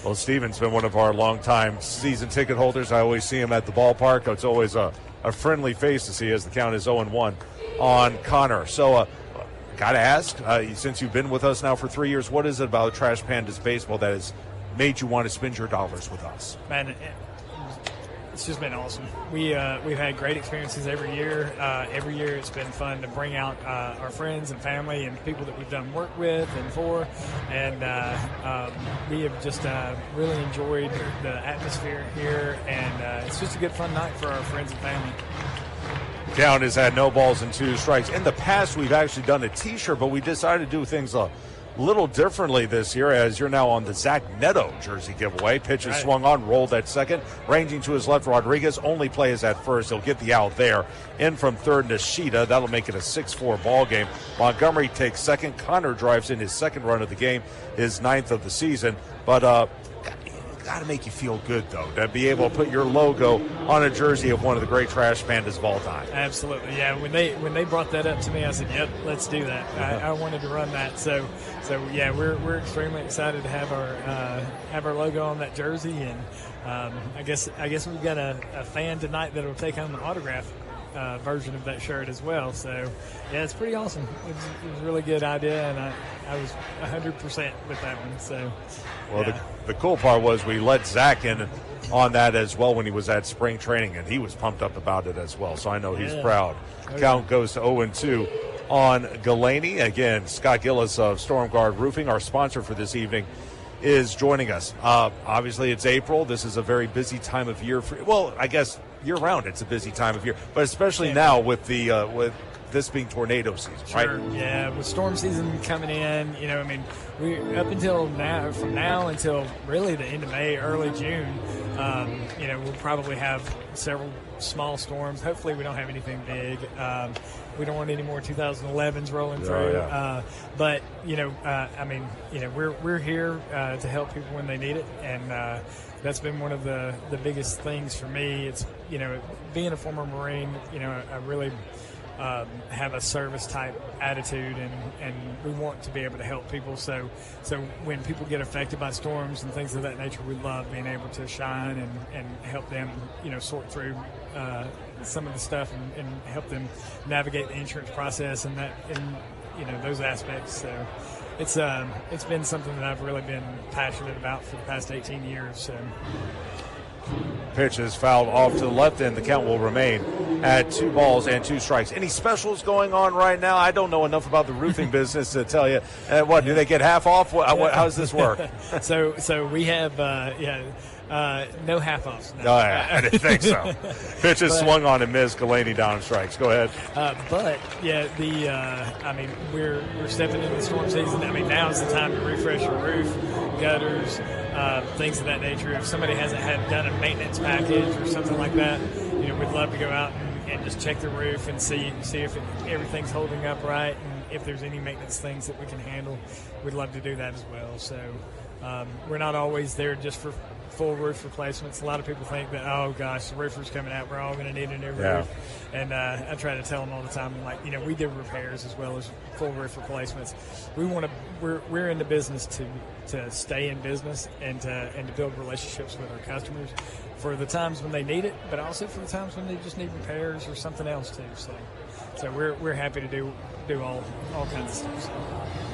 well, Stephen's been one of our longtime season ticket holders. I always see him at the ballpark. It's always a friendly face to see as the count is 0-1 on Connor. So. Got to ask, since you've been with us now for 3 years, what is it about Trash Pandas baseball that has made you want to spend your dollars with us? Man, it's just been awesome. We've had great experiences every year. Every year it's been fun to bring out our friends and family and people that we've done work with and for. And we have just really enjoyed the atmosphere here. And it's just a good, fun night for our friends and family. Count is at no balls and 2 strikes. In the past, we've actually done a T-shirt, but we decided to do things a little differently this year, as you're now on the Zach Neto jersey giveaway. Pitch is swung on, rolled at second. Ranging to his left, Rodriguez. Only play is at first. He'll get the out there. In from third, Nishida. That'll make it a 6-4 ball game. Montgomery takes second. Connor drives in his second run of the game, his 9th of the season. But got to make you feel good, though, to be able to put your logo on a jersey of one of the great Trash Pandas of all time. Absolutely, yeah. When they brought that up to me, I said, "Yep, let's do that." I wanted to run that, so yeah, we're extremely excited to have our logo on that jersey, and I guess we've got a fan tonight that will take home an autograph version of that shirt as well. So yeah, it's pretty awesome. It was a really good idea, and I was 100% with that one. So. Well, yeah. the cool part was we let Zach in on that as well when he was at spring training, and he was pumped up about it as well. So I know he's proud. Okay. Count goes to 0-2 on Galaney. Again, Scott Gillis of Storm Guard Roofing, our sponsor for this evening, is joining us. Obviously, it's April. This is a very busy time of year. I guess year-round it's a busy time of year, but especially now with this being tornado season, sure. Right? Yeah, with storm season coming in, we up until now, from now until really the end of May, early June, we'll probably have several small storms. Hopefully we don't have anything big. We don't want any more 2011s rolling through. Yeah. But we're here to help people when they need it, and that's been one of the biggest things for me. It's being a former Marine, I really have a service type attitude, and we want to be able to help people. So when people get affected by storms and things of that nature, we love being able to shine and help them, sort through some of the stuff and help them navigate the insurance process and those aspects. So it's been something that I've really been passionate about for the past 18 years. So. Pitch is fouled off to the left end. The count will remain at 2 balls and 2 strikes. Any specials going on right now? I don't know enough about the roofing business to tell you. What, do they get half off? How does this work? So we have, no half offs. No. I didn't think so. Pitch is swung on and missed. Galaney down strikes. Go ahead. But yeah, we're stepping into the storm season. Now's the time to refresh your roof, gutters, things of that nature. If somebody hasn't done a maintenance package or something like that, we'd love to go out and just check the roof and see if everything's holding up right, and if there's any maintenance things that we can handle, we'd love to do that as well. So we're not always there just for full roof replacements. A lot of people think that, oh gosh, the roofer's coming out, we're all going to need a new roof. And I try to tell them all the time, like, we do repairs as well as full roof replacements. We're in the business to stay in business and to build relationships with our customers for the times when they need it, but also for the times when they just need repairs or something else too. So we're happy to do all kinds of stuff. So.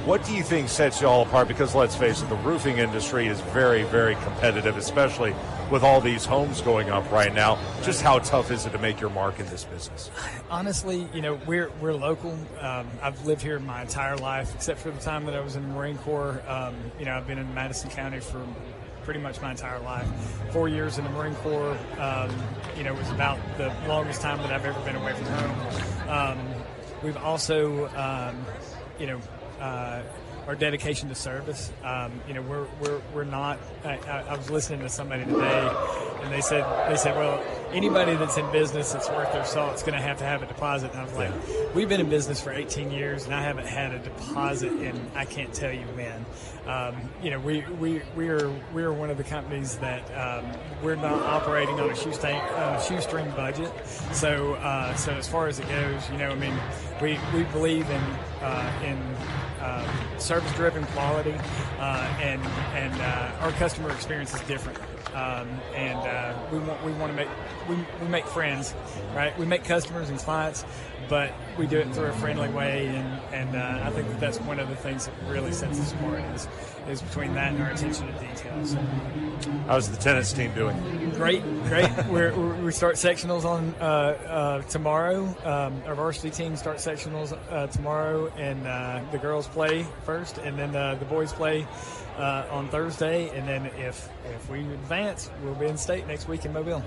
What do you think sets you all apart? Because let's face it, the roofing industry is very, very competitive, especially with all these homes going up right now. Just how tough is it to make your mark in this business? Honestly, we're local. I've lived here my entire life, except for the time that I was in the Marine Corps. I've been in Madison County for pretty much my entire life. 4 years in the Marine Corps, was about the longest time that I've ever been away from home. We've also, our dedication to service. We're not. I was listening to somebody today, and they said, well, anybody that's in business that's worth their salt is going to have a deposit. And I was like, we've been in business for 18 years, and I haven't had a deposit in I can't tell you when. We are one of the companies that we're not operating on a shoestring budget. So as far as it goes, we believe in service-driven quality, and our customer experience is different. We make friends, right? We make customers and clients, but we do it through a friendly way, and I think that's one of the things that really sets us apart is between that and our attention to detail. So. How's the tennis team doing? Great. We start sectionals on tomorrow. Our varsity team starts sectionals tomorrow, and the girls play first, and then the boys play on Thursday, and then if we advance, we'll be in state next week in Mobile.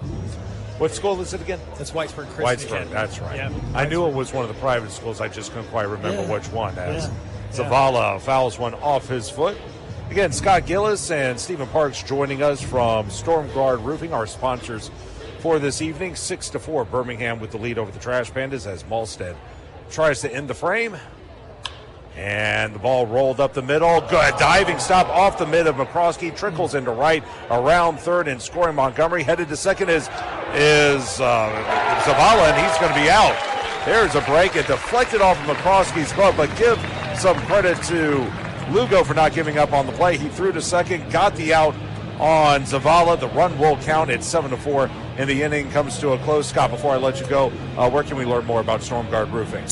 What school is it again? It's Whitesburg Christian Academy. That's right. Yeah, I knew it was one of the private schools. I just couldn't quite remember which one. As Zavala fouls one off his foot. Again, Scott Gillis and Stephen Parks joining us from Storm Guard Roofing, our sponsors for this evening. 6-4, Birmingham with the lead over the Trash Pandas as Malstead tries to end the frame. And the ball rolled up the middle. Good diving stop off the mid of McCroskey. Trickles into right around third and scoring Montgomery. Headed to second is Zavala, and he's going to be out. There's a break. It deflected off of McCroskey's glove, but give some credit to Lugo for not giving up on the play. He threw to second, got the out on Zavala. The run will count at 7-4, and the inning comes to a close. Scott, before I let you go, where can we learn more about Storm Guard Roofing?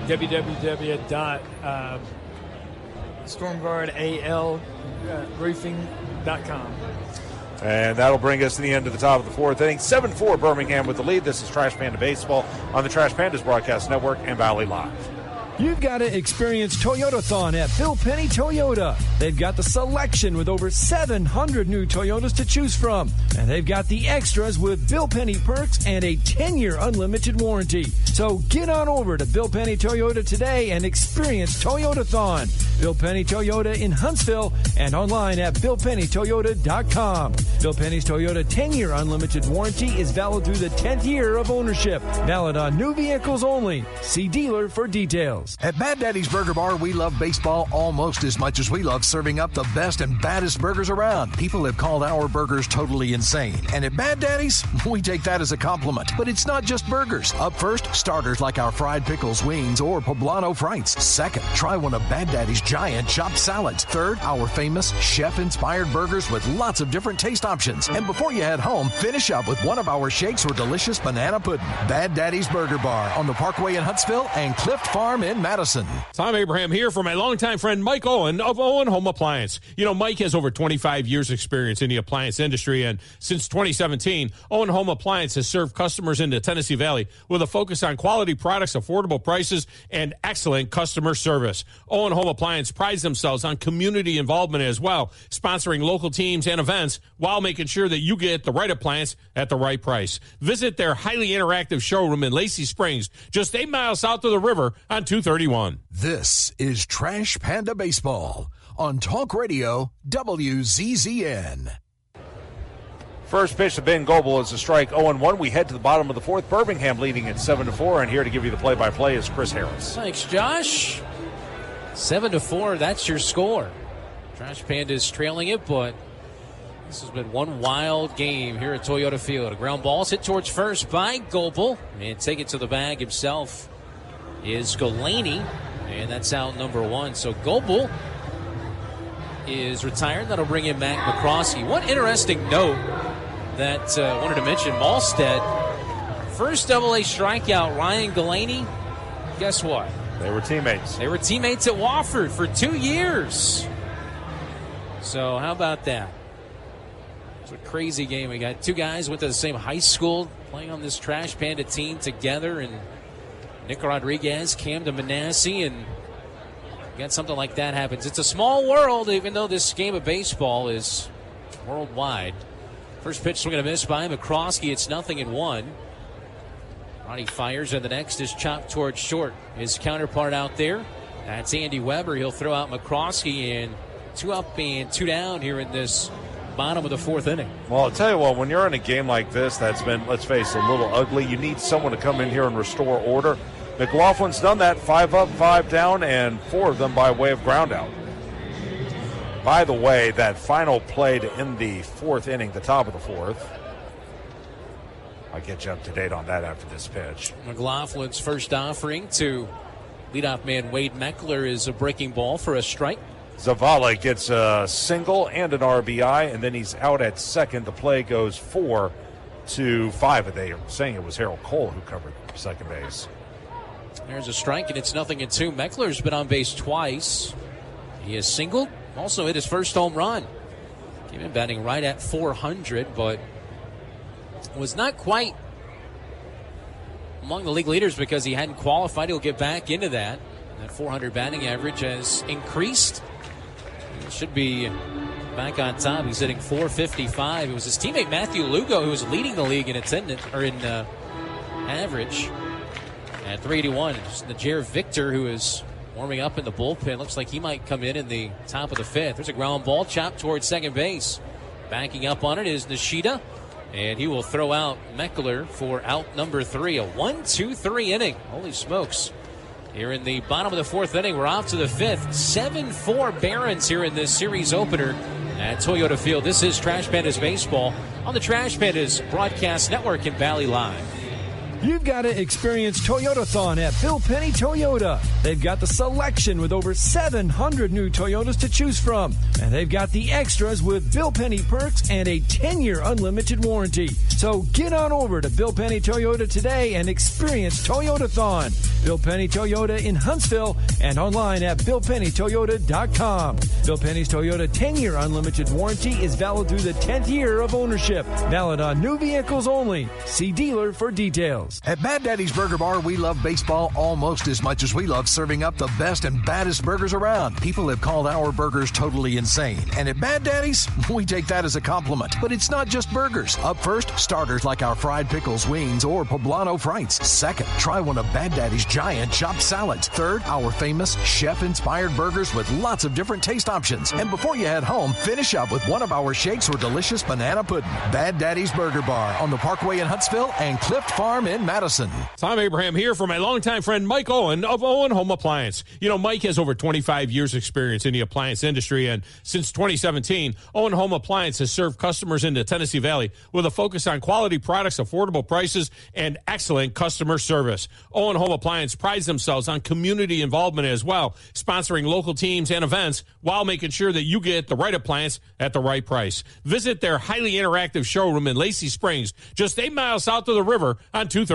www.stormguardalroofing.com. And that'll bring us to the end of the top of the fourth inning. 7-4 Birmingham with the lead. This is Trash Panda Baseball on the Trash Pandas Broadcast Network and Valley Live. You've got to experience Toyotathon at Bill Penny Toyota. They've got the selection with over 700 new Toyotas to choose from. And they've got the extras with Bill Penny perks and a 10-year unlimited warranty. So get on over to Bill Penny Toyota today and experience Toyotathon. Bill Penny Toyota in Huntsville and online at BillPennyToyota.com. Bill Penny's Toyota 10-year unlimited warranty is valid through the 10th year of ownership. Valid on new vehicles only. See dealer for details. At Bad Daddy's Burger Bar, we love baseball almost as much as we love serving up the best and baddest burgers around. People have called our burgers totally insane. And at Bad Daddy's, we take that as a compliment. But it's not just burgers. Up first, starters like our fried pickles, wings, or poblano frites. Second, try one of Bad Daddy's giant chopped salads. Third, our famous chef-inspired burgers with lots of different taste options. And before you head home, finish up with one of our shakes or delicious banana pudding. Bad Daddy's Burger Bar on the Parkway in Huntsville and Clift Farm in Madison. Tom Abraham here for my longtime friend Mike Owen of Owen Home Appliance. Mike has over 25 years experience in the appliance industry, and since 2017, Owen Home Appliance has served customers in the Tennessee Valley with a focus on quality products, affordable prices, and excellent customer service. Owen Home Appliance prides themselves on community involvement as well, sponsoring local teams and events while making sure that you get the right appliance at the right price. Visit their highly interactive showroom in Lacey Springs, just 8 miles south of the river on 231. This is Trash Panda Baseball on Talk Radio WZZN. First pitch to Ben Goebel is a strike 0-1. We head to the bottom of the fourth. Birmingham leading at 7-4, and here to give you the play-by-play is Chris Harris. Thanks, Josh. 7-4, that's your score. Trash Pandas trailing it, but This has been one wild game here at Toyota Field. A ground ball hit towards first by Goebel, and take it to the bag himself is Galaney, and that's out number 1. So Goebel is retired. That'll bring in Matt McCroskey. One interesting note that I wanted to mention, Malstead, first AA strikeout, Ryan Galaney. Guess what? They were teammates. They were teammates at Wofford for 2 years. So how about that? It's a crazy game. We got 2 guys went to the same high school playing on this Trash Panda team together, and Nick Rodriguez, Cam to Manasseh, and got something like that happens. It's a small world, even though this game of baseball is worldwide. First pitch swing and a miss by McCroskey. It's 0-1. Ronnie fires, and the next is chopped towards short. His counterpart out there, that's Andy Weber. He'll throw out McCroskey, and 2 up and 2 down here in this bottom of the 4th inning. Well, I'll tell you what, when you're in a game like this that's been, let's face it, a little ugly, you need someone to come in here and restore order. McLaughlin's done that, 5 up, 5 down, and 4 of them by way of ground out. By the way, that final play to end the 4th inning, the top of the 4th, I'll get you up to date on that after this pitch. McLaughlin's first offering to leadoff man Wade Meckler is a breaking ball for a strike. Zavala gets a single and an RBI, and then he's out at second. The play goes 4-5. They are saying it was Harold Cole who covered second base. There's a strike, and it's 0-2. Meckler's been on base twice. He has singled, also hit his first home run. Came in batting right at 400, but was not quite among the league leaders because he hadn't qualified. He'll get back into that. That 400 batting average has increased. He should be back on top. He's hitting .455. It was his teammate Matthew Lugo who was leading the league in attendance or in average at .381. It's Najer Victor who is warming up in the bullpen. Looks like he might come in the top of the 5th. There's a ground ball chopped towards second base. Backing up on it is Nishida, and he will throw out Meckler for out number 3. A 1-2-3 inning. Holy smokes. Here in the bottom of the 4th inning, we're off to the 5th. 7-4 Barons here in this series opener at Toyota Field. This is Trash Pandas Baseball on the Trash Pandas Broadcast Network in Valley Live. You've got to experience Toyotathon at Bill Penny Toyota. They've got the selection with over 700 new Toyotas to choose from. And they've got the extras with Bill Penny perks and a 10-year unlimited warranty. So get on over to Bill Penny Toyota today and experience Toyotathon. Bill Penny Toyota in Huntsville and online at BillPennyToyota.com. Bill Penny's Toyota 10-year unlimited warranty is valid through the 10th year of ownership. Valid on new vehicles only. See dealer for details. At Bad Daddy's Burger Bar, we love baseball almost as much as we love serving up the best and baddest burgers around. People have called our burgers totally insane. And at Bad Daddy's, we take that as a compliment. But it's not just burgers. Up first, starters like our fried pickles, wings, or poblano frites. Second, try one of Bad Daddy's giant chopped salads. Third, our famous chef-inspired burgers with lots of different taste options. And before you head home, finish up with one of our shakes or delicious banana pudding. Bad Daddy's Burger Bar on the Parkway in Huntsville and Clift Farm in Madison. Tom Abraham here for my longtime friend Mike Owen of Owen Home Appliance. You know, Mike has over 25 years experience in the appliance industry, and since 2017, Owen Home Appliance has served customers in the Tennessee Valley with a focus on quality products, affordable prices, and excellent customer service. Owen Home Appliance prides themselves on community involvement as well, sponsoring local teams and events while making sure that you get the right appliance at the right price. Visit their highly interactive showroom in Lacey Springs, just 8 miles south of the river on 231.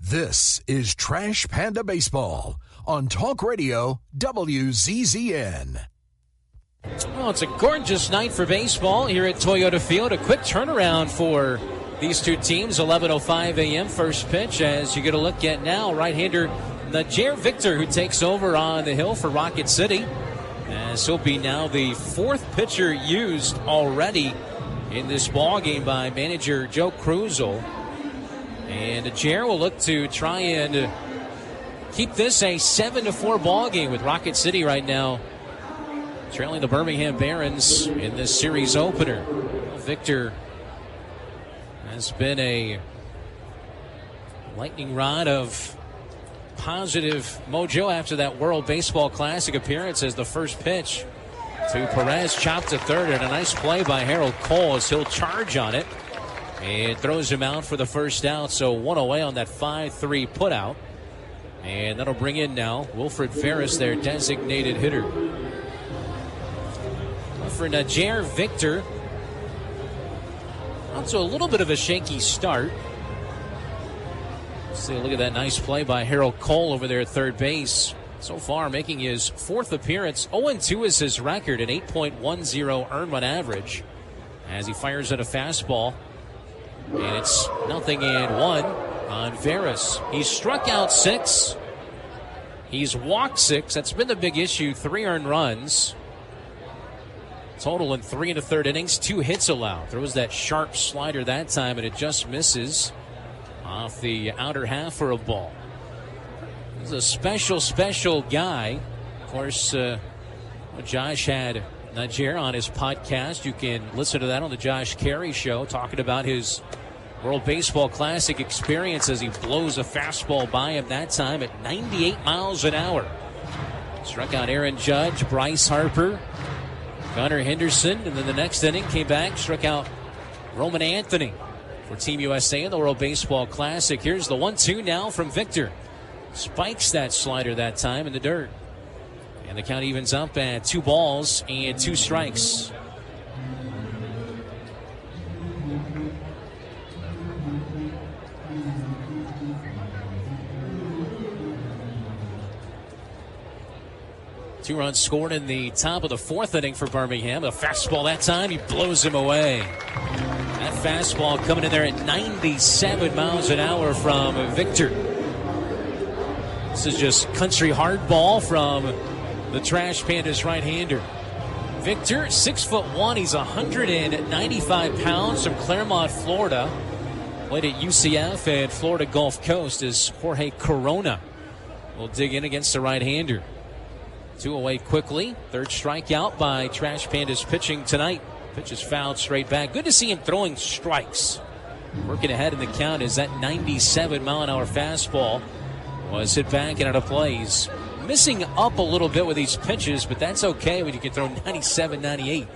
This is Trash Panda Baseball on Talk Radio WZZN. Well, it's a gorgeous night for baseball here at Toyota Field. A quick turnaround for these two teams. 11:05 a.m. first pitch. As you get a look at now, right-hander Najer Victor, who takes over on the hill for Rocket City, as he'll be now the 4th pitcher used already in this ball game by manager Joe Cruzel. And Najer will look to try and keep this a 7-4 ball game with Rocket City right now trailing the Birmingham Barons in this series opener. Victor has been a lightning rod of positive mojo after that World Baseball Classic appearance as the first pitch to to Perez, chopped to third, and a nice play by Harold Cole as he'll charge on it and throws him out for the first out. So one away on that 5-3 putout. And that'll bring in now Wilfred Ferris, their designated hitter. For Najer Victor, also a little bit of a shaky start. See, look at that nice play by Harold Cole over there at third base. So far, making his fourth appearance. 0-2 is his record, an 8.10 earned run average as he fires at a fastball. And it's 0-1 on Ferris. He's struck out 6. He's walked 6. That's been the big issue. 3 earned runs. Total in 3 1/3 innings. 2 hits allowed. Throws that sharp slider that time, and it just misses off the outer half for a ball. He's a special guy. Of course, Josh had Najer on his podcast. You can listen to that on the Josh Carey Show, talking about his World Baseball Classic experience as he blows a fastball by him that time at 98 miles an hour. Struck out Aaron Judge, Bryce Harper, Gunnar Henderson, and then the next inning came back, struck out Roman Anthony for Team USA in the World Baseball Classic. Here's the 1-2 now from Victor. Spikes that slider that time in the dirt. And the count evens up at 2 balls and 2 strikes. Two runs scored in the top of the 4th inning for Birmingham. A fastball that time, he blows him away. That fastball coming in there at 97 miles an hour from Victor. This is just country hardball from the Trash Pandas right-hander. Victor, 6'1". He's 195 pounds from Claremont, Florida. Played at UCF and Florida Gulf Coast as Jorge Corona will dig in against the right-hander. 2 away quickly. 3rd strikeout by Trash Pandas pitching tonight. Pitch is fouled straight back. Good to see him throwing strikes. Working ahead in the count is that 97-mile-an-hour fastball was hit back and out of play. He's missing up a little bit with these pitches, but that's okay when you can throw 97, 98.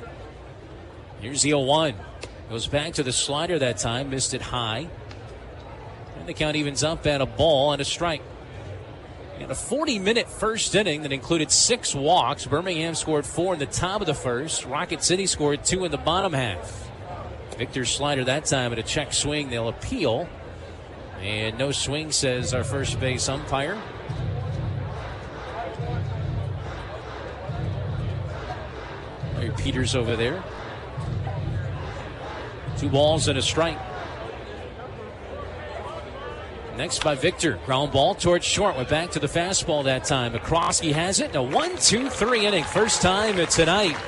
Here's the 0-1. Goes back to the slider that time. Missed it high. And the count evens up at a ball and a strike. In a 40-minute first inning that included 6 walks, Birmingham scored 4 in the top of the first. Rocket City scored 2 in the bottom half. Victor's slider that time at a check swing. They'll appeal. And no swing, says our first base umpire. Larry Peters over there. 2 balls and a strike. Next by Victor. Ground ball towards short. Went back to the fastball that time. McCroskey has it in a 1-2-3 inning. First time tonight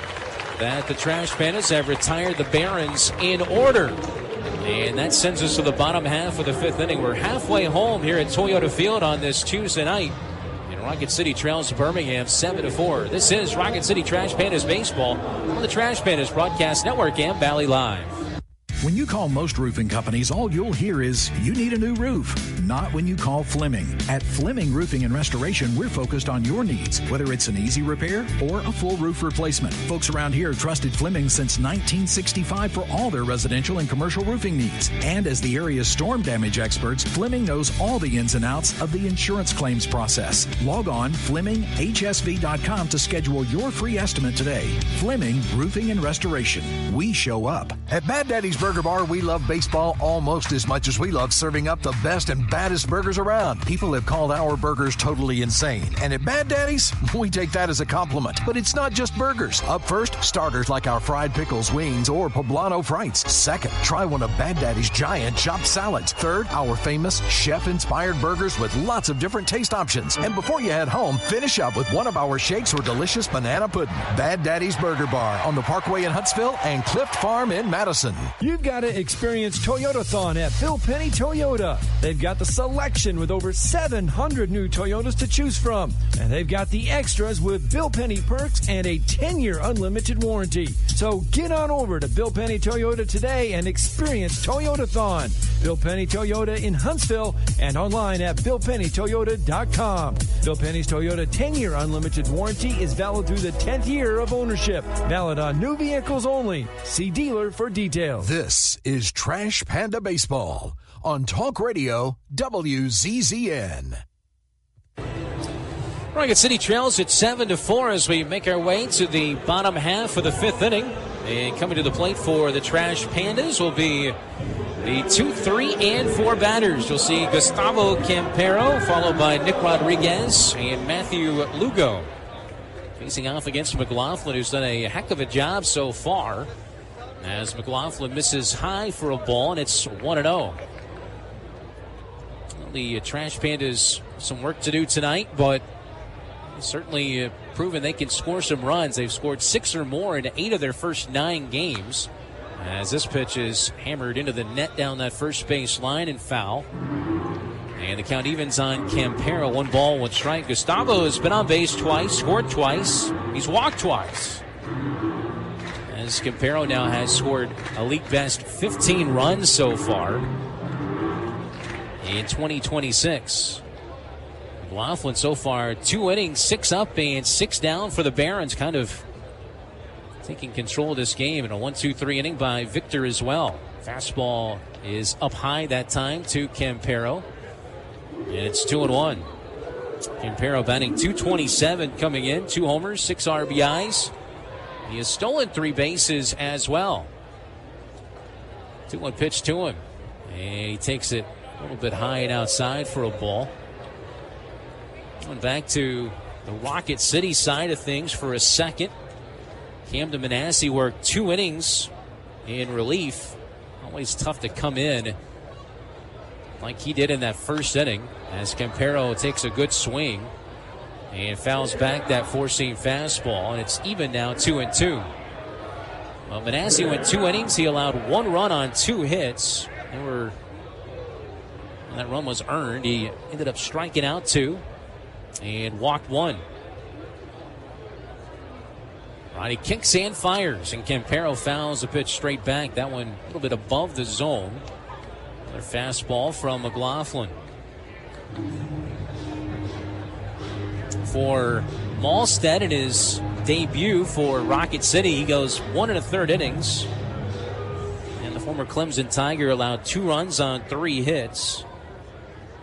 that the Trash Pandas have retired the Barons in order. And that sends us to the bottom half of the 5th inning. We're halfway home here at Toyota Field on this Tuesday night. And Rocket City trails Birmingham 7-4. This is Rocket City Trash Pandas Baseball on the Trash Pandas Broadcast Network and Valley Live. When you call most roofing companies, all you'll hear is, you need a new roof. Not when you call Fleming. At Fleming Roofing and Restoration, we're focused on your needs, whether it's an easy repair or a full roof replacement. Folks around here have trusted Fleming since 1965 for all their residential and commercial roofing needs. And as the area's storm damage experts, Fleming knows all the ins and outs of the insurance claims process. Log on FlemingHSV.com to schedule your free estimate today. Fleming Roofing and Restoration. We show up. At Bad Daddy's Burger Bar, we love baseball almost as much as we love serving up the best and baddest burgers around. People have called our burgers totally insane. And at Bad Daddy's, we take that as a compliment. But it's not just burgers. Up first, starters like our fried pickles, wings, or poblano frites. Second, try one of Bad Daddy's giant chopped salads. Third, our famous chef-inspired burgers with lots of different taste options. And before you head home, finish up with one of our shakes or delicious banana pudding. Bad Daddy's Burger Bar on the Parkway in Huntsville and Clift Farm in Madison. You've You've got to experience Toyotathon at Bill Penny Toyota. They've got the selection with over 700 new Toyotas to choose from. And they've got the extras with Bill Penny perks and a 10-year unlimited warranty. So get on over to Bill Penny Toyota today and experience Toyotathon. Bill Penny Toyota in Huntsville and online at BillPennyToyota.com. Bill Penny's Toyota 10-year unlimited warranty is valid through the 10th year of ownership. Valid on new vehicles only. See dealer for details. This is Trash Panda Baseball on Talk Radio WZZN. Rocket City trails at 7-4 as we make our way to the bottom half of the fifth inning. And coming to the plate for the Trash Pandas will be the 2, 3, and 4 batters. You'll see Gustavo Campero, followed by Nick Rodriguez and Matthew Lugo. Facing off against McLaughlin, who's done a heck of a job so far. As McLaughlin misses high for a ball, and it's 1-0. Well, the Trash Pandas some work to do tonight, but certainly proven they can score some runs. They've scored 6 or more in 8 of their first 9 games. As this pitch is hammered into the net down that first base line and foul. And the count evens on Campero. 1 ball, 1 strike. Gustavo has been on base twice, scored twice. He's walked twice. As Campero now has scored a league best 15 runs so far in 2026. McLaughlin so far 2 innings, 6 up and 6 down for the Barons, kind of taking control of this game in a 1-2-3 inning by Victor as well. Fastball is up high that time to Campero. And it's 2-1. Campero batting .227 coming in. 2 homers, 6 RBIs. He has stolen 3 bases as well. 2-1 pitch to him. And he takes it a little bit high and outside for a ball. Going back to the Rocket City side of things for a second. Camden Manasseh worked 2 innings in relief. Always tough to come in like he did in that first inning, as Campero takes a good swing and fouls back that 4-seam fastball, and it's even now 2-2. Well, Manasseh went 2 innings. He allowed 1 run on 2 hits. That run was earned. He ended up striking out 2 and walked 1. He kicks and fires, and Campero fouls the pitch straight back. That one a little bit above the zone. Another fastball from McLaughlin. For Malstead in his debut for Rocket City, he goes 1 1/3 innings. And the former Clemson Tiger allowed 2 runs on 3 hits.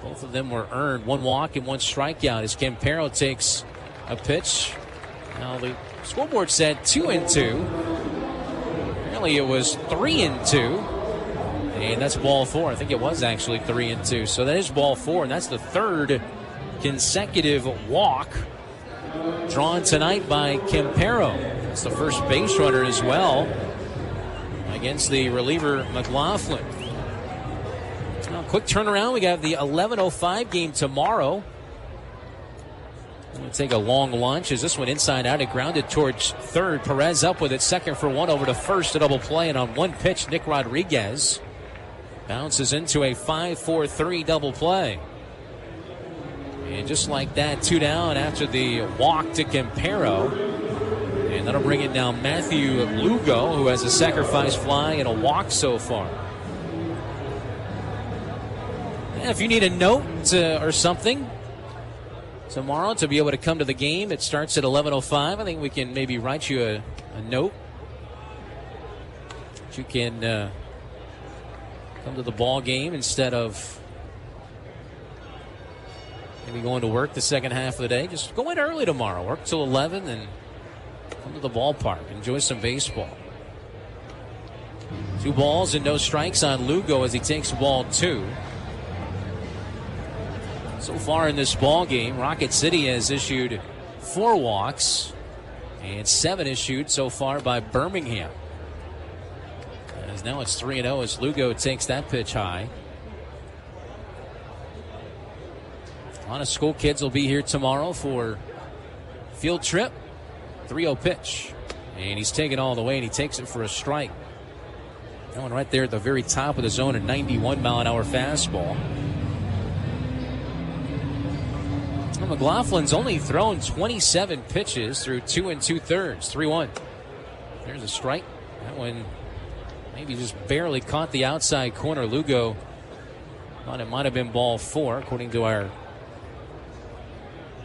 Both of them were earned. 1 walk and 1 strikeout as Campero takes a pitch. Now the scoreboard said 2-2. Apparently it was 3-2. And that's ball 4. I think it was actually 3-2. So that is ball 4, and that's the 3rd consecutive walk drawn tonight by Campero. It's the first base runner as well against the reliever McLaughlin. Now, quick turnaround. We got the 11:05 game tomorrow. We'll take a long lunch as this one inside out. It grounded towards third. Perez up with it, second for 1 over to first, a double play, and on 1 pitch, Nick Rodriguez bounces into a 5-4-3 double play. And just like that, 2 down after the walk to Campero. And that'll bring it down Matthew Lugo, who has a sacrifice fly and a walk so far. Yeah, if you need a note or something tomorrow to be able to come to the game, it starts at 11:05. I think we can maybe write you a note. You can come to the ball game instead of maybe going to work the second half of the day. Just go in early tomorrow. Work till 11 and come to the ballpark. Enjoy some baseball. 2 balls and no strikes on Lugo as he takes ball 2. So far in this ball game, Rocket City has issued 4 walks and 7 issued so far by Birmingham. As now it's 3-0 as Lugo takes that pitch high. A lot of school kids will be here tomorrow for field trip. 3-0 pitch. And he's taken all the way, and he takes it for a strike. That one right there at the very top of the zone, a 91-mile-an-hour fastball. Well, McLaughlin's only thrown 27 pitches through 2 2/3, 3-1. There's a strike. That one maybe just barely caught the outside corner. Lugo thought it might have been ball 4, according to our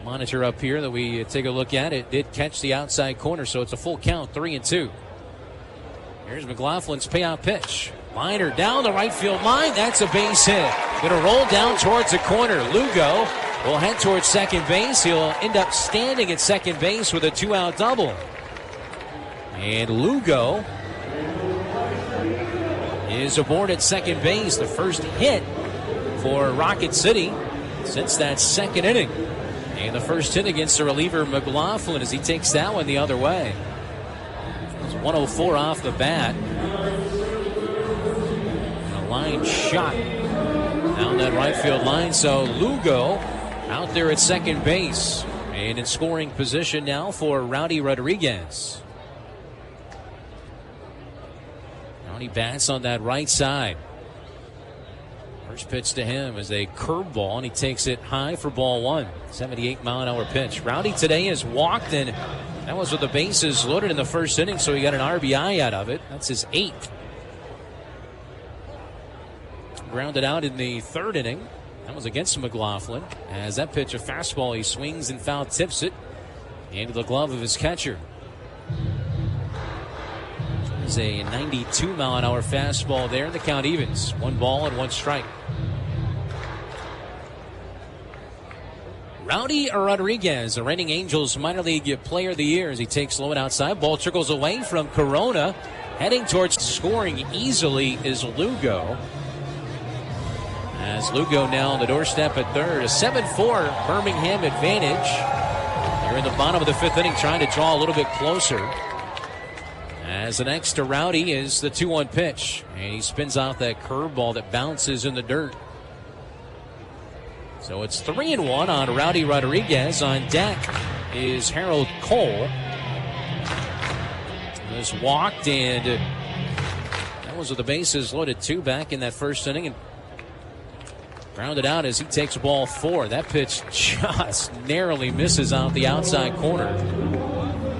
monitor up here that we take a look at. It did catch the outside corner, so it's a full count, 3-2. Here's McLaughlin's payout pitch. Liner down the right field line. That's a base hit. Going to roll down towards the corner. Lugo will head towards second base. He'll end up standing at second base with a 2-out double. And Lugo is aboard at second base. The first hit for Rocket City since that second inning. And the first hit against the reliever McLaughlin as he takes that one the other way. It's 104 off the bat. A line shot down that right field line. So Lugo out there at second base. And in scoring position now for Rowdy Rodriguez. Rowdy bats on that right side. First pitch to him is a curveball, and he takes it high for ball 1. 78-mile-an-hour pitch. Rowdy today has walked, and that was with the bases loaded in the first inning, so he got an RBI out of it. That's his 8th. Grounded out in the third inning. That was against McLaughlin. As that pitch, a fastball, he swings and foul tips it into the glove of his catcher. There's a 92-mile-an-hour fastball there, and the count evens. 1 ball and 1 strike. Rowdy Rodriguez, the reigning Angels minor league player of the year, as he takes low and outside. Ball trickles away from Corona. Heading towards scoring easily is Lugo. As Lugo now on the doorstep at third. A 7-4 Birmingham advantage. Here in the bottom of the 5th inning, trying to draw a little bit closer. As the next to Rowdy is the 2-1 pitch. And he spins out that curveball that bounces in the dirt. So it's 3-1 on Rowdy Rodriguez. On deck is Harold Cole. Has walked, and that was with the bases loaded 2 back in that first inning. And grounded out as he takes ball 4. That pitch just narrowly misses out the outside corner.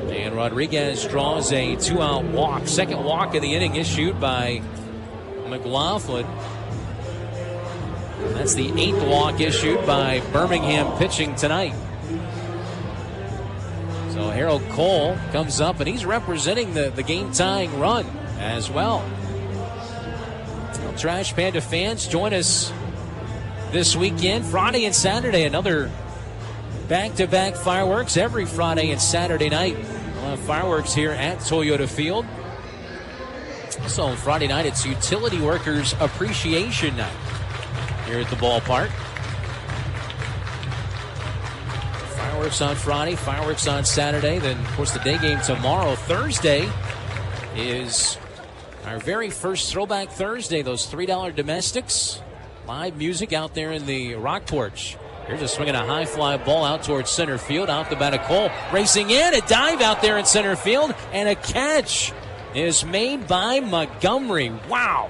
And Rodriguez draws a 2-out walk. Second walk of the inning issued by McLaughlin. That's the 8th walk issued by Birmingham pitching tonight. So Harold Cole comes up, and he's representing the game-tying run as well. Trash Panda fans, join us this weekend, Friday and Saturday. Another back-to-back fireworks every Friday and Saturday night. We'll have fireworks here at Toyota Field. Also on Friday night, it's Utility Workers Appreciation Night here at the ballpark. Fireworks on Friday, fireworks on Saturday. Then, of course, the day game tomorrow. Thursday is our very first Throwback Thursday. Those $3 domestics. Live music out there in the rock porch. Here's a swinging a high fly ball out towards center field. Off the bat of Cole. Racing in. A dive out there in center field. And a catch is made by Montgomery. Wow.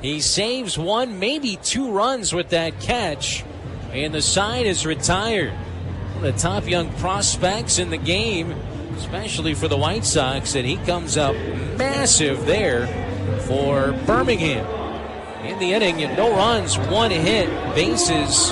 He saves 1, maybe 2 runs with that catch. And the side is retired. One of the top young prospects in the game, especially for the White Sox. And he comes up massive there for Birmingham. In the inning, no runs, 1 hit. Bases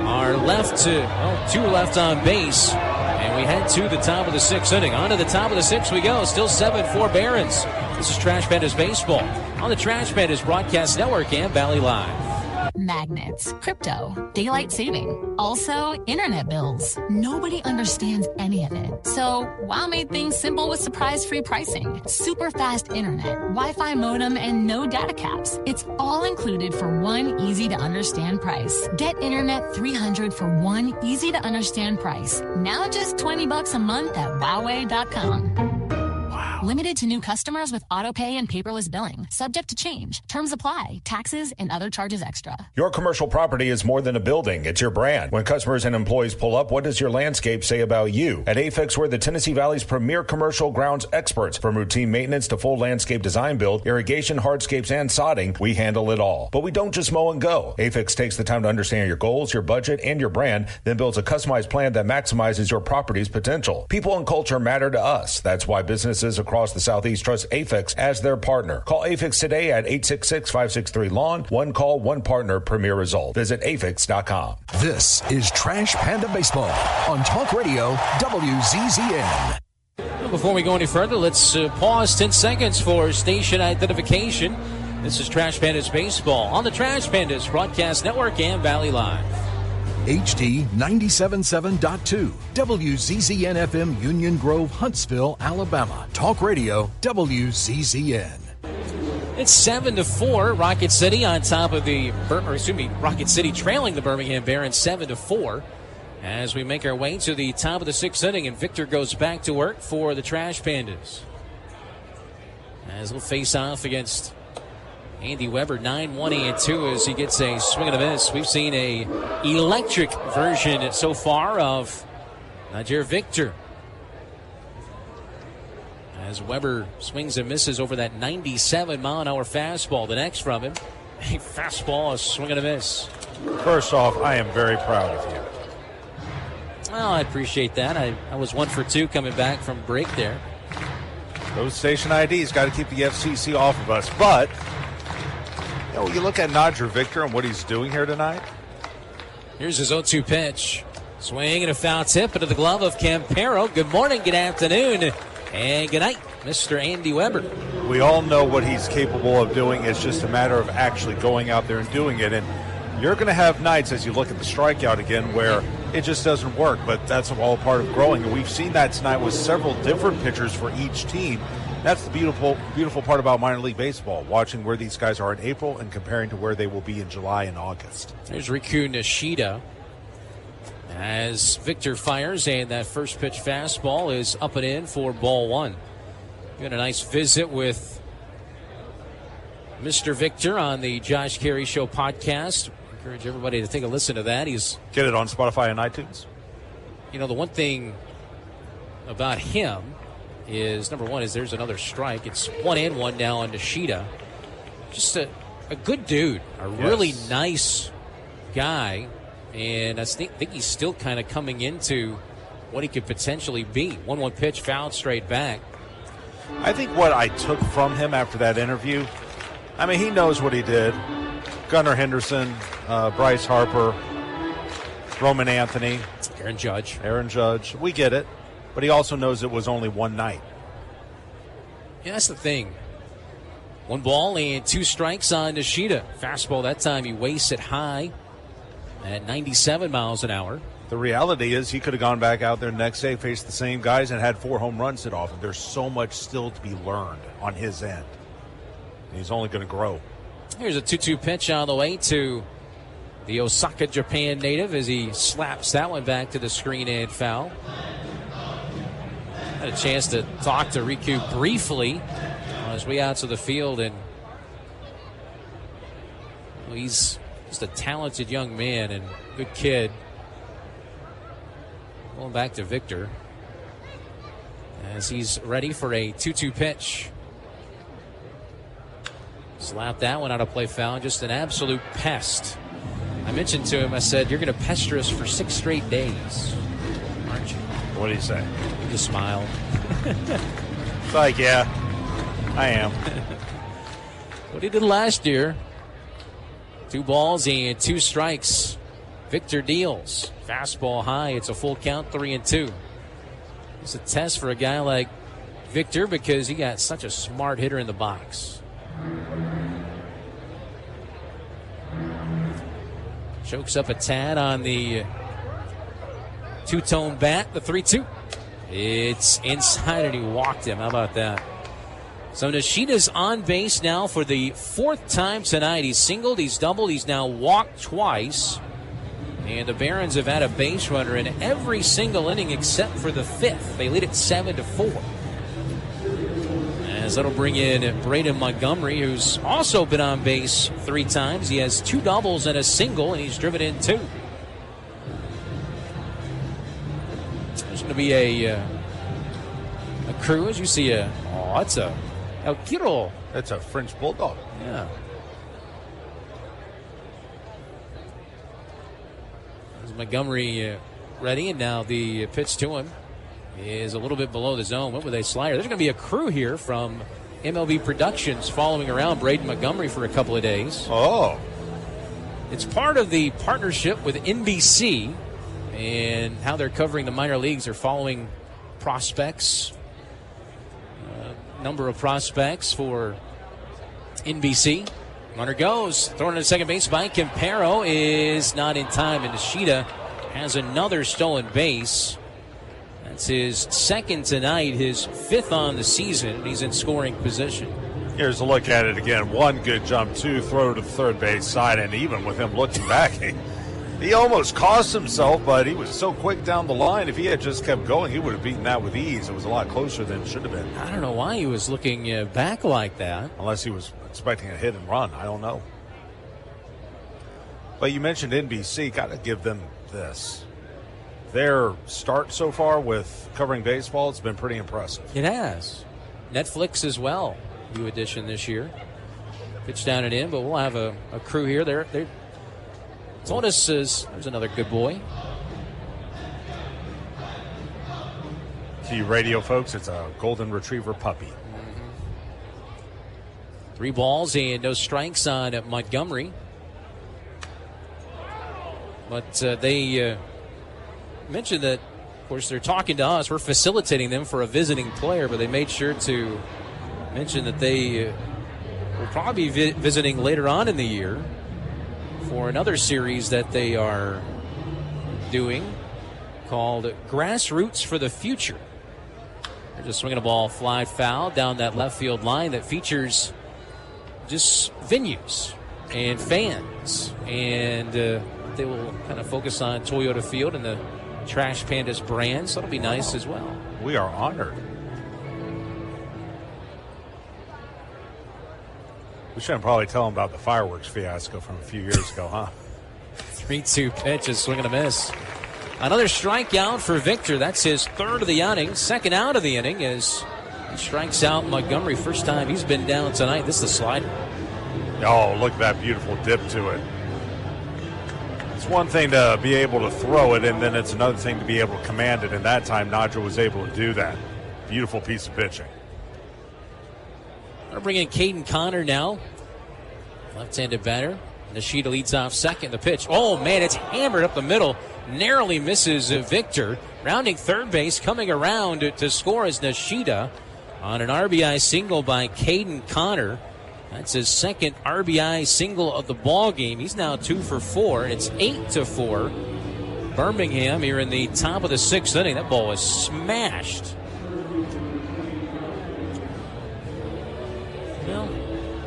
are left to, 2 left on base. And we head to the top of the 6th inning. On to the top of the 6th we go. Still 7-4 Barons. This is Trash Pandas Baseball on the Trash Pandas Broadcast Network and Valley Live. Magnets, crypto, daylight saving, also internet bills. Nobody understands any of it. So WOW made things simple with surprise-free pricing. Super fast internet, Wi-Fi modem, and no data caps. It's all included for one easy-to-understand price. Get Internet 300 for one easy-to-understand price. Now just $20 a month at Wowway.com. Wow. Limited to new customers with auto pay and paperless billing. Subject to change. Terms apply. Taxes and other charges extra. Your commercial property is more than a building. It's your brand. When customers and employees pull up, what does your landscape say about you? At AFEX, we're the Tennessee Valley's premier commercial grounds experts. From routine maintenance to full landscape design build, irrigation, hardscapes, and sodding, we handle it all. But we don't just mow and go. AFEX takes the time to understand your goals, your budget, and your brand, then builds a customized plan that maximizes your property's potential. People and culture matter to us. That's why businesses across the Southeast trust AFEX as their partner. Call AFEX today at 866-563-LAWN. One call, one partner, premier result. Visit AFEX.com. This is Trash Panda Baseball on Talk Radio WZZN. Before we go any further, let's pause 10 seconds for station identification. This is Trash Pandas Baseball on the Trash Pandas Broadcast Network and Valley Live. HD 97.7.2 WZZN FM, Union Grove, Huntsville, Alabama. Talk Radio WZZN. It's 7-4. Rocket City on top of Rocket City trailing the Birmingham Barons 7-4. As we make our way to the top of the sixth inning, and Victor goes back to work for the Trash Pandas. As he'll face off against Andy Weber, 9-1-2 as he gets a swing and a miss. We've seen a electric version so far of Najir Victor. As Weber swings and misses over that 97-mile-an-hour fastball. The next from him, a fastball, a swing and a miss. First off, I am very proud of you. Well, I appreciate that. I was 1 for 2 coming back from break there. Those station IDs got to keep the FCC off of us. But, you look at Najir Victor and what he's doing here tonight. Here's his 0-2 pitch. Swing and a foul tip into the glove of Campero. Good morning, good afternoon, and good night, Mr. Andy Weber. We all know what he's capable of doing. It's just a matter of actually going out there and doing it. And you're going to have nights, as you look at the strikeout again, where it just doesn't work. But that's all part of growing. And we've seen that tonight with several different pitchers for each team. That's the beautiful part about minor league baseball, watching where these guys are in April and comparing to where they will be in July and August. There's Riku Nishida as Victor fires, and that first pitch fastball is up and in for ball one. We had a nice visit with Mr. Victor on the Josh Carey Show podcast. Encourage everybody to take a listen to that. Get it on Spotify and iTunes. The one thing about him is, number one, is there's another strike. It's 1-1 now on Nishida. Just a good dude, really nice guy, and I think he's still kind of coming into what he could potentially be. 1-1 pitch, fouled straight back. I think what I took from him after that interview, he knows what he did. Gunnar Henderson, Bryce Harper, Roman Anthony, Aaron Judge. We get it. But he also knows it was only one night. Yeah, that's the thing. 1 ball and 2 strikes on Nishida. Fastball that time, he wastes it high at 97 miles an hour. The reality is he could have gone back out there next day, faced the same guys, and had 4 home runs hit off. And there's so much still to be learned on his end. He's only going to grow. Here's a 2-2 pitch on the way to the Osaka, Japan native as he slaps that one back to the screen and foul. Had a chance to talk to Riku briefly on his way out to the field, and he's just a talented young man and good kid. Going back to Victor as he's ready for a 2-2 pitch. Slap that one out of play, foul. Just an absolute pest. I mentioned to him, I said, you're going to pester us for 6 straight days, aren't you? What did he say? He just smiled. It's like, yeah, I am. What he did last year. 2 balls and 2 strikes. Victor deals. Fastball high. It's a full count, 3-2. It's a test for a guy like Victor because he got such a smart hitter in the box. Chokes up a tad on the 2-tone bat, the 3-2. It's inside and he walked him. How about that? So Nishida's on base now for the 4th time tonight. He's singled, he's doubled, he's now walked twice. And the Barons have had a base runner in every single inning except for the 5th. They lead it 7-4. as that'll bring in Braden Montgomery, who's also been on base 3 times. He has 2 doubles and a single, and he's driven in 2. There's going to be a crew, as you see. It's a El Quiro. It's a French bulldog. Yeah. There's Montgomery ready, and now the pitch to him is a little bit below the zone. What were they, slider? There's going to be a crew here from MLB Productions following around Braden Montgomery for a couple of days. Oh. It's part of the partnership with NBC and how they're covering the minor leagues. They're following prospects, number of prospects for NBC. Runner goes, thrown to second base by Campero is not in time, and Nishida has another stolen base. That's his second tonight, his 5th on the season, and he's in scoring position. Here's a look at it again. 1 good jump, 2 throw to the third base side, and even with him looking back, he almost cost himself, but he was so quick down the line. If he had just kept going, he would have beaten that with ease. It was a lot closer than it should have been. I don't know why he was looking back like that. Unless he was expecting a hit and run. I don't know. But you mentioned NBC. Got to give them this. Their start so far with covering baseball has been pretty impressive. It has. Netflix as well. New addition this year. Pitch down and in, but we'll have a crew here. They're Tonis says there's another good boy. To you radio folks, it's a golden retriever puppy. 3 balls and no strikes on Montgomery. But they mentioned that, of course, they're talking to us. We're facilitating them for a visiting player, but they made sure to mention that they will probably be visiting later on in the year for another series that they are doing called Grassroots for the Future. They're just swinging a ball fly foul down that left field line that features just venues and fans, and they will kind of focus on Toyota Field and the Trash Pandas brand, so that'll be nice as well. We are honored. We shouldn't probably tell them about the fireworks fiasco from a few years ago, huh? 3-2 pitch is swing and a miss. Another strikeout for Victor. That's his 3rd of the inning, 2nd out of the inning as he strikes out Montgomery. First time he's been down tonight. This is the slider. Oh, look at that beautiful dip to it. It's one thing to be able to throw it, and then it's another thing to be able to command it, and that time Nadra was able to do that. Beautiful piece of pitching. I'll bring in Caden Connor now. Left-handed batter. Nishida leads off second. The pitch. Oh, man, it's hammered up the middle. Narrowly misses Victor. Rounding third base, coming around to score is Nishida on an RBI single by Caden Connor. That's his 2nd RBI single of the ball game. He's now 2 for 4. It's 8-4. Birmingham here in the top of the 6th inning. That ball was smashed. Well,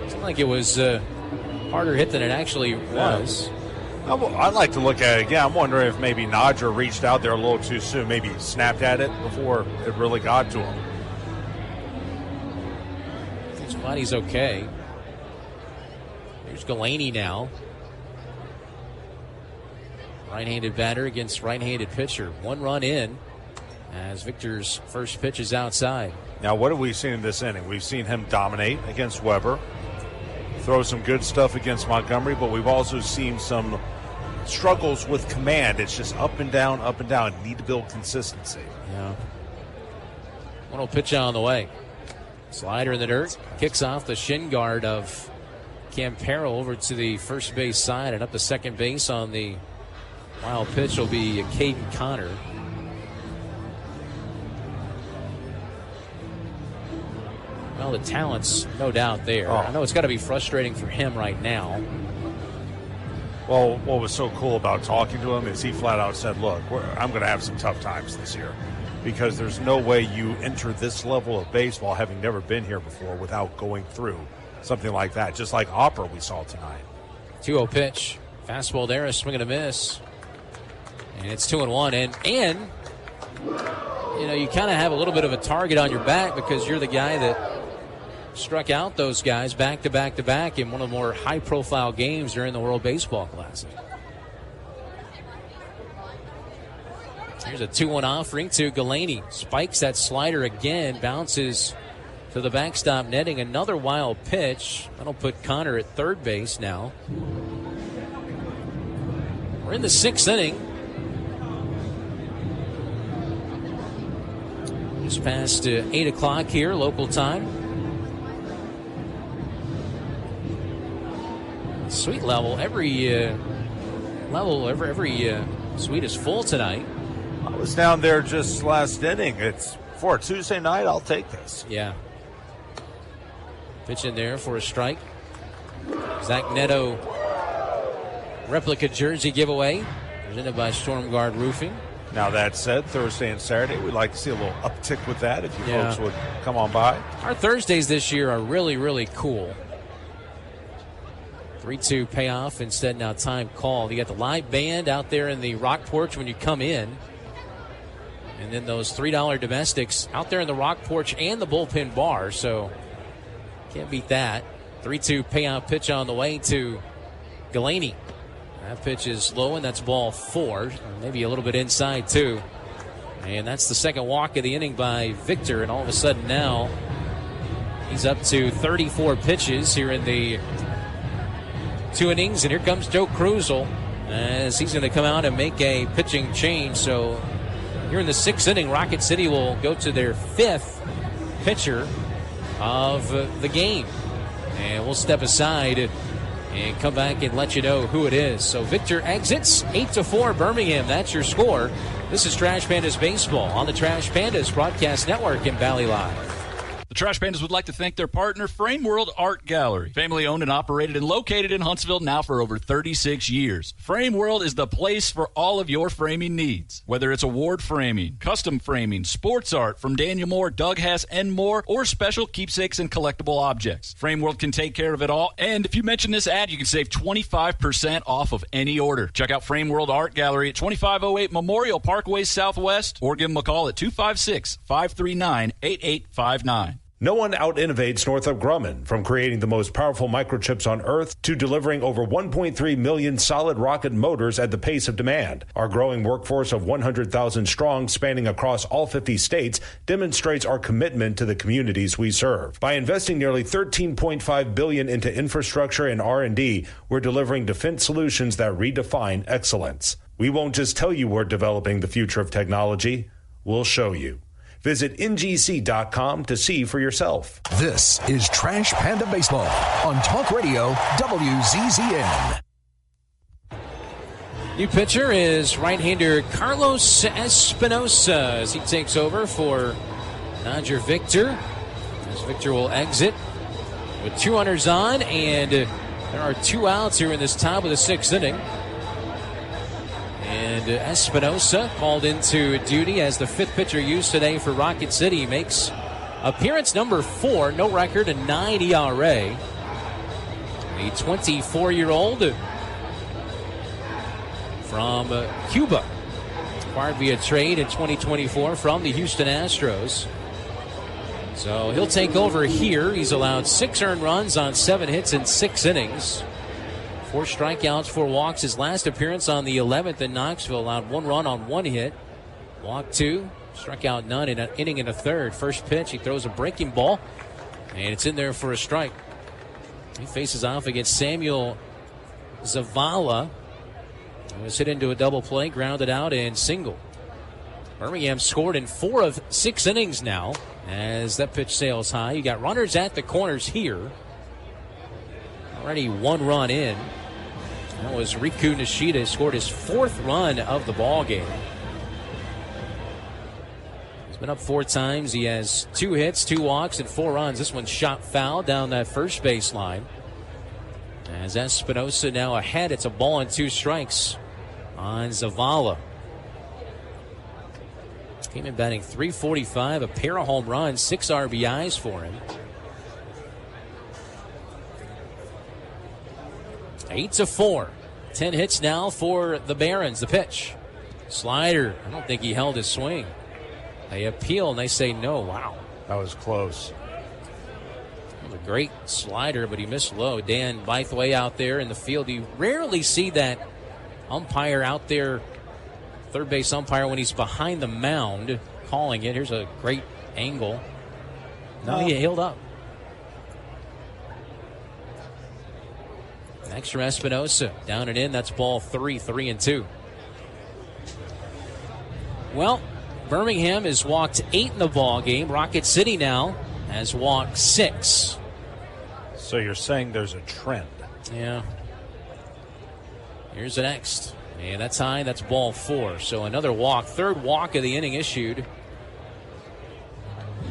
it seemed like it was harder hit than it actually was. I'd like to look at it again. I'm wondering if maybe Nadra reached out there a little too soon, maybe snapped at it before it really got to him. He's glad he's okay. Here's Galaney now. Right-handed batter against right-handed pitcher. 1 run in as Victor's first pitch is outside. Now, what have we seen in this inning? We've seen him dominate against Weber, throw some good stuff against Montgomery, but we've also seen some struggles with command. It's just up and down, up and down. Need to build consistency. Yeah. 1-0 pitch on the way. Slider in the dirt. Kicks off the shin guard of Campero over to the first base side and up to second base on the wild pitch will be Caden Connor. Well, the talent's no doubt there. I know it's got to be frustrating for him right now. Well, what was so cool about talking to him is he flat out said, look, I'm going to have some tough times this year because there's no way you enter this level of baseball having never been here before without going through something like that, just like Opera we saw tonight. 2-0 pitch. Fastball there, a swing and a miss. And it's 2-1. And you know, you kind of have a little bit of a target on your back because you're the guy that struck out those guys back to back to back in one of the more high-profile games during the World Baseball Classic. Here's a 2-1 offering to Galaney. Spikes that slider again, bounces to the backstop netting. Another wild pitch. That'll put Connor at third base now. We're in the 6th inning. Just past 8 o'clock here, local time. Suite level, every suite is full tonight. I was down there just last inning. It's for a Tuesday night. I'll take this. Yeah. Pitch in there for a strike. Zach Neto replica jersey giveaway presented by Stormguard Roofing. Now that said, Thursday and Saturday, we'd like to see a little uptick with that if you folks would come on by. Our Thursdays this year are really, really cool. 3-2 payoff, instead now time called. You got the live band out there in the rock porch when you come in. And then those $3 domestics out there in the rock porch and the bullpen bar. So can't beat that. 3-2 payoff pitch on the way to Galaney. That pitch is low, and that's ball 4. Maybe a little bit inside, too. And that's the second walk of the inning by Victor. And all of a sudden now he's up to 34 pitches here in the 2 innings. And here comes Joe Krusel as he's going to come out and make a pitching change. So here in the 6th inning, Rocket City will go to their 5th pitcher of the game. And we'll step aside and come back and let you know who it is. So Victor exits 8-4 Birmingham. That's your score. This is Trash Pandas Baseball on the Trash Pandas Broadcast Network in Valley Live. The Trash Pandas would like to thank their partner, Frame World Art Gallery. Family owned and operated and located in Huntsville now for over 36 years. Frame World is the place for all of your framing needs. Whether it's award framing, custom framing, sports art from Daniel Moore, Doug Hess, and more, or special keepsakes and collectible objects. Frame World can take care of it all. And if you mention this ad, you can save 25% off of any order. Check out Frame World Art Gallery at 2508 Memorial Parkway Southwest, or give them a call at 256-539-8859. No one out-innovates Northrop Grumman, from creating the most powerful microchips on Earth to delivering over 1.3 million solid rocket motors at the pace of demand. Our growing workforce of 100,000 strong, spanning across all 50 states, demonstrates our commitment to the communities we serve. By investing nearly $13.5 billion into infrastructure and R&D, we're delivering defense solutions that redefine excellence. We won't just tell you we're developing the future of technology, we'll show you. Visit ngc.com to see for yourself. This is Trash Panda Baseball on Talk Radio WZZN. New pitcher is right-hander Carlos Espinosa as he takes over for Roger Victor. As Victor will exit with 2 runners on, and there are 2 outs here in this top of the 6th inning. And Espinosa called into duty as the 5th pitcher used today for Rocket City. Makes appearance number 4, no record, a 9 ERA. A 24-year-old from Cuba, acquired via trade in 2024 from the Houston Astros. So he'll take over here. He's allowed 6 earned runs on 7 hits in 6 innings. 4 strikeouts, 4 walks. His last appearance on the 11th in Knoxville, allowed 1 run on 1 hit. Walked 2, struck out none in an inning and a third. First pitch, he throws a breaking ball, and it's in there for a strike. He faces off against Samuel Zavala. He was hit into a double play, grounded out, and single. Birmingham scored in 4 of 6 innings now as that pitch sails high. You got runners at the corners here. Already 1 run in. That was Riku Nishida, scored his 4th run of the ball game. He's been up 4 times. He has 2 hits, 2 walks, and 4 runs. This one shot foul down that first base line. As Espinosa now ahead, it's a ball and 2 strikes on Zavala. Came in batting .345, a pair of home runs, 6 RBIs for him. 8-4. 10 hits now for the Barons. The pitch. Slider. I don't think he held his swing. They appeal and they say no. Wow. That was close. A great slider, but he missed low. Dan Bytheway out there in the field. You rarely see that umpire out there, third base umpire, when he's behind the mound calling it. Here's a great angle. No, he healed up. Next from Espinosa. Down and in. That's ball 3, 3-2. Well, Birmingham has walked 8 in the ball game. Rocket City now has walked 6. So you're saying there's a trend? Yeah. Here's the next. And that's high. That's ball 4. So another walk. Third walk of the inning issued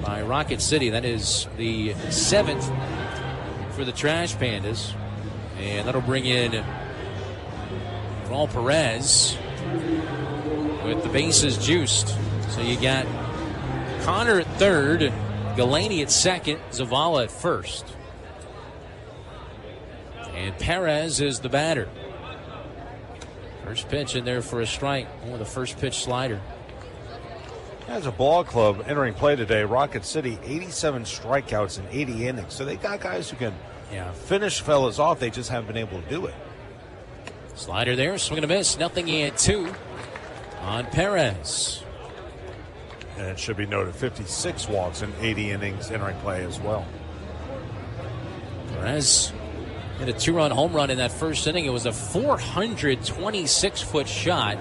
by Rocket City. That is the 7th for the Trash Pandas. And that'll bring in Raul Perez with the bases juiced. So you got Connor at third, Galaney at second, Zavala at first. And Perez is the batter. First pitch in there for a strike. Oh, the first pitch slider. As a ball club entering play today, Rocket City, 87 strikeouts in 80 innings. So they got guys who can finish fellas off. They just haven't been able to do it. Slider there, swing and a miss. Nothing in 2 on Perez. And it should be noted 56 walks in 80 innings entering play as well. Perez hit a 2-run home run in that first inning. It was a 426-foot shot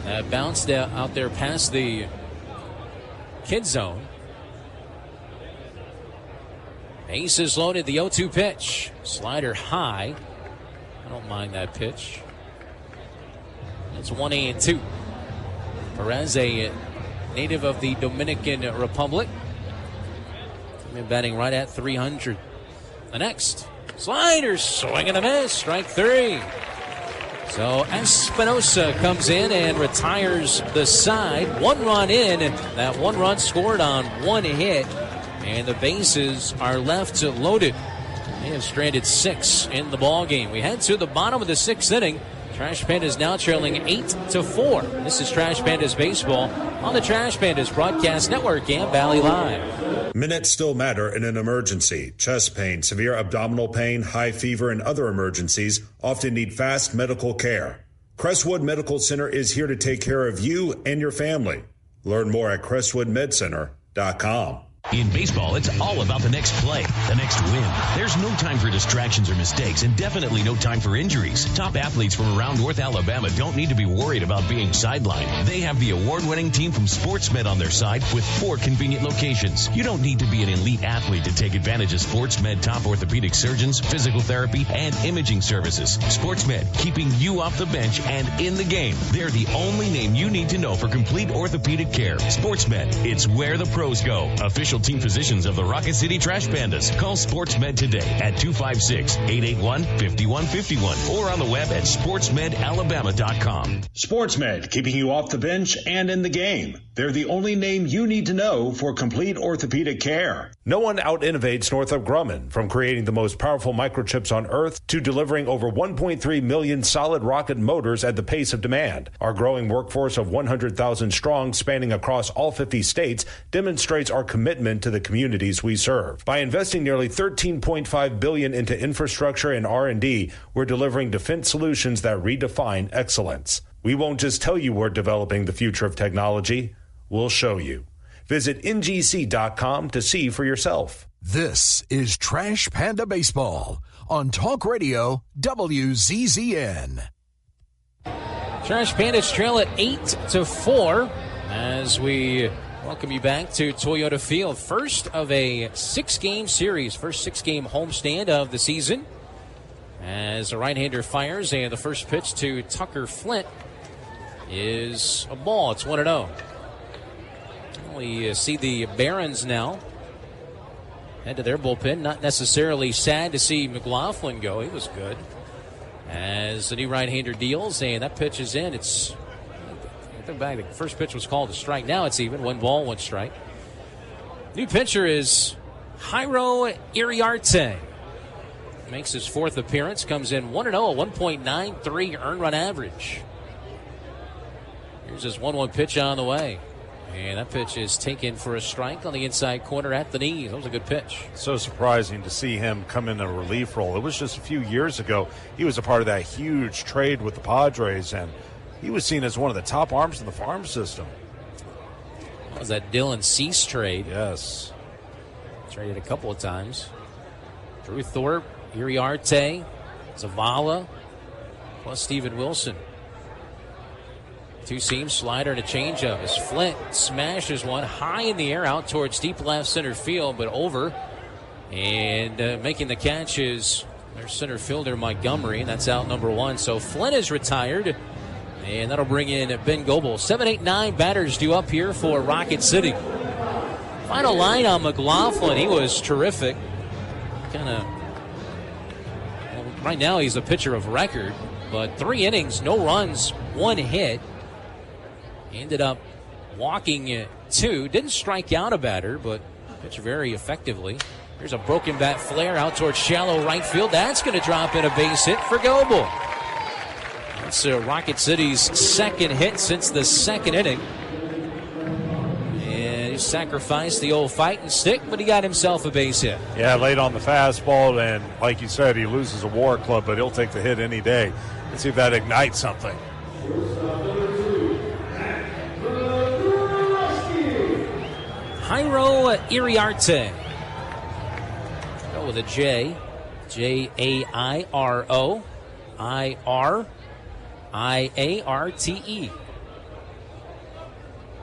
that bounced out there past the kid zone. Bases loaded, the 0-2 pitch. Slider high. I don't mind that pitch. It's 1-2. Perez, a native of the Dominican Republic. Been batting right at 300. The next. Slider, swing and a miss. Strike 3. So Espinosa comes in and retires the side. 1 run in. That 1 run scored on 1 hit. And the bases are left loaded. They have stranded 6 in the ball game. We head to the bottom of the 6th inning. Trash Pandas now trailing 8-4. This is Trash Pandas baseball on the Trash Pandas Broadcast Network and Valley Live. Minutes still matter in an emergency. Chest pain, severe abdominal pain, high fever, and other emergencies often need fast medical care. Crestwood Medical Center is here to take care of you and your family. Learn more at crestwoodmedcenter.com. In baseball, it's all about the next play, the next win. There's no time for distractions or mistakes, and definitely no time for injuries. Top athletes from around North Alabama don't need to be worried about being sidelined. They have the award-winning team from SportsMed on their side with 4 convenient locations. You don't need to be an elite athlete to take advantage of SportsMed top orthopedic surgeons, physical therapy, and imaging services. SportsMed, keeping you off the bench and in the game. They're the only name you need to know for complete orthopedic care. SportsMed, it's where the pros go. Official team physicians of the Rocket City Trash Pandas. Call SportsMed today at 256-881-5151 or on the web at sportsmedalabama.com. SportsMed, keeping you off the bench and in the game. They're the only name you need to know for complete orthopedic care. No one out-innovates Northrop Grumman, from creating the most powerful microchips on Earth to delivering over 1.3 million solid rocket motors at the pace of demand. Our growing workforce of 100,000 strong, spanning across all 50 states, demonstrates our commitment to the communities we serve. By investing nearly $13.5 billion into infrastructure and R&D, we're delivering defense solutions that redefine excellence. We won't just tell you we're developing the future of technology, we'll show you. Visit ngc.com to see for yourself. This is Trash Panda Baseball on Talk Radio WZZN. Trash Pandas trail at 8-4 as we welcome you back to Toyota Field. First of a 6-game series, first 6-game homestand of the season. As a right-hander fires, and the first pitch to Tucker Flint is a ball. It's 1-0. We see the Barons now head to their bullpen. Not necessarily sad to see McLaughlin go. He was good. As the new right-hander deals, and that pitch is in. It's back. The first pitch was called a strike. Now it's even. 1 ball, 1 strike. New pitcher is Jairo Iriarte. Makes his 4th appearance. Comes in 1-0, a 1.93 earned run average. Here's his 1-1 pitch on the way. And that pitch is taken for a strike on the inside corner at the knees. That was a good pitch. So surprising to see him come in a relief role. It was just a few years ago. He was a part of that huge trade with the Padres, and he was seen as one of the top arms in the farm system. That was that Dylan Cease trade. Yes. Traded a couple of times. Drew Thorpe, Iriarte, Zavala, plus Steven Wilson. Two-seam slider and a changeup as Flint smashes one high in the air out towards deep left center field, but over. And making the catch is their center fielder Montgomery, and that's out number one. So Flint is retired, and that'll bring in Ben Goebel. 7, 8, 9 batters due up here for Rocket City. Final line on McLaughlin. He was terrific. Right now he's a pitcher of record, but 3 innings, no runs, 1 hit. Ended up walking 2. Didn't strike out a batter, but pitched very effectively. There's a broken bat flare out towards shallow right field. That's going to drop in a base hit for Goebel. That's Rocket City's second hit since the second inning. And he sacrificed the old fighting stick, but he got himself a base hit. Yeah, late on the fastball, and like you said, he loses a WAR club, but he'll take the hit any day. Let's see if that ignites something. Jairo Iriarte. Go with a J. Jairo. Iriarte.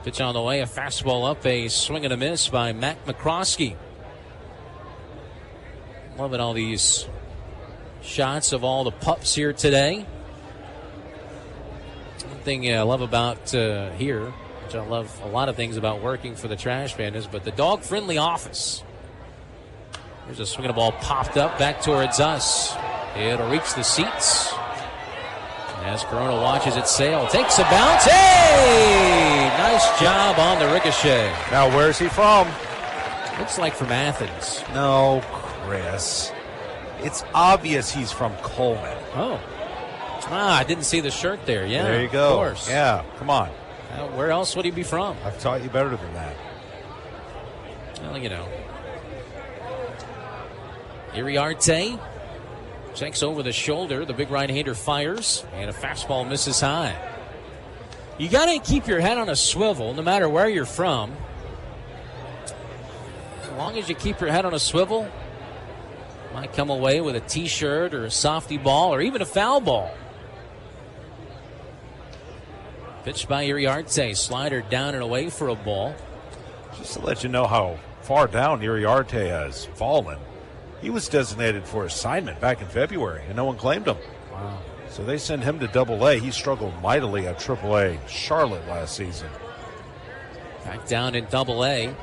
Pitch on the way. A fastball up. A swing and a miss by Matt McCroskey. Loving all these shots of all the pups here today. One thing I love about here, which I love a lot of things about working for the Trash Pandas, but the dog-friendly office. There's a swinging ball popped up back towards us. It'll reach the seats. As Corona watches it sail, takes a bounce. Hey! Nice job on the ricochet. Now, where's he from? Looks like from Athens. No, Chris. It's obvious he's from Coleman. Oh. I didn't see the shirt there. Yeah, there you go. Of course. Yeah, come on. Where else would he be from? I've taught you better than that. Well, you know. Iriarte checks over the shoulder. The big right-hander fires, and a fastball misses high. You got to keep your head on a swivel no matter where you're from. As long as you keep your head on a swivel, you might come away with a T-shirt or a softy ball or even a foul ball. Pitched by Iriarte. Slider down and away for a ball. Just to let you know how far down Iriarte has fallen, he was designated for assignment back in February, and no one claimed him. Wow. So they send him to Double-A. He struggled mightily at Triple-A Charlotte last season. Back down in Double-A.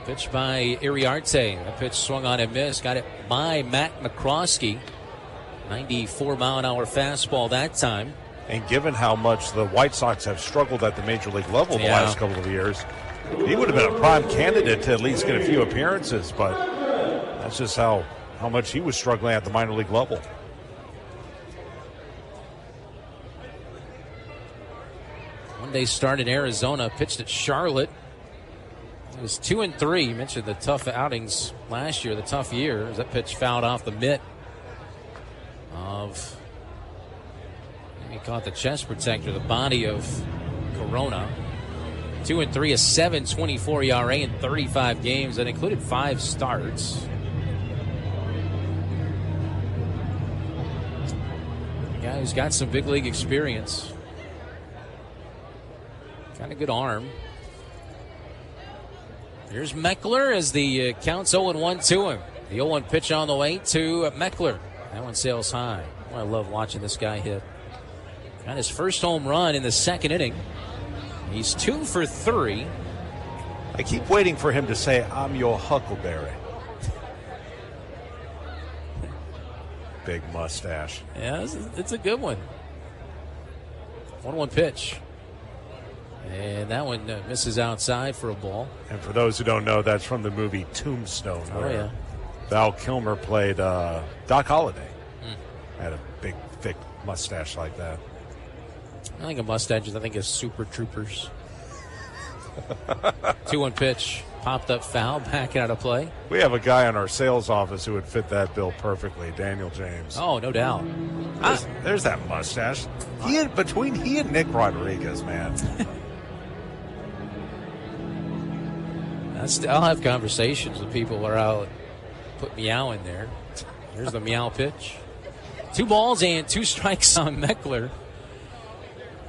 Pitched by Iriarte. The pitch swung on and missed. Got it by Matt McCroskey. 94-mile-an-hour fastball that time. And given how much the White Sox have struggled at the Major League level the last couple of years, he would have been a prime candidate to at least get a few appearances, but that's just how much he was struggling at the minor league level. One-day start in Arizona, pitched at Charlotte. It was 2-3. You mentioned the tough outings last year, the tough year. That pitch fouled off the mitt of, he caught the chest protector, the body of Corona. 2-3, a 7.24 ERA in 35 games. That included 5 starts. A guy who's got some big league experience. Got a good arm. Here's Meckler as the count's 0-1 to him. The 0-1 pitch on the way to Meckler. That one sails high. I love watching this guy hit. Got his first home run in the second inning. He's 2 for 3. I keep waiting for him to say, "I'm your Huckleberry." Big mustache. Yeah, it's a good one. 1-1 pitch. And that one misses outside for a ball. And for those who don't know, that's from the movie Tombstone, where Val Kilmer played Doc Holliday. Had a big, thick mustache like that. I think a mustache is, Super Troopers. 2-1 pitch. Popped up foul, backing out of play. We have a guy in our sales office who would fit that bill perfectly, Daniel James. Oh, no doubt. There's that mustache. Between he and Nick Rodriguez, man. I'll have conversations with people where I'll put meow in there. Here's the meow pitch. 2 balls and 2 strikes on Meckler.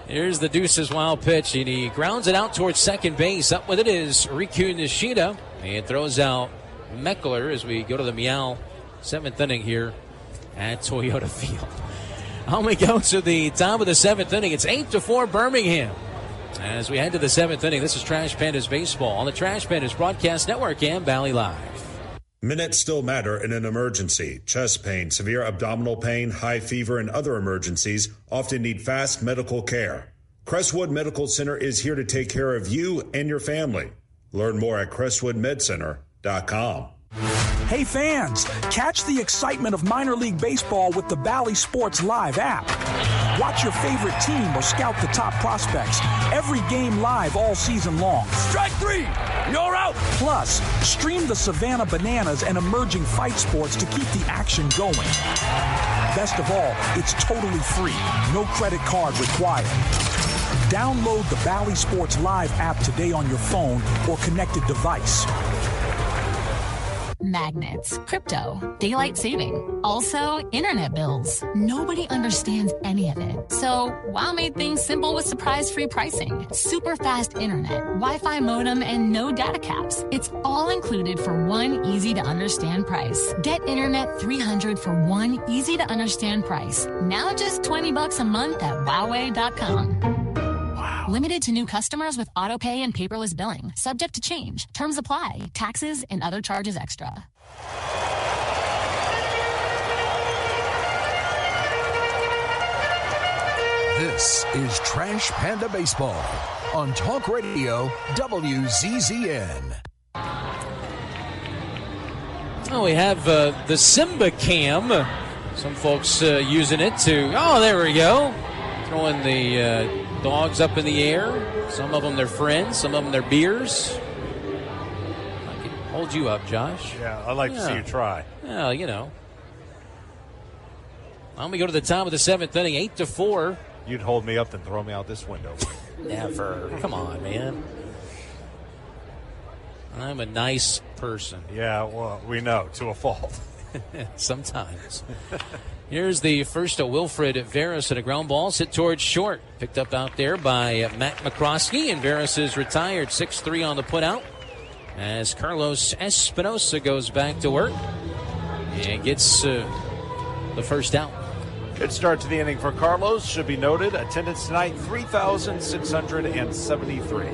Here's the Deuce's wild pitch, and he grounds it out towards second base. Up with it is Riku Nishida, and throws out Meckler as we go to the meow 7th inning here at Toyota Field. On we go to the top of the 7th inning. It's 8-4 Birmingham. As we head to the 7th inning, this is Trash Pandas Baseball on the Trash Pandas Broadcast Network and Valley Live. Minutes still matter in an emergency. Chest pain, severe abdominal pain, high fever, and other emergencies often need fast medical care. Crestwood Medical Center is here to take care of you and your family. Learn more at crestwoodmedcenter.com. Hey fans, catch the excitement of minor league baseball with the Bally Sports Live app. Watch your favorite team or scout the top prospects. Every game live all season long. Strike 3, you're out. Plus, stream the Savannah Bananas and emerging fight sports to keep the action going. Best of all, it's totally free. No credit card required. Download the Bally Sports Live app today on your phone or connected device. Magnets, crypto, daylight saving, also internet bills. Nobody understands any of it. So WOW made things simple with surprise-free pricing, super fast internet, Wi-Fi modem, and no data caps. It's all included for one easy-to-understand price. Get Internet 300 for one easy-to-understand price. Now just $20 a month at Huawei.com. Limited to new customers with auto pay and paperless billing. Subject to change. Terms apply. Taxes and other charges extra. This is Trash Panda Baseball on Talk Radio WZZN. Oh, we have the Simba Cam. Some folks using it to... Oh, there we go. Throwing the... dogs up in the air. Some of them their friends, some of them their beers. I can hold you up, Josh. Yeah, I'd like to see you try. Well, you know. Why don't we go to the top of the 7th inning, 8-4. You'd hold me up and throw me out this window. Never. Come on, man. I'm a nice person. Yeah, well, we know, to a fault. Sometimes. Here's the first of Wilfred Veras at a ground ball, hit towards short. Picked up out there by Matt McCroskey, and Veras is retired 6-3 on the putout as Carlos Espinosa goes back to work and gets the first out. Good start to the inning for Carlos. Should be noted, attendance tonight, 3,673.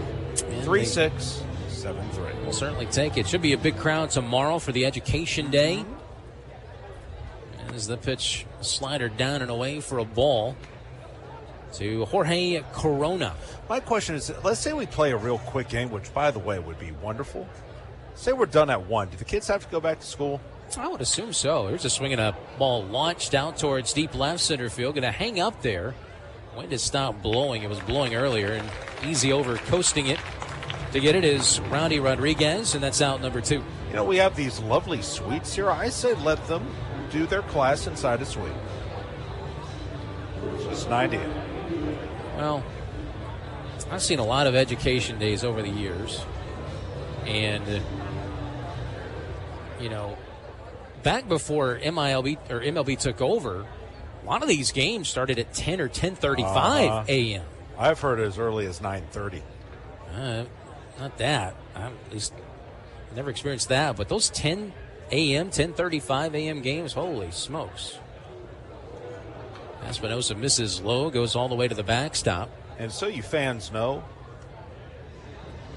3,673. We'll certainly take it. Should be a big crowd tomorrow for the Education Day. As the pitch slider down and away for a ball to Jorge Corona. My question is, let's say we play a real quick game, which, by the way, would be wonderful. Say we're done at 1. Do the kids have to go back to school? I would assume so. Here's a swing and a ball launched out towards deep left center field. Going to hang up there. Wind has stopped blowing. It was blowing earlier, and easy over coasting it to get it is Rowdy Rodriguez, and that's out number 2. You know, we have these lovely suites here. I say let them do their class inside a suite. It's just an idea. Well, I've seen a lot of education days over the years. And, you know, back before MLB took over, a lot of these games started at 10 or 10:35 a.m. I've heard as early as 9:30. Not that. I at least never experienced that. But those 10 a.m., 10:35 a.m. games, holy smokes. Espinosa misses low, goes all the way to the backstop. And so you fans know,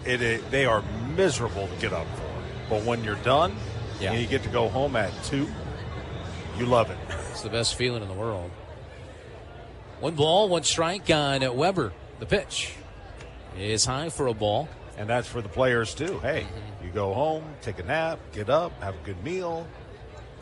they are miserable to get up for. But when you're done and you get to go home at 2, you love it. It's the best feeling in the world. 1 ball, 1 strike on Weber. The pitch is high for a ball. And that's for the players, too. Hey, you go home, take a nap, get up, have a good meal.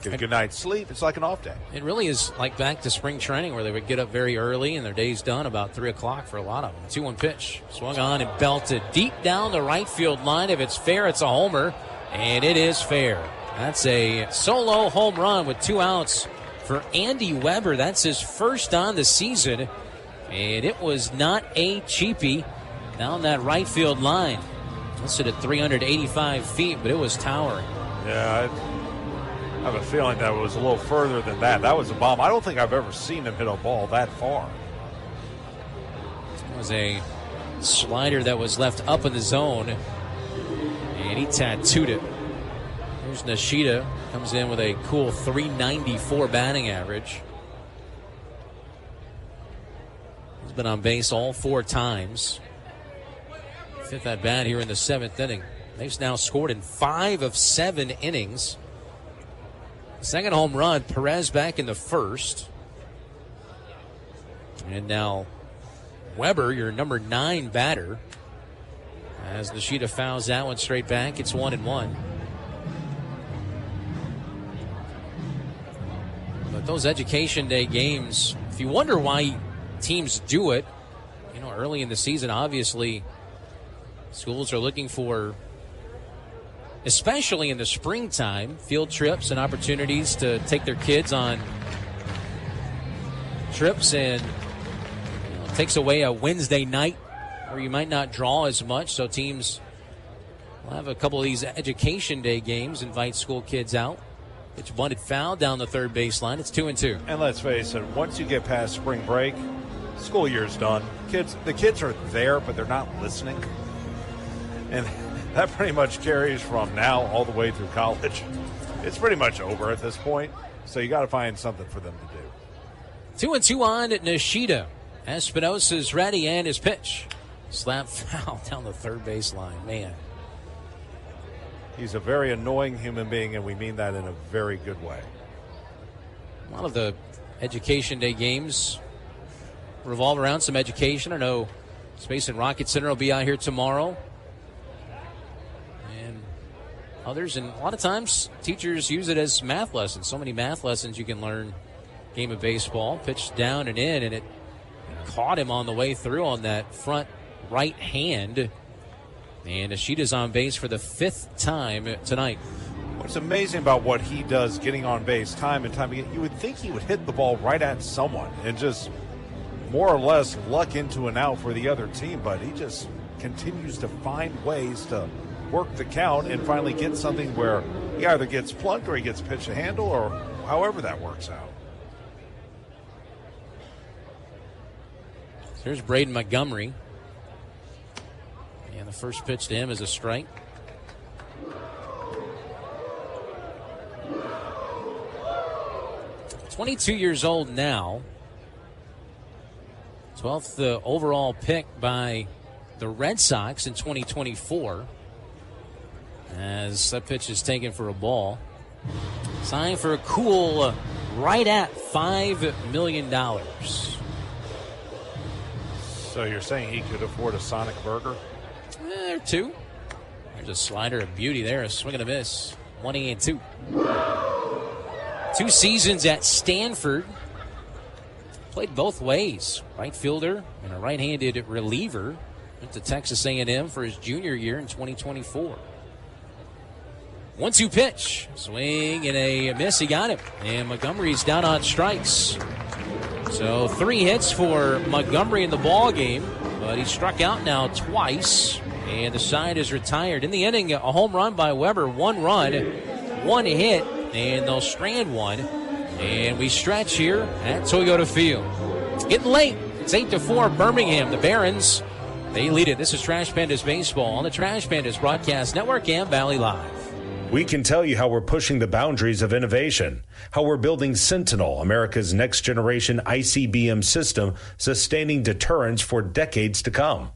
Get a good night's sleep. It's like an off day. It really is like back to spring training where they would get up very early and their day's done about 3 o'clock for a lot of them. 2-1 pitch. Swung on and belted deep down the right field line. If it's fair, it's a homer. And it is fair. That's a solo home run with 2 outs for Andy Weber. That's his first on the season. And it was not a cheapie down that right field line. Listed at 385 feet, but it was towering. Yeah, I have a feeling that it was a little further than that. That was a bomb. I don't think I've ever seen him hit a ball that far. It was a slider that was left up in the zone, and he tattooed it. Here's Nishida, comes in with a cool 394 batting average. He's been on base all 4 times. 5th at bat here in the 7th inning. They've now scored in 5 of 7 innings. Second home run, Perez back in the 1st. And now Weber, your number 9 batter. As Nishida fouls that one straight back, it's 1-1. But those Education Day games, if you wonder why teams do it, early in the season, obviously, schools are looking for, especially in the springtime, field trips and opportunities to take their kids on trips, and it takes away a Wednesday night where you might not draw as much, so teams will have a couple of these Education Day games, invite school kids out. It's bunted foul down the third baseline. It's 2-2. And let's face it, once you get past spring break, school year's done. The kids are there, but they're not listening. And that pretty much carries from now all the way through college. It's pretty much over at this point, so you got to find something for them to do. 2-2 on Nishida. Espinosa's ready, and his pitch. Slap foul down the third baseline. Man. He's a very annoying human being, and we mean that in a very good way. A lot of the Education Day games revolve around some education. I know Space and Rocket Center will be out here tomorrow. And others, and a lot of times teachers use it as math lessons. So many math lessons you can learn. Game of baseball, pitched down and in, and it caught him on the way through on that front right hand. And Nishida's on base for the 5th time tonight. What's amazing about what he does getting on base time and time again, you would think he would hit the ball right at someone and just more or less luck into an out for the other team, but he just continues to find ways to work the count and finally get something where he either gets plugged or he gets pitched to handle, or however that works out. Here's Braden Montgomery. And the first pitch to him is a strike. He's 22 years old now. 12th overall pick by the Red Sox in 2024. As that pitch is taken for a ball. Signed for a cool right at $5 million. So you're saying he could afford a Sonic burger? There, 2. There's a slider of beauty there. A swing and a miss. 1-2. 2 seasons at Stanford. Played both ways. Right fielder and a right-handed reliever. Went to Texas A&M for his junior year in 2024. 1-2 pitch. Swing and a miss. He got him. And Montgomery's down on strikes. So 3 hits for Montgomery in the ball game. But he struck out now twice. And the side is retired. In the inning, a home run by Weber. 1 run, 1 hit. And they'll strand 1. And we stretch here at Toyota Field. It's getting late. It's 8-4 Birmingham. The Barons, they lead it. This is Trash Pandas Baseball on the Trash Pandas Broadcast Network and Valley Live. We can tell you how we're pushing the boundaries of innovation, how we're building Sentinel, America's next generation ICBM system, sustaining deterrence for decades to come.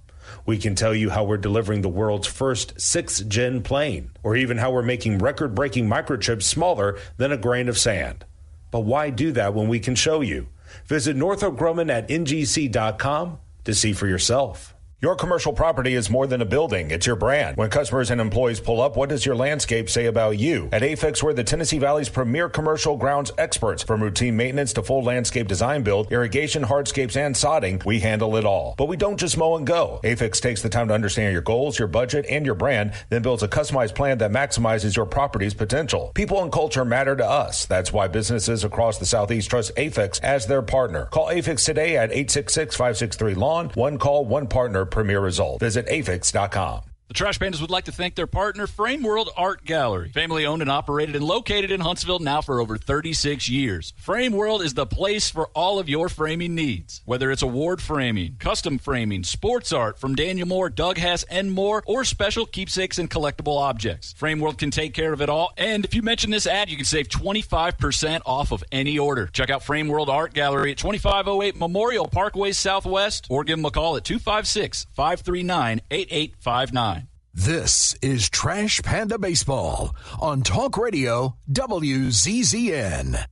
We can tell you how we're delivering the world's first 6th-gen plane, or even how we're making record-breaking microchips smaller than a grain of sand. But why do that when we can show you? Visit Northrop Grumman at ngc.com to see for yourself. Your commercial property is more than a building. It's your brand. When customers and employees pull up, what does your landscape say about you? At AFIX, we're the Tennessee Valley's premier commercial grounds experts. From routine maintenance to full landscape design build, irrigation, hardscapes, and sodding, we handle it all. But we don't just mow and go. AFIX takes the time to understand your goals, your budget, and your brand, then builds a customized plan that maximizes your property's potential. People and culture matter to us. That's why businesses across the Southeast trust AFIX as their partner. Call AFIX today at 866-563-LAWN. One call, one partner, premier result. Visit afix.com. The Trash Pandas would like to thank their partner, Frame World Art Gallery. Family owned and operated and located in Huntsville now for over 36 years. Frame World is the place for all of your framing needs. Whether it's award framing, custom framing, sports art from Daniel Moore, Doug Hess, and more, or special keepsakes and collectible objects. Frame World can take care of it all. And if you mention this ad, you can save 25% off of any order. Check out Frame World Art Gallery at 2508 Memorial Parkway Southwest, or give them a call at 256-539-8859. This is Trash Panda Baseball on Talk Radio WZZN.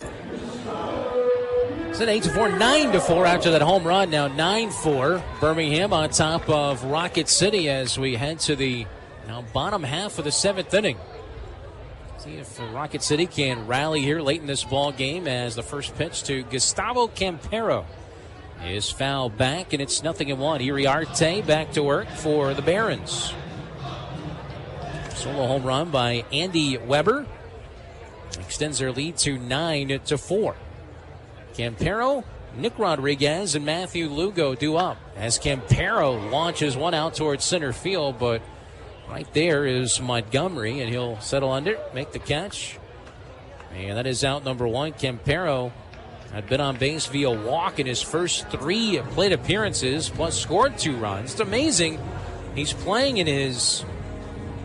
It's an 8-4, 9-4 after that home run. Now 9-4. Birmingham on top of Rocket City as we head to the bottom half of the seventh inning. See if Rocket City can rally here late in this ball game as the first pitch to Gustavo Campero is fouled back, and it's 0-1. Iriarte back to work for the Barons. Solo home run by Andy Weber extends their lead to 9-4. Campero, Nick Rodriguez, and Matthew Lugo due up as Campero launches one out towards center field, but right there is Montgomery, and he'll settle under, make the catch. And that is out number one. Campero had been on base via walk in his first 3 plate appearances, plus scored 2 runs. It's amazing. He's playing in his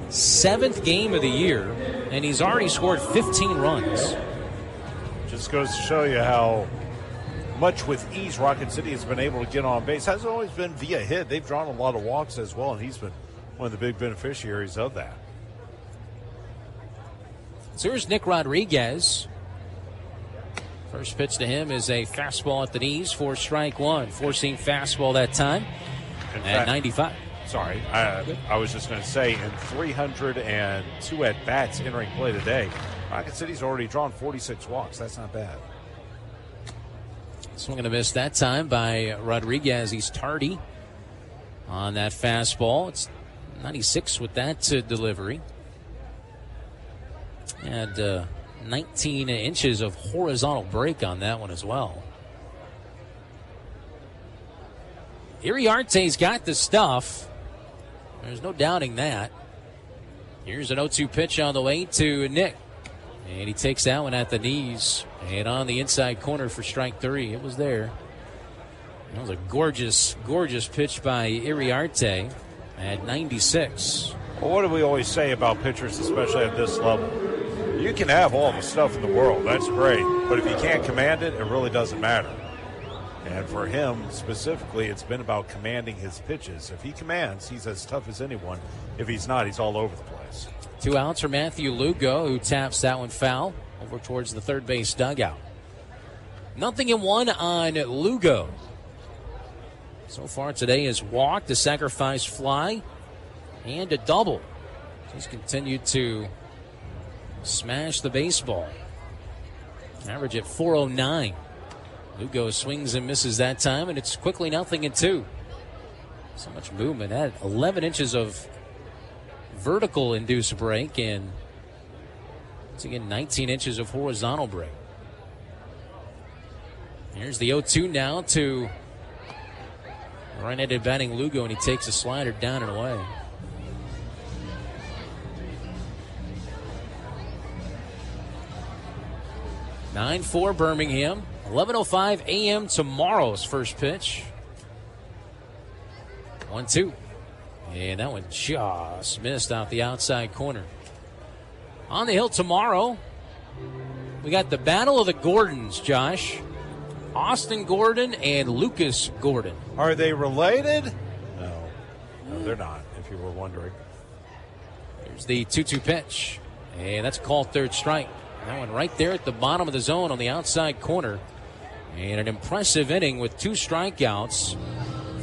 7th game of the year, and he's already scored 15 runs. Just goes to show you how much with ease Rocket City has been able to get on base. Hasn't always been via hit. They've drawn a lot of walks as well, and he's been one of the big beneficiaries of that. So here's Nick Rodriguez. First pitch to him is a fastball at the knees for strike one. Four-seam fastball that time at 95. Sorry, I was just going to say, in 302 at-bats entering play today, Rocket City's already drawn 46 walks. That's not bad. Swing and a miss that time by Rodriguez. He's tardy on that fastball. It's 96 with that delivery. And 19 inches of horizontal break on that one as well. Iriarte's got the stuff. There's no doubting that. Here's an 0-2 pitch on the way to Nick. And he takes that one at the knees. And on the inside corner for strike 3. It was there. That was a gorgeous, gorgeous pitch by Iriarte at 96. Well, what do we always say about pitchers, especially at this level? You can have all the stuff in the world. That's great. But if you can't command it, it really doesn't matter. And for him specifically, it's been about commanding his pitches. If he commands, he's as tough as anyone. If he's not, he's all over the place. 2 outs for Matthew Lugo, who taps that one foul over towards the third base dugout. 0-1 on Lugo. So far today is walked, a sacrifice fly, and a double. He's continued to smash the baseball. Average at 409. Lugo swings and misses that time, and it's quickly 0-2. So much movement. That 11 inches of vertical induced break, and once again 19 inches of horizontal break. Here's the 0-2 now to right-handed batting Lugo, and he takes a slider down and away. (9-4) Birmingham. 11:05 a.m. tomorrow's first pitch. 1-2. And that one just missed out the outside corner. On the hill tomorrow, we got the Battle of the Gordons, Josh. Austin Gordon and Lucas Gordon. Are they related? No, they're not, if you were wondering. Here's the 2-2 pitch. And that's called third strike. That one right there at the bottom of the zone on the outside corner. And an impressive inning with 2 strikeouts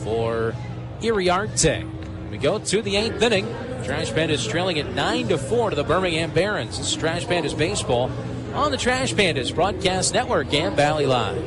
for Iriarte. We go to the 8th inning. Trash Pandas trailing at 9-4 to the Birmingham Barons. This is Trash Pandas Baseball on the Trash Pandas Broadcast Network and Valley Live.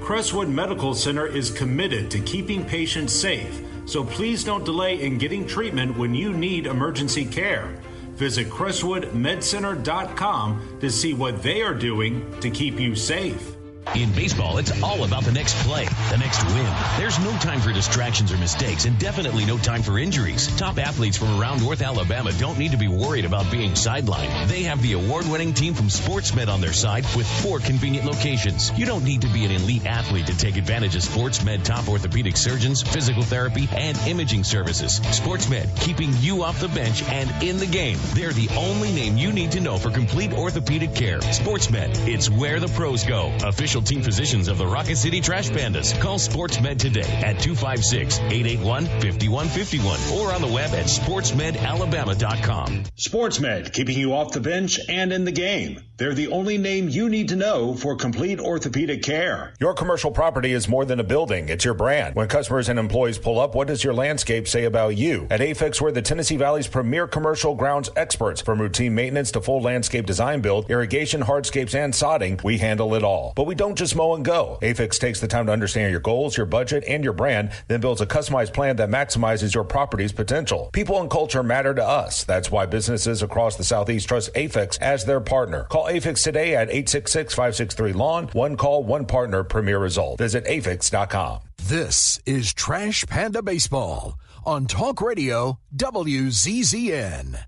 Crestwood Medical Center is committed to keeping patients safe, so please don't delay in getting treatment when you need emergency care. Visit crestwoodmedcenter.com to see what they are doing to keep you safe. In baseball, it's all about the next play, the next win. There's no time for distractions or mistakes, and definitely no time for injuries. Top athletes from around North Alabama don't need to be worried about being sidelined. They have the award-winning team from SportsMed on their side with 4 convenient locations. You don't need to be an elite athlete to take advantage of SportsMed top orthopedic surgeons, physical therapy, and imaging services. SportsMed, keeping you off the bench and in the game. They're the only name you need to know for complete orthopedic care. SportsMed, it's where the pros go. Official team physicians of the Rocket City Trash Pandas. Call SportsMed today at 256-881-5151 or on the web at sportsmedalabama.com. SportsMed, keeping you off the bench and in the game. They're the only name you need to know for complete orthopedic care. Your commercial property is more than a building. It's your brand. When customers and employees pull up, what does your landscape say about you? At AFIX, we're the Tennessee Valley's premier commercial grounds experts. From routine maintenance to full landscape design build, irrigation, hardscapes, and sodding, we handle it all. But we don't just mow and go. AFIX takes the time to understand your goals, your budget, and your brand, then builds a customized plan that maximizes your property's potential. People and culture matter to us. That's why businesses across the Southeast trust AFIX as their partner. Call AFIX today at 866-563-LAWN. One call, one partner, premier result. Visit AFIX.com. This is Trash Panda Baseball on Talk Radio WZZN.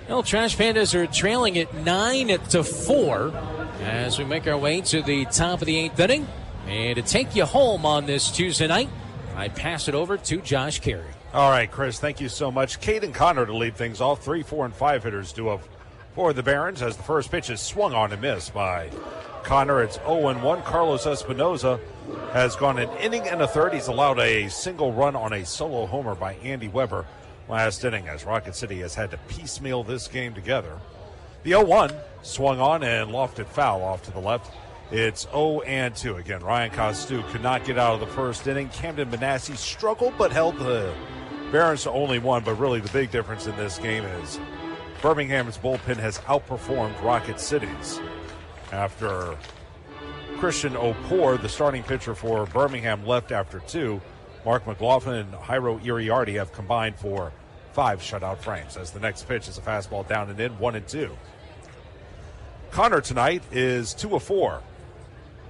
Well, Trash Pandas are trailing at 9-4 as we make our way to the top of the 8th inning. And to take you home on this Tuesday night, I pass it over to Josh Carey. All right, Chris, thank you so much. Caden Connor to lead things off. 3, 4, and 5 hitters due up for the Barons as the first pitch is swung on and missed by Connor. It's 0-1. Carlos Espinoza has gone an inning and a third. He's allowed a single run on a solo homer by Andy Weber last inning as Rocket City has had to piecemeal this game together. The 0-1 swung on and lofted foul off to the left. It's 0-2. Again, Ryan Costu could not get out of the first inning. Camden Manassi struggled but held the Barons to only 1. But really the big difference in this game is Birmingham's bullpen has outperformed Rocket City's. After Christian Opor, the starting pitcher for Birmingham, left after 2, Mark McLaughlin and Jairo Iriarte have combined for 5 shutout frames as the next pitch is a fastball down and in, 1-2. Connor tonight is 2 of 4.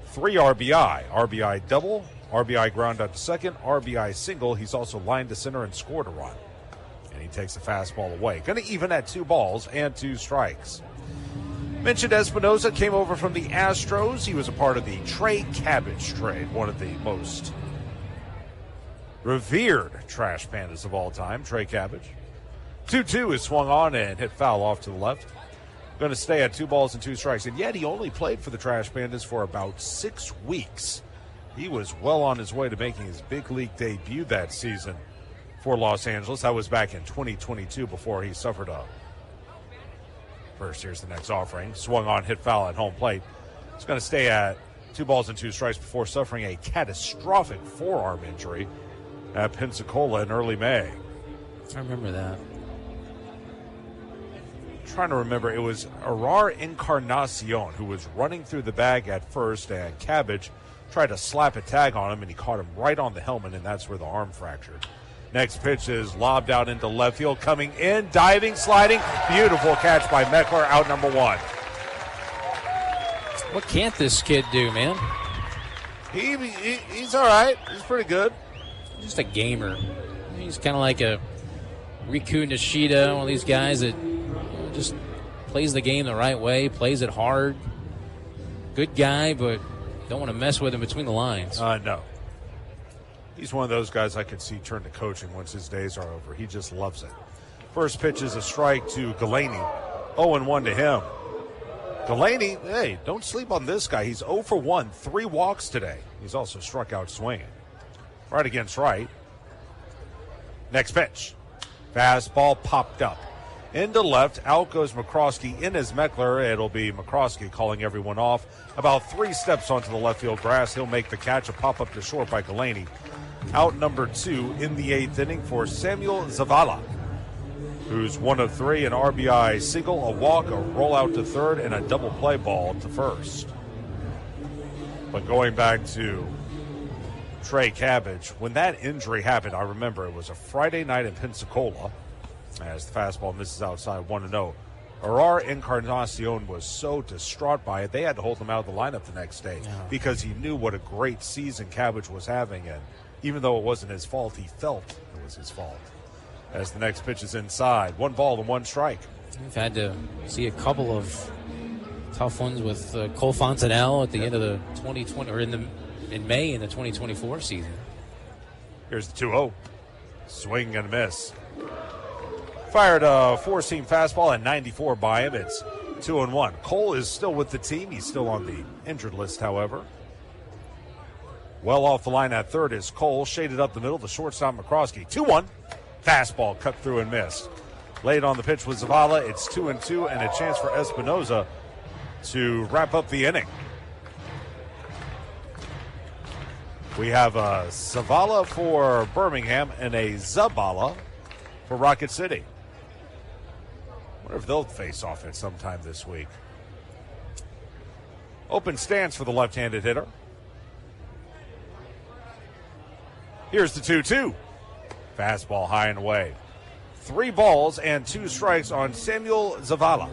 3 RBI double, RBI ground out to second, RBI single. He's also lined to center and scored a run. And he takes a fastball away. Going to even at 2 balls and 2 strikes. Mentioned Espinoza came over from the Astros. He was a part of the Trey Cabbage trade, one of the most revered Trash Pandas of all time, Trey Cabbage. 2-2 is swung on and hit foul off to the left. Going to stay at 2 balls and 2 strikes. And yet he only played for the Trash Pandas for about 6 weeks. He was well on his way to making his big league debut that season for Los Angeles. That was back in 2022 before he suffered a first. Here's the next offering. Swung on, hit foul at home plate. It's going to stay at 2 balls and 2 strikes before suffering a catastrophic forearm injury at Pensacola in early May. I remember that. Trying to remember, it was Arar Encarnacion who was running through the bag at first, and Cabbage tried to slap a tag on him, and he caught him right on the helmet, and that's where the arm fractured. Next pitch is lobbed out into left field, coming in, diving, sliding. Beautiful catch by Meckler, out number 1. What can't this kid do, man? He's all right. He's pretty good. Just a gamer. He's kind of like a Riku Nishida, one of these guys that just plays the game the right way, plays it hard. Good guy, but don't want to mess with him between the lines. No. He's one of those guys I could see turn to coaching once his days are over. He just loves it. First pitch is a strike to Galaney. 0-1 to him. Galaney, hey, don't sleep on this guy. He's 0 for 1, 3 walks today. He's also struck out swinging. Right against right. Next pitch. Fastball popped up. Into left, out goes McCroskey. In is Meckler. It'll be McCroskey calling everyone off. About 3 steps onto the left field grass. He'll make the catch. A pop up to short by Galaney. out number 2 in the 8th inning for Samuel Zavala, who's 1 of 3, an RBI single, a walk, a rollout to third, and a double play ball to first. But going back to Trey Cabbage, when that injury happened, I remember it was a Friday night in Pensacola as the fastball misses outside 1-0. Arar Encarnacion was so distraught by it, they had to hold him out of the lineup the next day because he knew what a great season Cabbage was having. And even though it wasn't his fault, he felt it was his fault. As the next pitch is inside, 1 ball and 1 strike. We've had to see a couple of tough ones with Cole Fontanelle at the end of the 2020, or in May in the 2024 season. Here's the 2-0. Swing and a miss. Fired a 4-seam fastball at 94 by him. It's 2-1. Cole is still with the team. He's still on the injured list, however. Well off the line at third is Cole. Shaded up the middle. The shortstop, McCroskey. 2-1. Fastball cut through and missed. Late on the pitch with Zavala. It's 2-2 and a chance for Espinoza to wrap up the inning. We have a Zavala for Birmingham and a Zabala for Rocket City. I wonder if they'll face off at some time this week. Open stance for the left-handed hitter. Here's the 2-2. Fastball high and away. 3 balls and 2 strikes on Samuel Zavala.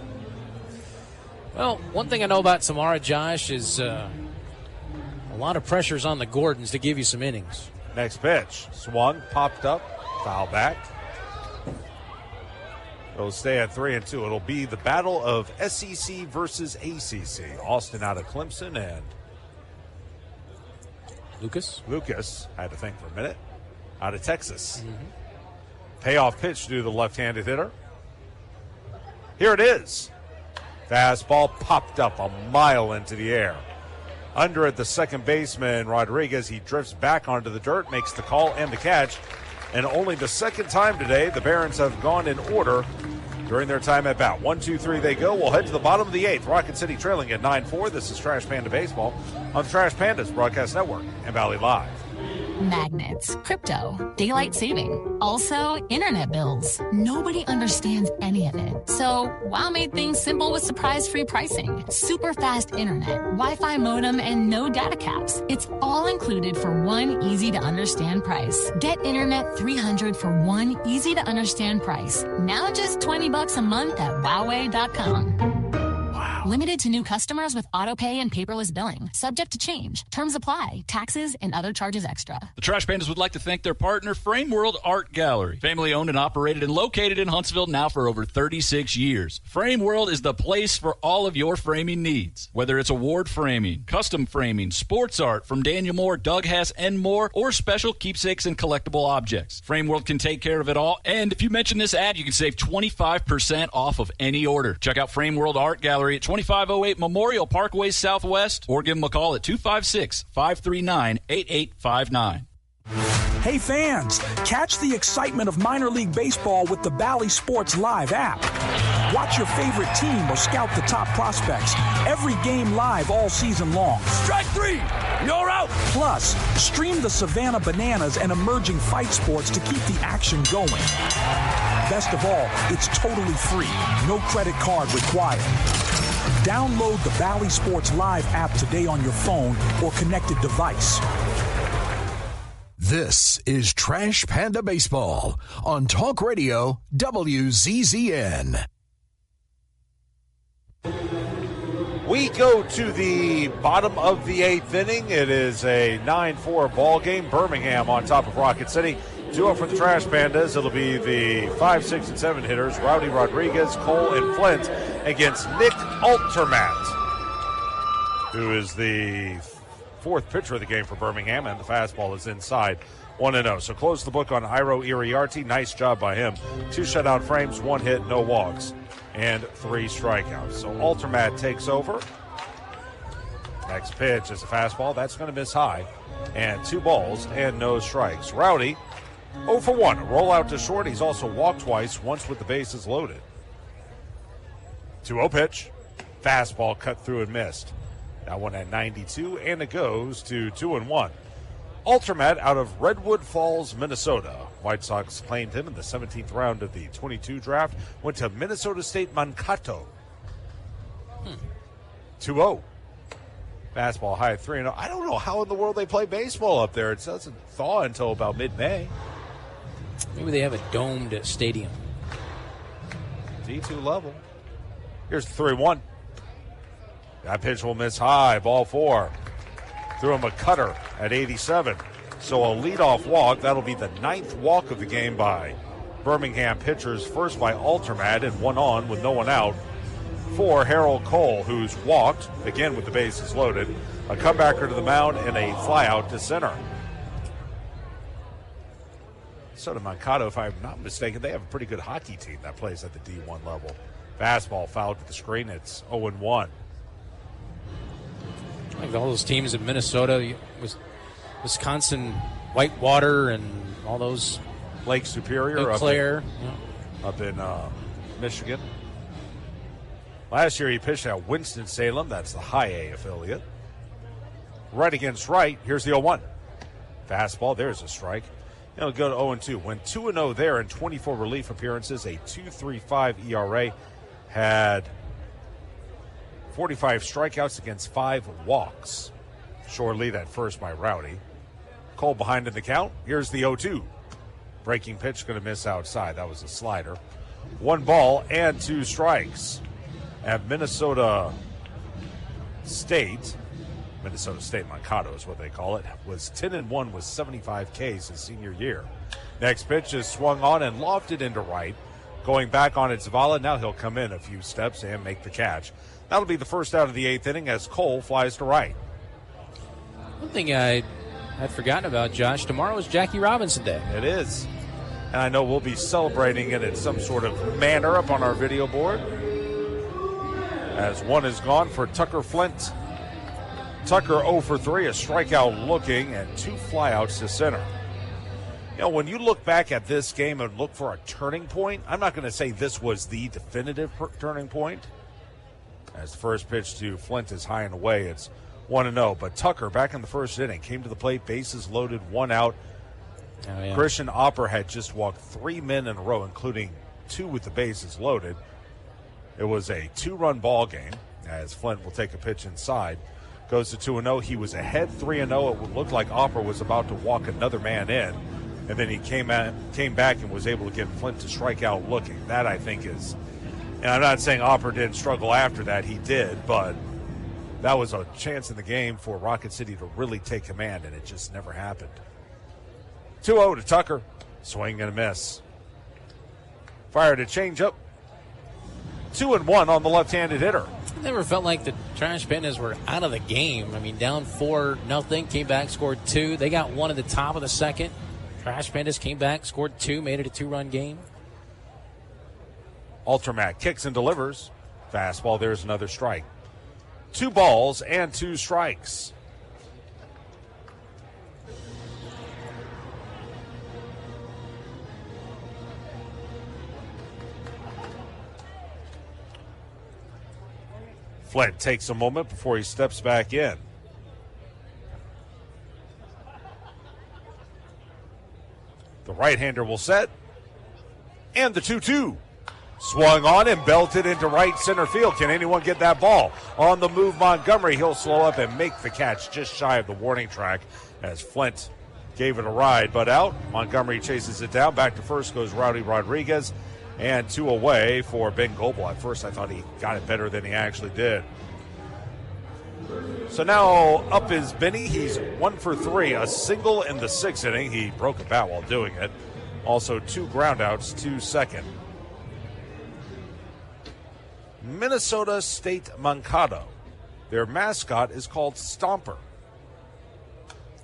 Well, one thing I know about Samara, Josh, is a lot of pressures on the Gordons to give you some innings. Next pitch. Swung, popped up, foul back. It'll stay at 3-2. It'll be the battle of SEC versus ACC. Austin out of Clemson and Lucas, had to think for a minute, out of Texas. Payoff pitch to the left-handed hitter. Here it is. Fastball popped up a mile into the air. Under at the second baseman, Rodriguez, he drifts back onto the dirt, makes the call and the catch. And only the second time today, the Barons have gone in order during their time at bat. 1, 2, 3, they go. We'll head to the bottom of the 8th. Rocket City trailing at 9-4. This is Trash Panda Baseball on the Trash Pandas Broadcast Network and Valley Live. Magnets, crypto, daylight saving, also internet bills. Nobody understands any of it. So WOW made things simple with surprise-free pricing, super fast internet, Wi-Fi modem, and no data caps. It's all included for one easy-to-understand price. Get Internet 300 for one easy-to-understand price. Now just $20 a month at Huawei.com. Limited to new customers with auto pay and paperless billing. Subject to change. Terms apply. Taxes and other charges extra. The Trash Pandas would like to thank their partner, Frame World Art Gallery. Family owned and operated and located in Huntsville now for over 36 years. Frame World is the place for all of your framing needs. Whether it's award framing, custom framing, sports art from Daniel Moore, Doug Hess, and more, or special keepsakes and collectible objects. Frame World can take care of it all. And if you mention this ad, you can save 25% off of any order. Check out Frame World Art Gallery at 2508 Memorial Parkway Southwest, or give them a call at 256-539-8859. Hey fans, catch the excitement of minor league baseball with the Bally Sports Live app. Watch your favorite team or scout the top prospects. Every game live all season long. Strike 3, you're out. Plus, stream the Savannah Bananas and emerging fight sports to keep the action going. Best of all, it's totally free. No credit card required. Download the Bally Sports Live app today on your phone or connected device. This is Trash Panda Baseball on Talk Radio WZZN. We go to the bottom of the 8th inning. It is a 9-4 ball game. Birmingham on top of Rocket City. 2-0 for the Trash Pandas. It'll be the 5, 6, and 7 hitters, Rowdy Rodriguez, Cole, and Flint, against Nick Altermat, who is the 4th pitcher of the game for Birmingham, and the fastball is inside. 1-0. So close the book on Iro Iriarte. Nice job by him. 2 shutout frames, 1 hit, no walks, and 3 strikeouts. So Altermat takes over. Next pitch is a fastball. That's going to miss high. And 2 balls and no strikes. Rowdy 0 for 1. A rollout to short. He's also walked twice, once with the bases loaded. 2-0 pitch. Fastball cut through and missed. That one at 92, and it goes to 2-1. Altermat out of Redwood Falls, Minnesota. White Sox claimed him in the 17th round of the 22 draft. Went to Minnesota State Mankato. 2-0. Fastball high at 3-0. I don't know how in the world they play baseball up there. It doesn't thaw until about mid-May. Maybe they have a domed stadium. D2 level. Here's the 3-1. That pitch will miss high. Ball 4. Threw him a cutter at 87. So a leadoff walk. That'll be the 9th walk of the game by Birmingham pitchers. First by Altermat and 1 on with no one out for Harold Cole, who's walked, again with the bases loaded. A comebacker to the mound and a fly out to center. Minnesota Mankato, if I'm not mistaken, they have a pretty good hockey team that plays at the D1 level. Fastball fouled to the screen. It's 0-1. Like all those teams in Minnesota, Wisconsin, Whitewater, and all those. Lake Superior, Claire, up in Michigan. Last year he pitched at Winston-Salem. That's the high A affiliate. Right against right. Here's the 0-1. Fastball. There's a strike. He'll go to 0-2. Went 2-0 there in 24 relief appearances. A 2.35 ERA. Had 45 strikeouts against 5 walks. Short lead at first by Rowdy. Cole behind in the count. Here's the 0-2. Breaking pitch going to miss outside. That was a slider. 1 ball and 2 strikes. At Minnesota State Mankato is what they call it, was 10-1 with 75 Ks his senior year. Next pitch is swung on and lofted into right. Going back on it, Zavala. Now he'll come in a few steps and make the catch. That'll be the first out of the 8th inning as Cole flies to right. One thing I'd forgotten about, Josh, tomorrow is Jackie Robinson Day. It is. And I know we'll be celebrating it in some sort of manner up on our video board. As 1 is gone for Tucker Flint. Tucker 0 for 3, a strikeout looking, and 2 flyouts to center. You know, when you look back at this game and look for a turning point, I'm not going to say this was the definitive turning point. As the first pitch to Flint is high and away, it's 1-0. But Tucker, back in the first inning, came to the plate, bases loaded, 1 out. Oh, yeah. Christian Opper had just walked 3 men in a row, including 2 with the bases loaded. It was a 2-run ball game as Flint will take a pitch inside. Goes to 2-0. He was ahead 3-0. It looked like Opper was about to walk another man in. And then he came back and was able to get Flint to strike out looking. That, I think, is, and I'm not saying Opper didn't struggle after that. He did, but that was a chance in the game for Rocket City to really take command, and it just never happened. 2-0 to Tucker. Swing and a miss. Fired a changeup. 2-1 on the left-handed hitter. Never felt like the Trash Pandas were out of the game. I mean, down 4-0, came back, scored 2. They got 1 at the top of the second. Trash Pandas came back, scored 2, made it a 2-run game. Altermat kicks and delivers. Fastball, there's another strike. 2 balls and 2 strikes. Flint takes a moment before he steps back in. The right-hander will set. And the 2-2. Swung on and belted into right center field. Can anyone get that ball? On the move, Montgomery. He'll slow up and make the catch just shy of the warning track as Flint gave it a ride, but out. Montgomery chases it down. Back to first goes Rowdy Rodriguez. And 2 away for Ben Goebel. At first, I thought he got it better than he actually did. So now up is Benny. He's 1 for 3, a single in the 6th inning. He broke a bat while doing it. Also 2 groundouts to second. Minnesota State Mankato. Their mascot is called Stomper.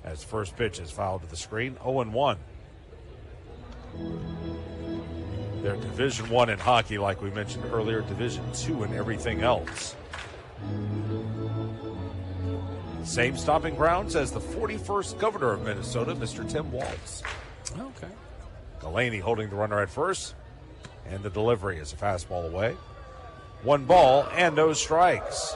As first pitch is fouled to the screen, 0-1. They're Division I in hockey, like we mentioned earlier, Division II in everything else. Same stomping grounds as the 41st governor of Minnesota, Mr. Tim Walz. Okay. Delaney holding the runner at first, and the delivery is a fastball away. 1 ball and no strikes.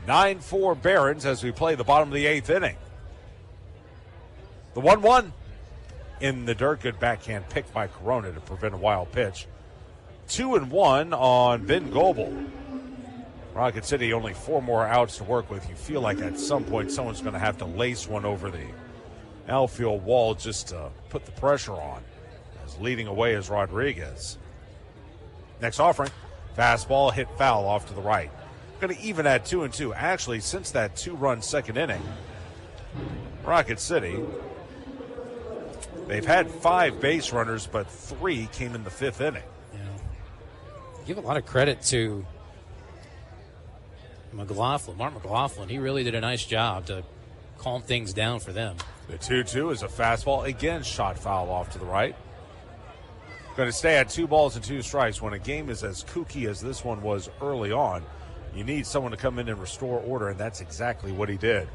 9-4 Barons as we play the bottom of the 8th inning. The 1-1 in the dirt. Good backhand pick by Corona to prevent a wild pitch. 2-1 on Ben Goebel. Rocket City only 4 more outs to work with. You feel like at some point someone's going to have to lace one over the outfield wall just to put the pressure on. As leading away is Rodriguez. Next offering, fastball hit foul off to the right. Going to even at 2-2. Actually, since that 2-run second inning, Rocket City, they've had 5 base runners, but 3 came in the 5th inning. Yeah. Give a lot of credit to Mark McLaughlin. He really did a nice job to calm things down for them. The 2-2 is a fastball, again shot foul off to the right. Going to stay at 2 balls and 2 strikes. When a game is as kooky as this one was early on, you need someone to come in and restore order, and that's exactly what he did.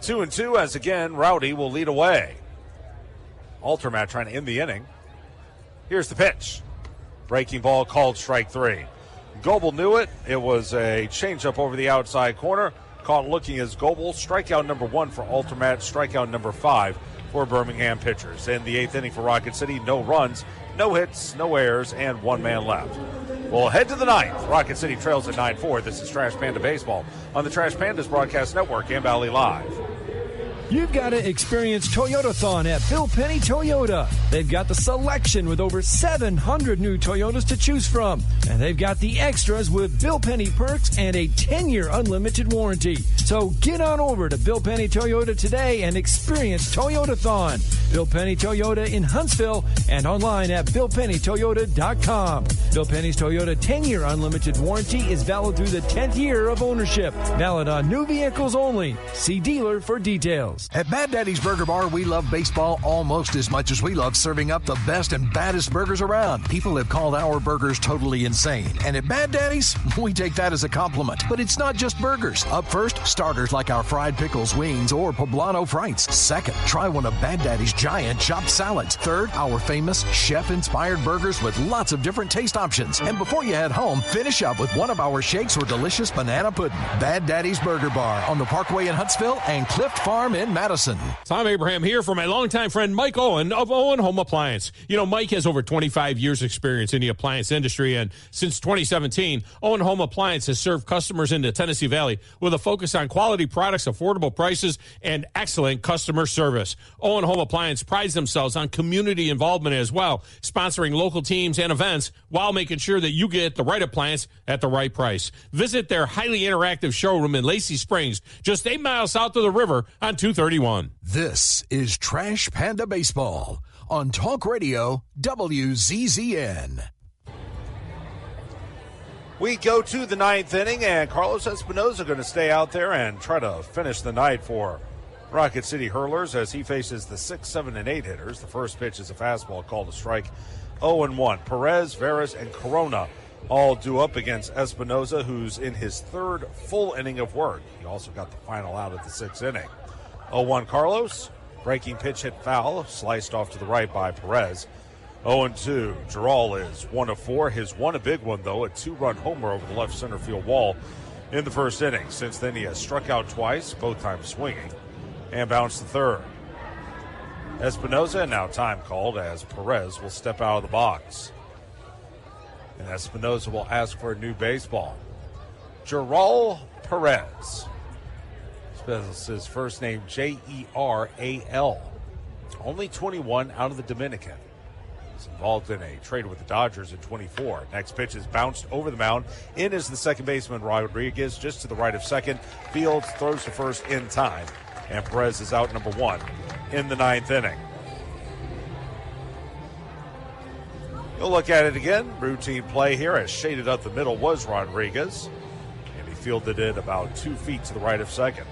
2-2 as again Rowdy will lead away. Altermat trying to end the inning. Here's the pitch. Breaking ball called strike 3. Goebel knew it. It was a changeup over the outside corner. Caught looking as Goebel. Strikeout number 1 for Altermat. Strikeout number 5 for Birmingham pitchers. In the 8th inning for Rocket City, no runs, no hits, no errors, and 1 man left. We'll head to the 9th. Rocket City trails at 9-4. This is Trash Panda Baseball on the Trash Pandas Broadcast Network and Valley Live. You've got to experience Toyotathon at Bill Penny Toyota. They've got the selection with over 700 new Toyotas to choose from. And they've got the extras with Bill Penny perks and a 10-year unlimited warranty. So get on over to Bill Penny Toyota today and experience Toyotathon. Bill Penny Toyota in Huntsville and online at BillPennyToyota.com. Bill Penny's Toyota 10-year unlimited warranty is valid through the 10th year of ownership. Valid on new vehicles only. See dealer for details. At Bad Daddy's Burger Bar, we love baseball almost as much as we love serving up the best and baddest burgers around. People have called our burgers totally insane. And at Bad Daddy's, we take that as a compliment. But it's not just burgers. Up first, starters like our fried pickles, wings, or poblano frites. Second, try one of Bad Daddy's giant chopped salads. Third, our famous chef-inspired burgers with lots of different taste options. And before you head home, finish up with one of our shakes or delicious banana pudding. Bad Daddy's Burger Bar on the Parkway in Huntsville and Clift Farm in Madison. Tom Abraham here for my longtime friend Mike Owen of Owen Home Appliance. You know, Mike has over 25 years experience in the appliance industry, and since 2017, Owen Home Appliance has served customers in the Tennessee Valley with a focus on quality products, affordable prices, and excellent customer service. Owen Home Appliance prides themselves on community involvement as well, sponsoring local teams and events while making sure that you get the right appliance at the right price. Visit their highly interactive showroom in Lacey Springs, just 8 miles south of the river on 231. This is Trash Panda Baseball on Talk Radio WZZN. We go to the 9th inning, and Carlos Espinoza going to stay out there and try to finish the night for Rocket City Hurlers as he faces the 6, 7, and 8 hitters. The first pitch is a fastball called a strike. 0-1. Perez, Veras, and Corona all due up against Espinoza, who's in his 3rd full inning of work. He also got the final out at the 6th inning. 0-1 Carlos. Breaking pitch hit foul, sliced off to the right by Perez. 0-2. Giral is 1 of 4. His one a big one, though, a 2-run homer over the left center field wall in the first inning. Since then, he has struck out twice, both times swinging, and bounced the 3rd. Espinoza, and now time called as Perez will step out of the box. And Espinoza will ask for a new baseball. Giral Perez. Spells his first name Jeral. Only 21 out of the Dominican. He's involved in a trade with the Dodgers in 24. Next pitch is bounced over the mound. In is the second baseman Rodriguez, just to the right of second. Fields throws to first in time. And Perez is out number 1 in the 9th inning. You'll look at it again. Routine play here as shaded up the middle was Rodriguez. And he fielded it about 2 feet to the right of second.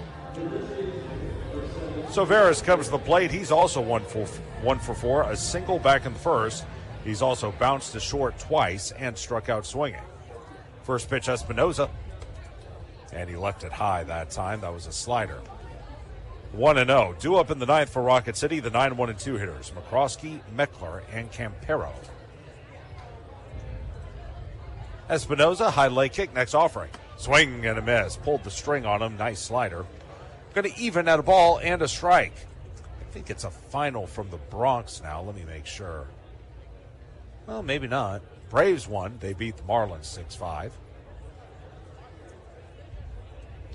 So Veras comes to the plate. He's also 1 for 4, a single back in the first. He's also bounced to short twice and struck out swinging. First pitch, Espinoza. And he left it high that time. That was a slider. 1-0. Due up in the 9th for Rocket City, the 9, 1, and 2 hitters, McCroskey, Meckler, and Campero. Espinoza, high leg kick, next offering. Swing and a miss. Pulled the string on him. Nice slider. Going to even at a ball and a strike. I think it's a final from the Bronx now. Let me make sure. Well, maybe not. Braves won. They beat the Marlins 6-5.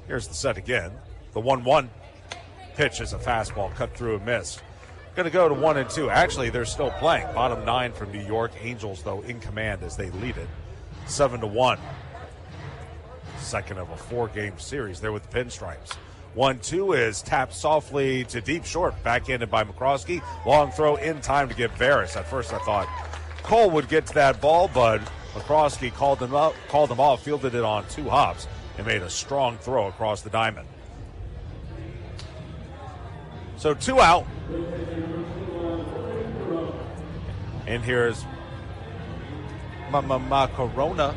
Here's the set again. The 1-1 pitch is a fastball cut through a miss. Going to go to 1-2. Actually, they're still playing. Bottom 9 from New York. Angels, though, in command as they lead it. 7-1. Second of a 4-game series there with the Pinstripes. 1-2 is tapped softly to deep short. Backhanded by McCroskey. Long throw in time to get Barris. At first I thought Cole would get to that ball, but McCroskey called him off, fielded it on 2 hops, and made a strong throw across the diamond. So 2 out. And here's Corona.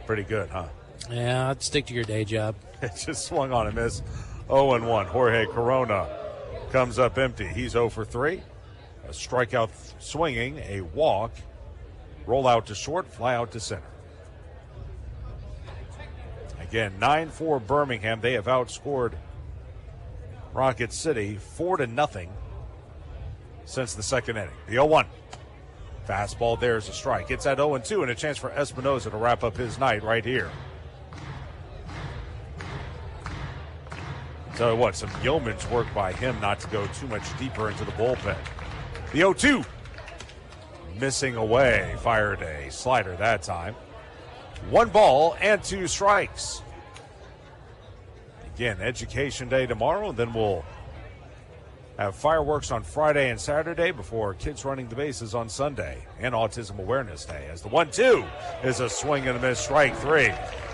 Pretty good, huh? Yeah, I'd stick to your day job. It just swung on a miss. 0-1. Jorge Corona comes up empty. He's 0 for 3. A strikeout swinging, a walk, roll out to short, fly out to center. Again, 9-4 Birmingham. They have outscored Rocket City 4-0 since the second inning. The 0-1. Fastball, there's a strike. It's at 0-2 and a chance for Espinoza to wrap up his night right here. Tell you what, some yeoman's work by him not to go too much deeper into the bullpen. The 0-2. Missing away. Fired a slider that time. 1 ball and 2 strikes. Again, Education Day tomorrow, and then we'll have fireworks on Friday and Saturday before kids running the bases on Sunday, and Autism Awareness Day. As the 1-2 is a swing and a miss, strike 3.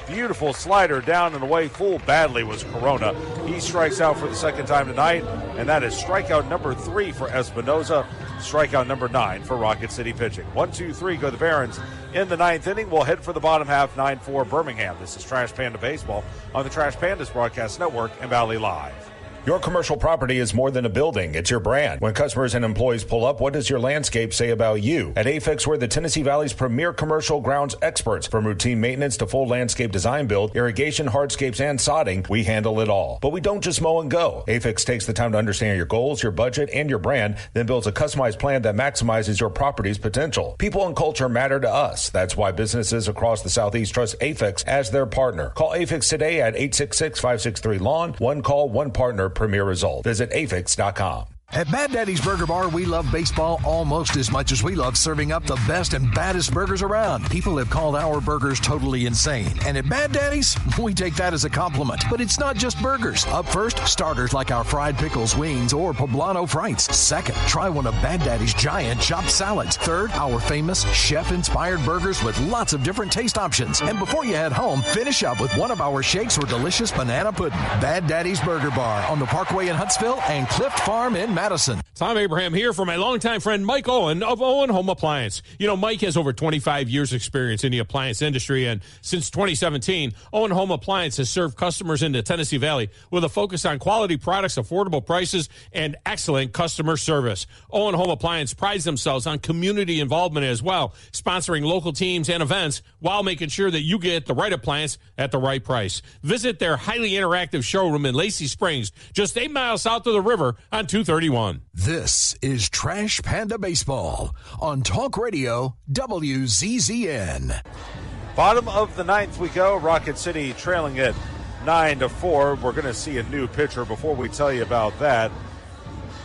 Beautiful slider down and away, full badly was Corona. He strikes out for the second time tonight, and that is strikeout number 3 for Espinoza, strikeout number 9 for Rocket City pitching. 1-2-3 go the Barons in the 9th inning. We'll head for the bottom half, 9-4 Birmingham. This is Trash Panda Baseball on the Trash Pandas Broadcast Network and Valley Live. Your commercial property is more than a building. It's your brand. When customers and employees pull up, what does your landscape say about you? At AFEX, we're the Tennessee Valley's premier commercial grounds experts. From routine maintenance to full landscape design build, irrigation, hardscapes, and sodding, we handle it all. But we don't just mow and go. AFEX takes the time to understand your goals, your budget, and your brand, then builds a customized plan that maximizes your property's potential. People and culture matter to us. That's why businesses across the Southeast trust AFEX as their partner. Call AFEX today at 866-563-LAWN. One call, one partner, premier result. Visit afix.com. At Bad Daddy's Burger Bar, we love baseball almost as much as we love serving up the best and baddest burgers around. People have called our burgers totally insane. And at Bad Daddy's, we take that as a compliment. But it's not just burgers. Up first, starters like our fried pickles, wings, or poblano frites. Second, try one of Bad Daddy's giant chopped salads. Third, our famous chef-inspired burgers with lots of different taste options. And before you head home, finish up with one of our shakes or delicious banana pudding. Bad Daddy's Burger Bar on the Parkway in Huntsville and Clift Farm in Madison. Tom Abraham here for my longtime friend Mike Owen of Owen Home Appliance. You know, Mike has over 25 years experience in the appliance industry, and since 2017, Owen Home Appliance has served customers in the Tennessee Valley with a focus on quality products, affordable prices, and excellent customer service. Owen Home Appliance prides themselves on community involvement as well, sponsoring local teams and events while making sure that you get the right appliance at the right price. Visit their highly interactive showroom in Lacey Springs, just 8 miles south of the river on 231. This is Trash Panda Baseball on Talk Radio WZZN. Bottom of the 9th we go. Rocket City trailing it 9-4. We're going to see a new pitcher before we tell you about that.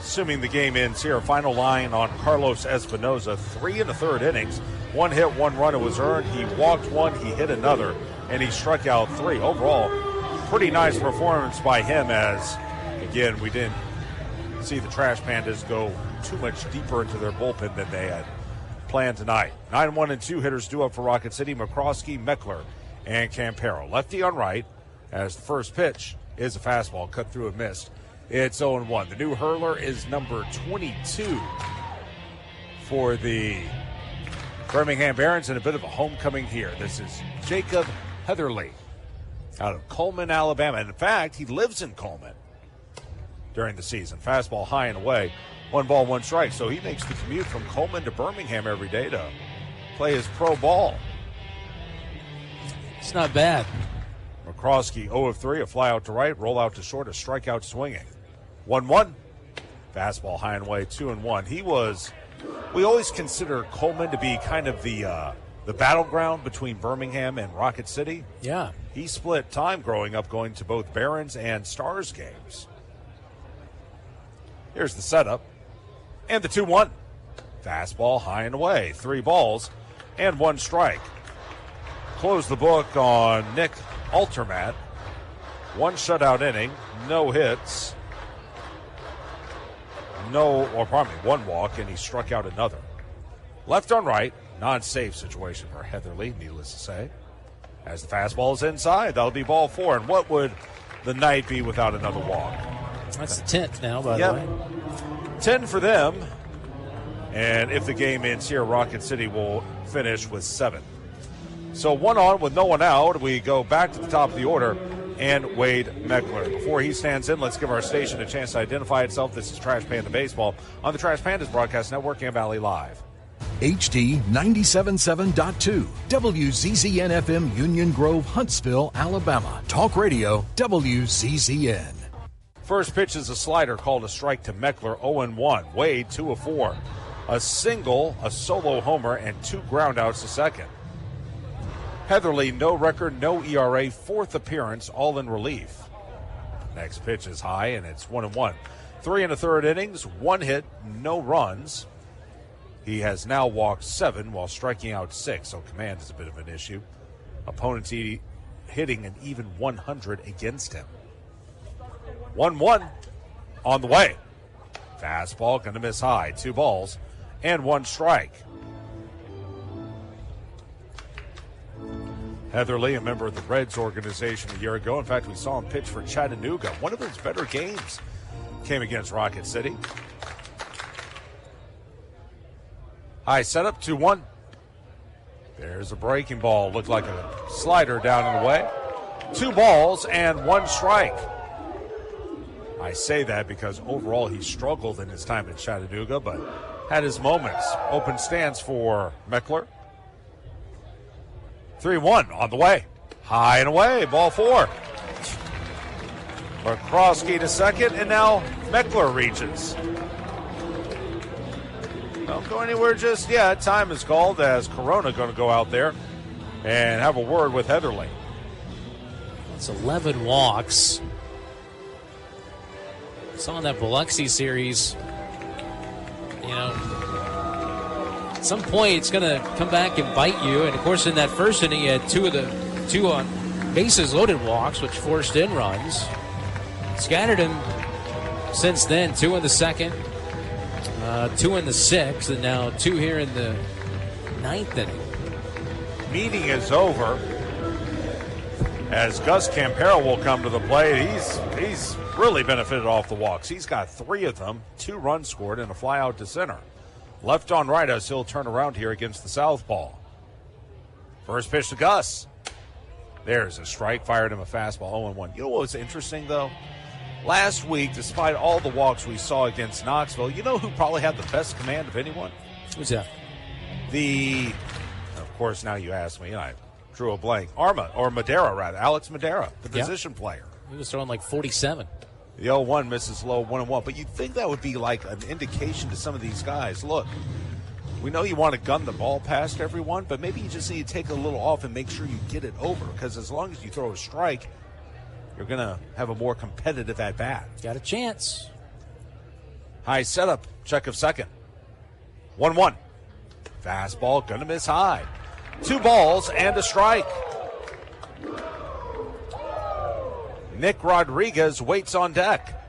Assuming the game ends here, final line on Carlos Espinoza. 3 1/3 innings. 1 hit, 1 run. It was earned. He walked 1, he hit another, and he struck out 3. Overall, pretty nice performance by him as, again, we didn't see the Trash Pandas go too much deeper into their bullpen than they had planned tonight. 9-1-2 hitters due up for Rocket City. McCroskey, Meckler, and Campero. Lefty on right as the first pitch is a fastball cut through and missed. It's 0-1. The new hurler is number 22 for the Birmingham Barons, and a bit of a homecoming here. This is Jacob Heatherly out of Coleman, Alabama. In fact, he lives in Coleman during the season. Fastball high and away. 1 ball, 1 strike. So he makes the commute from Coleman to Birmingham every day to play his pro ball. It's not bad. McCroskey 0 of 3, a fly out to right, roll out to short, a strikeout swinging. 1-1. Fastball high and away, 2-1. We always consider Coleman to be kind of the battleground between Birmingham and Rocket City. Yeah. He split time growing up going to both Barons and Stars games. Here's the setup. And the 2-1. Fastball high and away. 3 balls and 1 strike. Close the book on Nick Altermat. 1 shutout inning, no hits. 1 walk, and he struck out another. Left on right, non-safe situation for Heatherly, needless to say. As the fastball is inside, that'll be ball 4. And what would the night be without another walk? That's the 10th now, by the way. 10 for them. And if the game ends here, Rocket City will finish with 7. So 1 on with no one out. We go back to the top of the order and Wade Meckler. Before he stands in, let's give our station a chance to identify itself. This is Trash Panda Baseball on the Trash Pandas Broadcast Network and Valley Live. HD 97.7.2, WZZN FM, Union Grove, Huntsville, Alabama. Talk Radio, WZZN. First pitch is a slider called a strike to Meckler, 0-1. Wade, 2 of 4. A single, a solo homer, and 2 groundouts to second. Heatherly, no record, no ERA, 4th appearance, all in relief. Next pitch is high, and it's 1-1. 3 1/3 innings, 1 hit, no runs. He has now walked 7 while striking out 6, so command is a bit of an issue. Opponents hitting an even 100 against him. 1-1 on the way. Fastball going to miss high. 2 balls and 1 strike. Heatherly, a member of the Reds organization a year ago. In fact, we saw him pitch for Chattanooga. One of his better games came against Rocket City. High setup, 2-1. There's a breaking ball. Looked like a slider down and away. 2 balls and 1 strike. I say that because overall he struggled in his time at Chattanooga, but had his moments. Open stance for Meckler. 3-1 on the way. High and away, ball 4. McCroskey to second, and now Meckler reaches. Don't go anywhere just yet. Time is called as Corona going to go out there and have a word with Heatherly. It's 11 walks. Saw in that Biloxi series, at some point it's going to come back and bite you. And of course, in that first inning, he had 2 bases loaded walks, which forced in runs. Scattered him since then. 2 in the second, 2 in the 6th, and now 2 here in the 9th inning. Meeting is over as Gus Campero will come to the plate. He's really benefited off the walks. He's got 3 of them, 2 runs scored, and a fly out to center. Left on right as he'll turn around here against the southpaw. First pitch to Gus. There's a strike, fired him a fastball, 0-1. You know what was interesting, though? Last week, despite all the walks we saw against Knoxville, you know who probably had the best command of anyone? Who's that? Of course, now you ask me, I drew a blank. Madera, Alex Madera, the position player. He was throwing like 47. The 0-1 misses low, 1-1. But you'd think that would be like an indication to some of these guys. Look, we know you want to gun the ball past everyone, but maybe you just need to take a little off and make sure you get it over. Because as long as you throw a strike, you're going to have a more competitive at-bat. Got a chance. High setup, check of second. 1-1. Fastball, going to miss high. 2 balls and a strike. Nick Rodriguez waits on deck.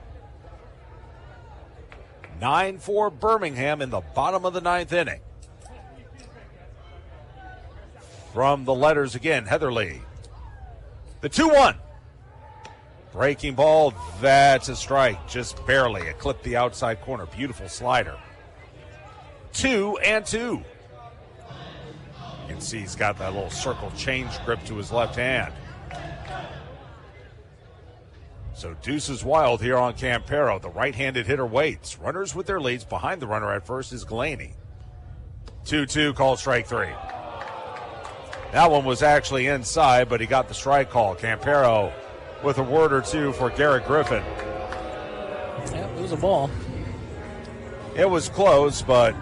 9-4 Birmingham in the bottom of the 9th inning. From the letters again, Heatherly. The 2-1. Breaking ball, that's a strike. Just barely. It clipped the outside corner. Beautiful slider. 2-2. You can see he's got that little circle change grip to his left hand. So deuces wild here on Campero. The right-handed hitter waits. Runners with their leads. Behind the runner at first is Glaney. 2-2, called strike 3. That one was actually inside, but he got the strike call. Campero with a word or two for Garrett Griffin. Yeah, it was a ball. It was close, but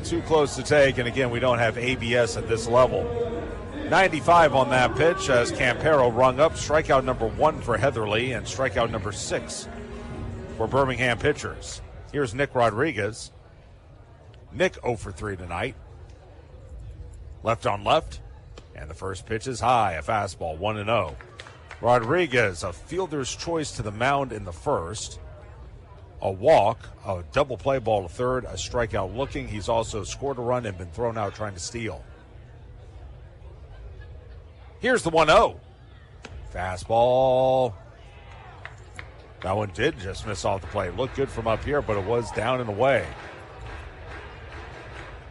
too close to take. And again, we don't have ABS at this level. 95 on that pitch as Campero rung up. Strikeout number 1 for Heatherly and strikeout number 6 for Birmingham pitchers. Here's Nick Rodriguez. Nick 0 for 3 tonight. Left on left. And the first pitch is high, a fastball, 1-0. Rodriguez, a fielder's choice to the mound in the first. A walk, a double play ball to third, a strikeout looking. He's also scored a run and been thrown out trying to steal. Here's the 1-0. Fastball. That one did just miss off the plate. Looked good from up here, but it was down and away.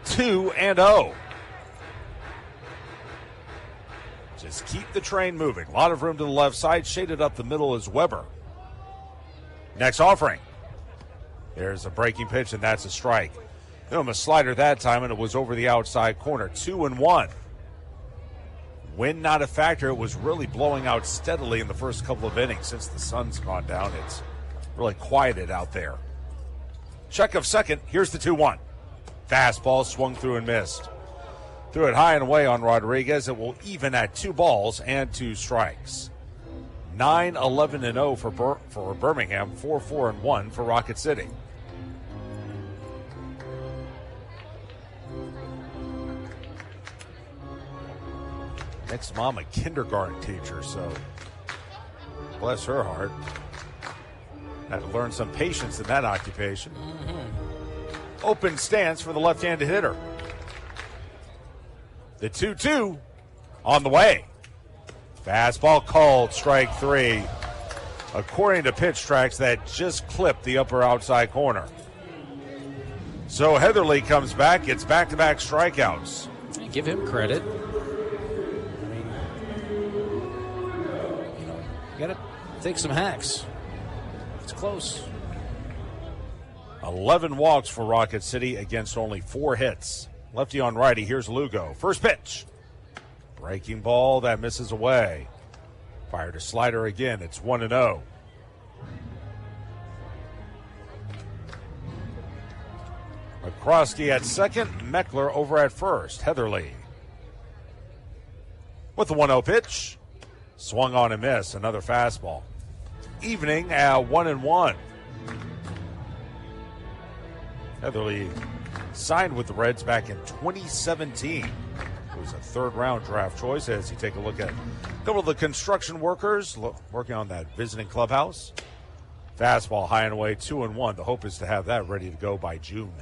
2-0. Just keep the train moving. A lot of room to the left side. Shaded up the middle is Weber. Next offering. There's a breaking pitch, and that's a strike. Give him a slider that time, and it was over the outside corner. 2-1. Wind not a factor. It was really blowing out steadily in the first couple of innings. Since the sun's gone down, it's really quieted out there. Check of second. Here's the 2-1. Fastball swung through and missed. Threw it high and away on Rodriguez. It will even at 2 balls and 2 strikes. 9-11-0 for Birmingham. 4-4-1 for Rocket City. Nick's mom, a kindergarten teacher, so bless her heart. Had to learn some patience in that occupation. Open stance for the left-handed hitter. The 2-2 on the way. Fastball called, strike 3. According to pitch tracks, that just clipped the upper outside corner. So Heatherly comes back, gets back-to-back strikeouts. Give him credit. You got to take some hacks. It's close. 11 walks for Rocket City against only 4 hits. Lefty on righty. Here's Lugo. First pitch. Breaking ball that misses away. Fired a slider again. It's 1-0. McCroskey at second. Meckler over at first. Heatherly with the 1-0 pitch. Swung on and missed. Another fastball. Evening at 1-1. Heatherly signed with the Reds back in 2017. It was a third-round draft choice as you take a look at a couple of the construction workers working on that visiting clubhouse. Fastball high and away, 2-1. The hope is to have that ready to go by June.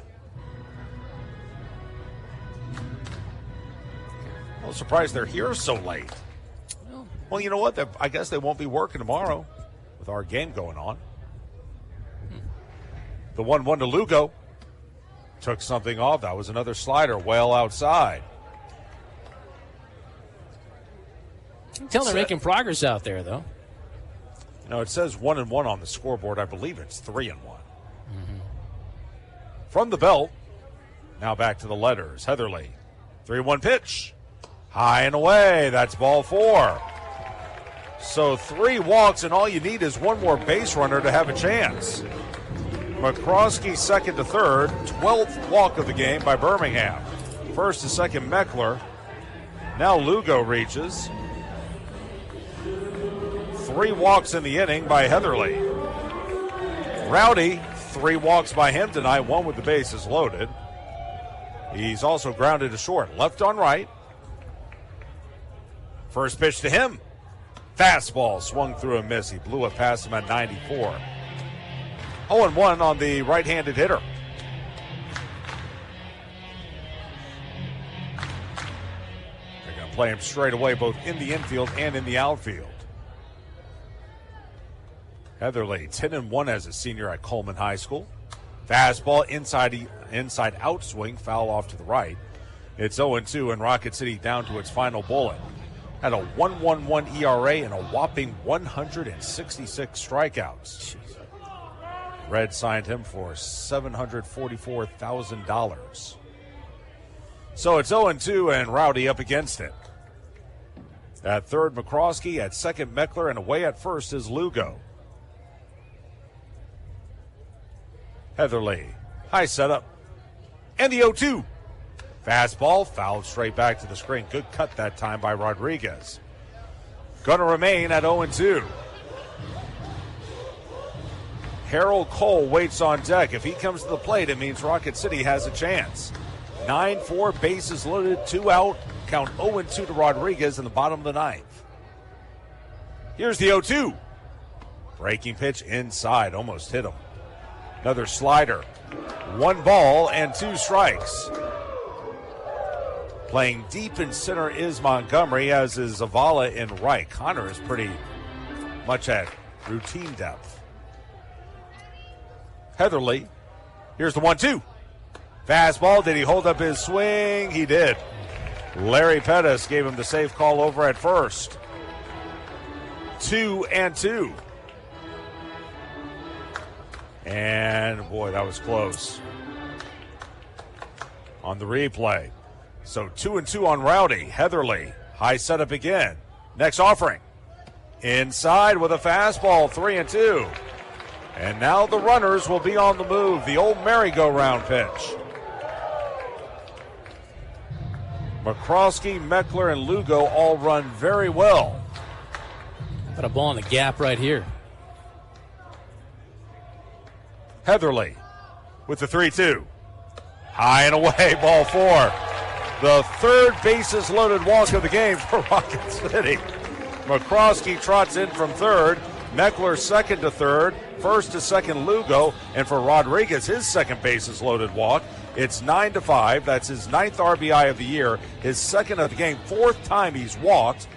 I'm surprised they're here so late. Well, you know what? I guess they won't be working tomorrow with our game going on. The 1-1 to Lugo. Took something off. That was another slider well outside. Tell they're making progress out there, though. You know, it says 1-1 on the scoreboard. I believe it's 3-1. From the belt. Now back to the letters. Heatherly. 3-1 pitch. High and away. That's ball 4. So 3 walks, and all you need is 1 more base runner to have a chance. McCroskey second to third. 12th walk of the game by Birmingham. First to second, Meckler. Now Lugo reaches. 3 walks in the inning by Heatherly. Rowdy, 3 walks by him tonight, 1 with the bases loaded. He's also grounded to short. Left on right. First pitch to him. Fastball swung through a miss. He blew it past him at 94. 0-1 on the right-handed hitter. They're going to play him straight away, both in the infield and in the outfield. Heatherly, 10-1 as a senior at Coleman High School. Fastball inside out swing, foul off to the right. It's 0-2, and Rocket City down to its final bullet. Had a 1.11 ERA and a whopping 166 strikeouts. Red signed him for $744,000. So it's 0-2 and Rowdy up against it. At third, McCroskey. At second, Meckler. And away at first is Lugo. Heatherly. High setup. And the 0-2. Fastball fouled straight back to the screen. Good cut that time by Rodriguez. Going to remain at 0-2. Harold Cole waits on deck. If he comes to the plate, it means Rocket City has a chance. 9-4, bases loaded, 2 out. Count 0-2 to Rodriguez in the bottom of the ninth. Here's the 0-2. Breaking pitch inside, almost hit him. Another slider. 1 ball and 2 strikes. Playing deep in center is Montgomery, as is Zavala in right. Connor is pretty much at routine depth. Heatherly. Here's the 1-2. Fastball. Did he hold up his swing? He did. Larry Pettis gave him the safe call over at first. 2-2. And boy, that was close. On the replay. So 2-2 on Rowdy. Heatherly. High setup again. Next offering. Inside with a fastball. 3-2. And now the runners will be on the move. The old merry-go-round pitch. McCroskey, Meckler, and Lugo all run very well. Got a ball in the gap right here. Heatherly with the 3-2. High and away, ball 4. The third bases loaded walk of the game for Rocket City. McCroskey trots in from third. Meckler second to third. First to second, Lugo. And for Rodriguez, his second bases loaded walk. It's 9-5. That's his 9th RBI of the year. His second of the game. 4th time he's walked.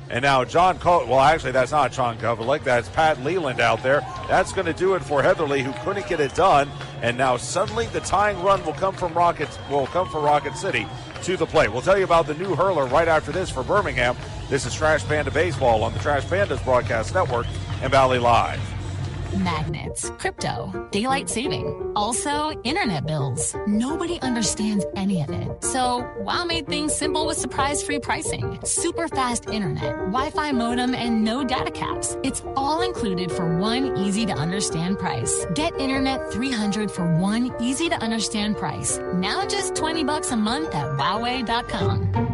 And now John well, actually, that's not John Kovalik. That's Pat Leland out there. That's going to do it for Heatherly, who couldn't get it done. And now suddenly the tying run will come for Rocket City to the plate. We'll tell you about the new hurler right after this for Birmingham. This is Trash Panda Baseball on the Trash Pandas Broadcast Network and Valley Live. Magnets, crypto, daylight saving, also internet bills. Nobody understands any of it. So WOW made things simple with surprise-free pricing, super fast internet, Wi-Fi modem, and no data caps. It's all included for one easy-to-understand price. Get Internet 300 for one easy-to-understand price. Now just $20 a month at Wowway.com.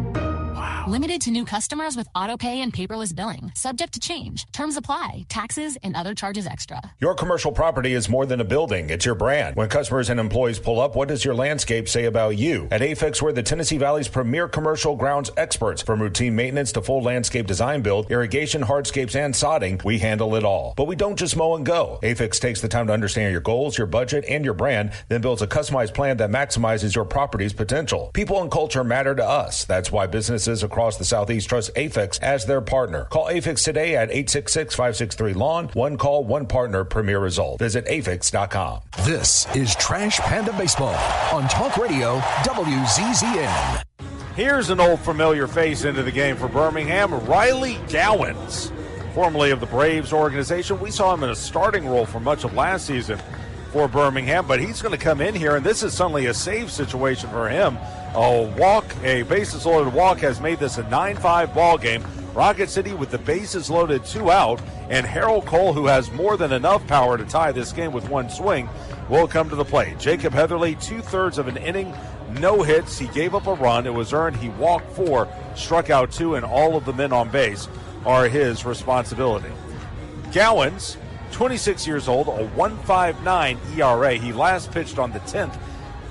Limited to new customers with autopay and paperless billing. Subject to change. Terms apply. Taxes and other charges extra. Your commercial property is more than a building. It's your brand. When customers and employees pull up, what does your landscape say about you? At AFEX, we're the Tennessee Valley's premier commercial grounds experts. From routine maintenance to full landscape design build, irrigation, hardscapes, and sodding, we handle it all. But we don't just mow and go. AFEX takes the time to understand your goals, your budget, and your brand, then builds a customized plan that maximizes your property's potential. People and culture matter to us. That's why businesses across the Southeast trust AFEX as their partner. Call AFEX today at 866-563-LAWN. One call, one partner, premier result. Visit AFEX.com. This is Trash Panda Baseball on Talk Radio WZZN. Here's an old familiar face into the game for Birmingham, Riley Gowans, formerly of the Braves organization. We saw him in a starting role for much of last season for Birmingham, but he's going to come in here, and this is suddenly a save situation for him. A bases loaded walk has made this a 9-5 ball game. Rocket City with the bases loaded, 2 out, and Harold Cole, who has more than enough power to tie this game with one swing, will come to the plate. Jacob Heatherly, 2/3 of an inning, no hits. He gave up a run. It was earned. He walked 4, struck out 2, and all of the men on base are his responsibility. Gowans, 26 years old, a 1.59 ERA. He last pitched on the 10th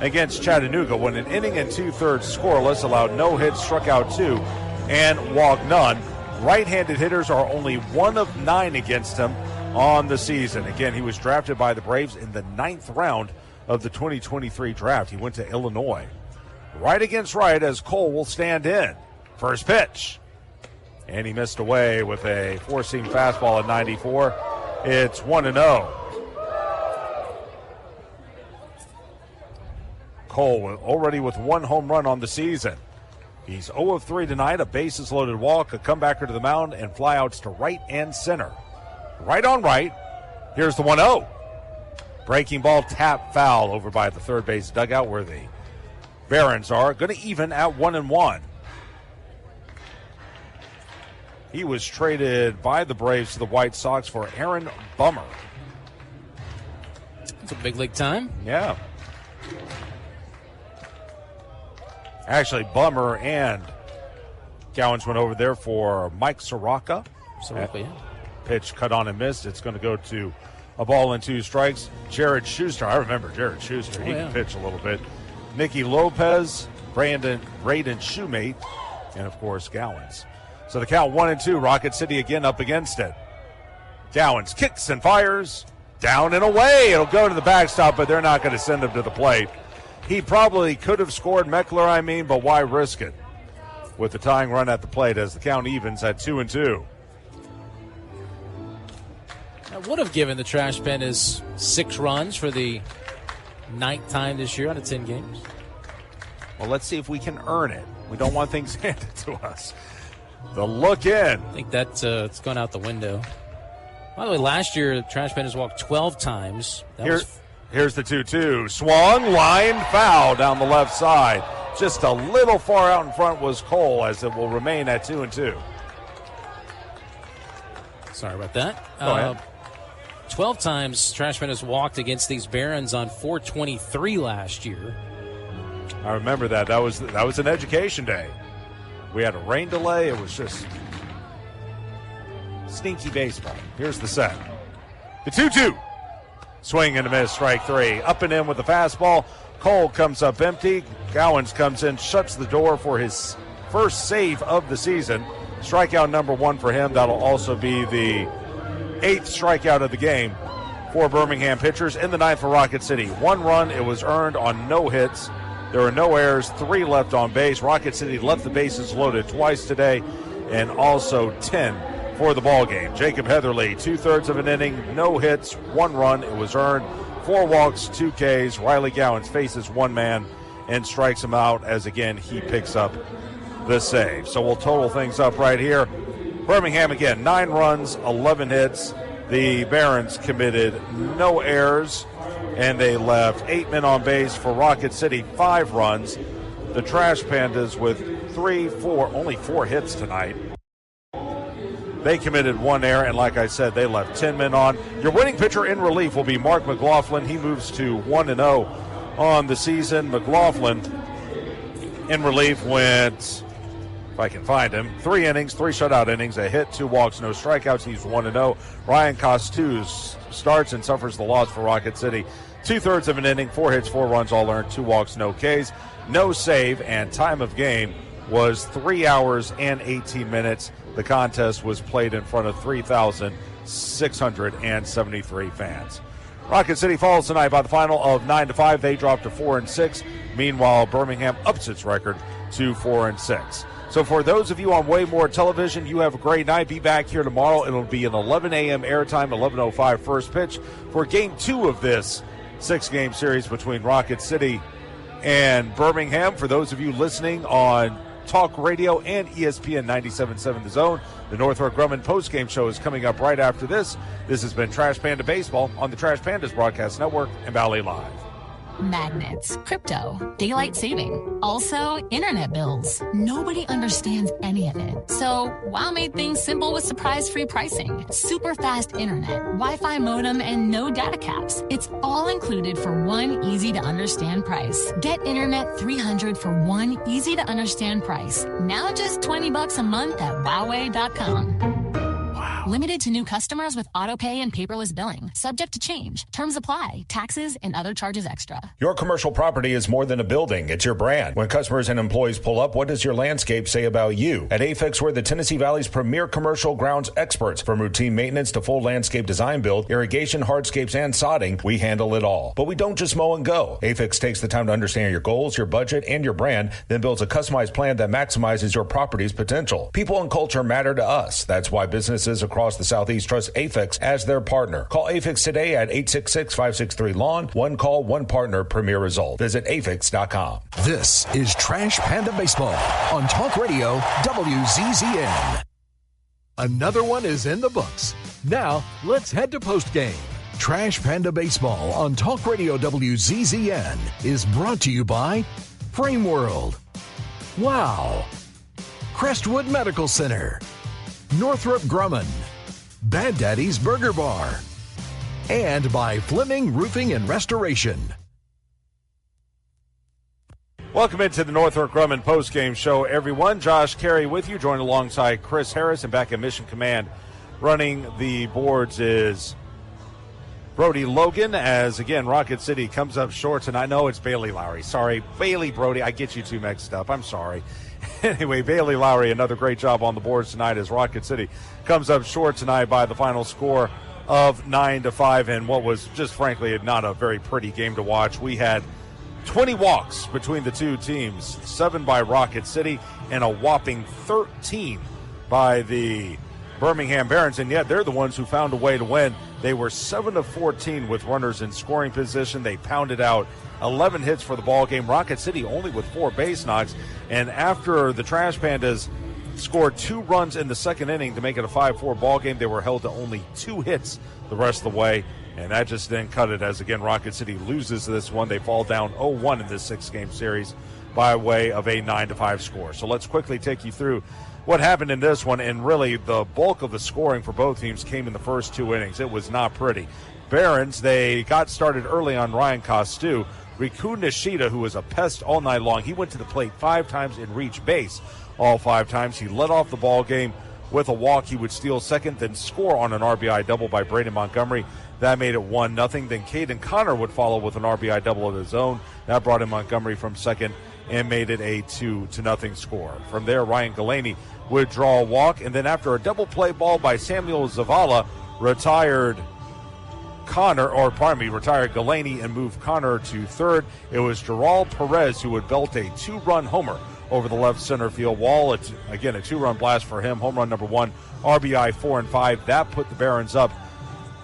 against Chattanooga when an inning and 2/3 scoreless, allowed no hits, struck out 2, and walked none. Right-handed hitters are only 1 of 9 against him on the season. Again, he was drafted by the Braves in the 9th round of the 2023 draft. He went to Illinois. Right against right as Cole will stand in. First pitch. And he missed away with a four-seam fastball at 94. It's 1-0. Cole already with 1 home run on the season. He's 0 of 3 tonight, a bases loaded walk, a comebacker to the mound, and flyouts to right and center. Right on right. Here's the 1-0. Breaking ball, tap foul over by the third base dugout where the Barons are. Going to even at 1-1. He was traded by the Braves to the White Sox for Aaron Bummer. It's a big league time. Yeah. Actually, Bummer and Gowans went over there for Mike Soroka. Soroka, yeah. Pitch cut on and missed. It's going to go to a ball and 2 strikes. Jared Schuster. I remember Jared Schuster. He can pitch a little bit. Nicky Lopez, Braden Shoemate, and, of course, Gowans. So the count 1-2. Rocket City again up against it. Gowans kicks and fires. Down and away. It'll go to the backstop, but they're not going to send him to the plate. He probably could have scored Meckler, but why risk it? With the tying run at the plate as the count evens at 2-2. I would have given the Trash Pandas 6 runs for the 9th time this year out of 10 games. Well, let's see if we can earn it. We don't want things handed to us. The look in. I think that it's gone out the window. By the way, last year, the Trash Pandas walked 12 times. Here's the 2-2. Swung, line, foul down the left side. Just a little far out in front was Cole, as it will remain at 2-2. Sorry about that. Go ahead. 12 times Trash Pandas walked against these Barons on 423 last year. I remember that. That was an education day. We had a rain delay. It was just stinky baseball. Here's the set. The 2-2. Swing and a miss, strike 3. Up and in with the fastball. Cole comes up empty. Gowans comes in, shuts the door for his first save of the season. Strikeout number 1 for him. That'll also be the 8th strikeout of the game for Birmingham pitchers. In the 9th for Rocket City. 1 run. It was earned on no hits. There were no errors. 3 left on base. Rocket City left the bases loaded twice today, and also 10 for the ball game. Jacob Heatherly, 2/3 of an inning, no hits, 1 run. It was earned. 4 walks, 2 Ks. Riley Gowans faces 1 man and strikes him out as, again, he picks up the save. So we'll total things up right here. Birmingham, again, 9 runs, 11 hits. The Barons committed no errors, and they left 8 men on base. For Rocket City, 5 runs. The Trash Pandas with only 4 hits tonight. They committed 1 error, and like I said, they left 10 men on. Your winning pitcher in relief will be Mark McLaughlin. He moves to 1-0 on the season. McLaughlin in relief went, if I can find him, 3 innings, 3 shutout innings, a hit, 2 walks, no strikeouts. He's 1-0. Ryan Costus starts and suffers the loss for Rocket City. 2/3 of an inning, 4 hits, 4 runs, all earned, 2 walks, no Ks, no save, and time of game was 3 hours and 18 minutes. The contest was played in front of 3,673 fans. Rocket City falls tonight by the final of 9-5. They drop to 4-6. Meanwhile, Birmingham ups its record to 4-6. So for those of you on Way More Television, you have a great night. Be back here tomorrow. It'll be an 11 a.m. airtime, 11:05 first pitch for Game 2 of this 6-game series between Rocket City and Birmingham. For those of you listening on Talk Radio and ESPN 97.7 The Zone, the Northrop Grumman postgame show is coming up right after this. This has been Trash Panda Baseball on the Trash Pandas Broadcast Network and Valley Live. Magnets, crypto, daylight saving, also internet bills. Nobody understands any of it. So WOW made things simple with surprise-free pricing, super fast internet, Wi-Fi modem, and no data caps. It's all included for one easy-to-understand price. Get internet 300 for one easy-to-understand price. Now just $20 a month at Wowway.com. Limited to new customers with autopay and paperless billing. Subject to change. Terms apply. Taxes and other charges extra. Your commercial property is more than a building. It's your brand. When customers and employees pull up, what does your landscape say about you? At AFEX, we're the Tennessee Valley's premier commercial grounds experts. From routine maintenance to full landscape design build, irrigation, hardscapes, and sodding, we handle it all. But we don't just mow and go. AFEX takes the time to understand your goals, your budget, and your brand, then builds a customized plan that maximizes your property's potential. People and culture matter to us. That's why businesses across the Southeast trust AFEX as their partner. Call AFEX today at 866-563-LAWN. One call, one partner, premier result. Visit AFEX.com. This is Trash Panda Baseball on Talk Radio WZZN. Another one is in the books. Now, let's head to postgame. Trash Panda Baseball on Talk Radio WZZN is brought to you by Frame World, WOW, Crestwood Medical Center, Northrop Grumman, Bad Daddy's Burger Bar, and by Fleming Roofing and Restoration. Welcome into the Northrop Grumman postgame show, everyone. Josh Carey with you, joined alongside Chris Harris, and back at Mission Command running the boards is Brody Logan, as, again, Rocket City comes up short, and I know it's Bailey Lowry. Sorry, Bailey Brody. I get you two mixed up. I'm sorry. Anyway, Bailey Lowry, another great job on the boards tonight as Rocket City comes up short tonight by the final score of 9-5, and what was just, frankly, not a very pretty game to watch. We had 20 walks between the two teams, 7 by Rocket City and a whopping 13 by the Birmingham Barons, and yet they're the ones who found a way to win. They were 7 of 14 with runners in scoring position. They pounded out 11 hits for the ball game. Rocket City only with 4 base knocks, and after the Trash Pandas scored 2 runs in the second inning to make it a 5-4 ball game, they were held to only 2 hits the rest of the way, and that just didn't cut it, as, again, Rocket City loses this one. They fall down 0-1 in this 6-game series by way of a 9-5 score. So let's quickly take you through what happened in this one, and really the bulk of the scoring for both teams came in the first 2 innings. It was not pretty. Barons, they got started early on Ryan Costu. Riku Nishida, who was a pest all night long, he went to the plate 5 times and reached base all 5 times. He led off the ball game with a walk. He would steal second, then score on an RBI double by Braden Montgomery. That made it 1-0. Then Caden Connor would follow with an RBI double of his own. That brought in Montgomery from second and made it a 2-0 score. From there, Ryan Galaney would draw a walk, and then after a double play ball by Samuel Zavala, retired Galaney and moved Connor to third. It was Gerald Perez who would belt a 2-run homer over the left center field wall. It's, again, a 2-run blast for him. Home run number 1, RBI 4 and 5. That put the Barons up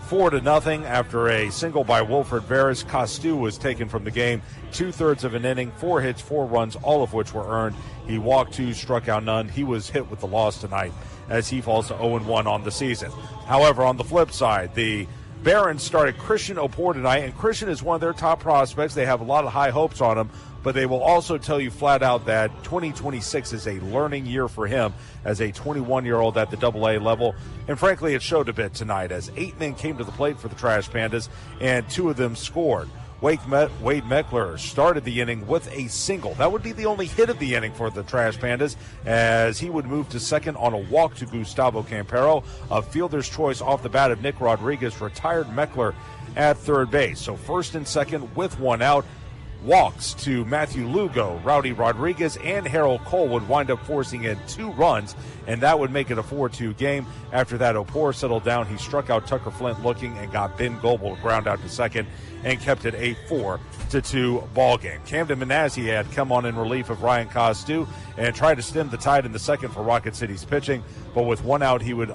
4-0 after a single by Wilfred Veras. Costu was taken from the game 2/3 of an inning, 4 hits, 4 runs, all of which were earned. He walked 2, struck out none. He was hit with the loss tonight as he falls to 0-1 on the season. However, on the flip side, the Barons started Christian Opor tonight, and Christian is one of their top prospects. They have a lot of high hopes on him, but they will also tell you flat out that 2026 is a learning year for him as a 21-year-old at the AA level. And frankly, it showed a bit tonight as 8 men came to the plate for the Trash Pandas, and 2 of them scored. Wade Meckler started the inning with a single. That would be the only hit of the inning for the Trash Pandas, as he would move to second on a walk to Gustavo Campero. A fielder's choice off the bat of Nick Rodriguez retired Meckler at third base. So first and second with 1 out. Walks to Matthew Lugo, Rowdy Rodriguez, and Harold Cole would wind up forcing in 2 runs, and that would make it a 4-2 game. After that, Opor settled down. He struck out Tucker Flint looking and got Ben Goebel to ground out to second and kept it a 4-2 ball game. Camden Manazzi had come on in relief of Ryan Costu and tried to stem the tide in the second for Rocket City's pitching, but with 1 out, he would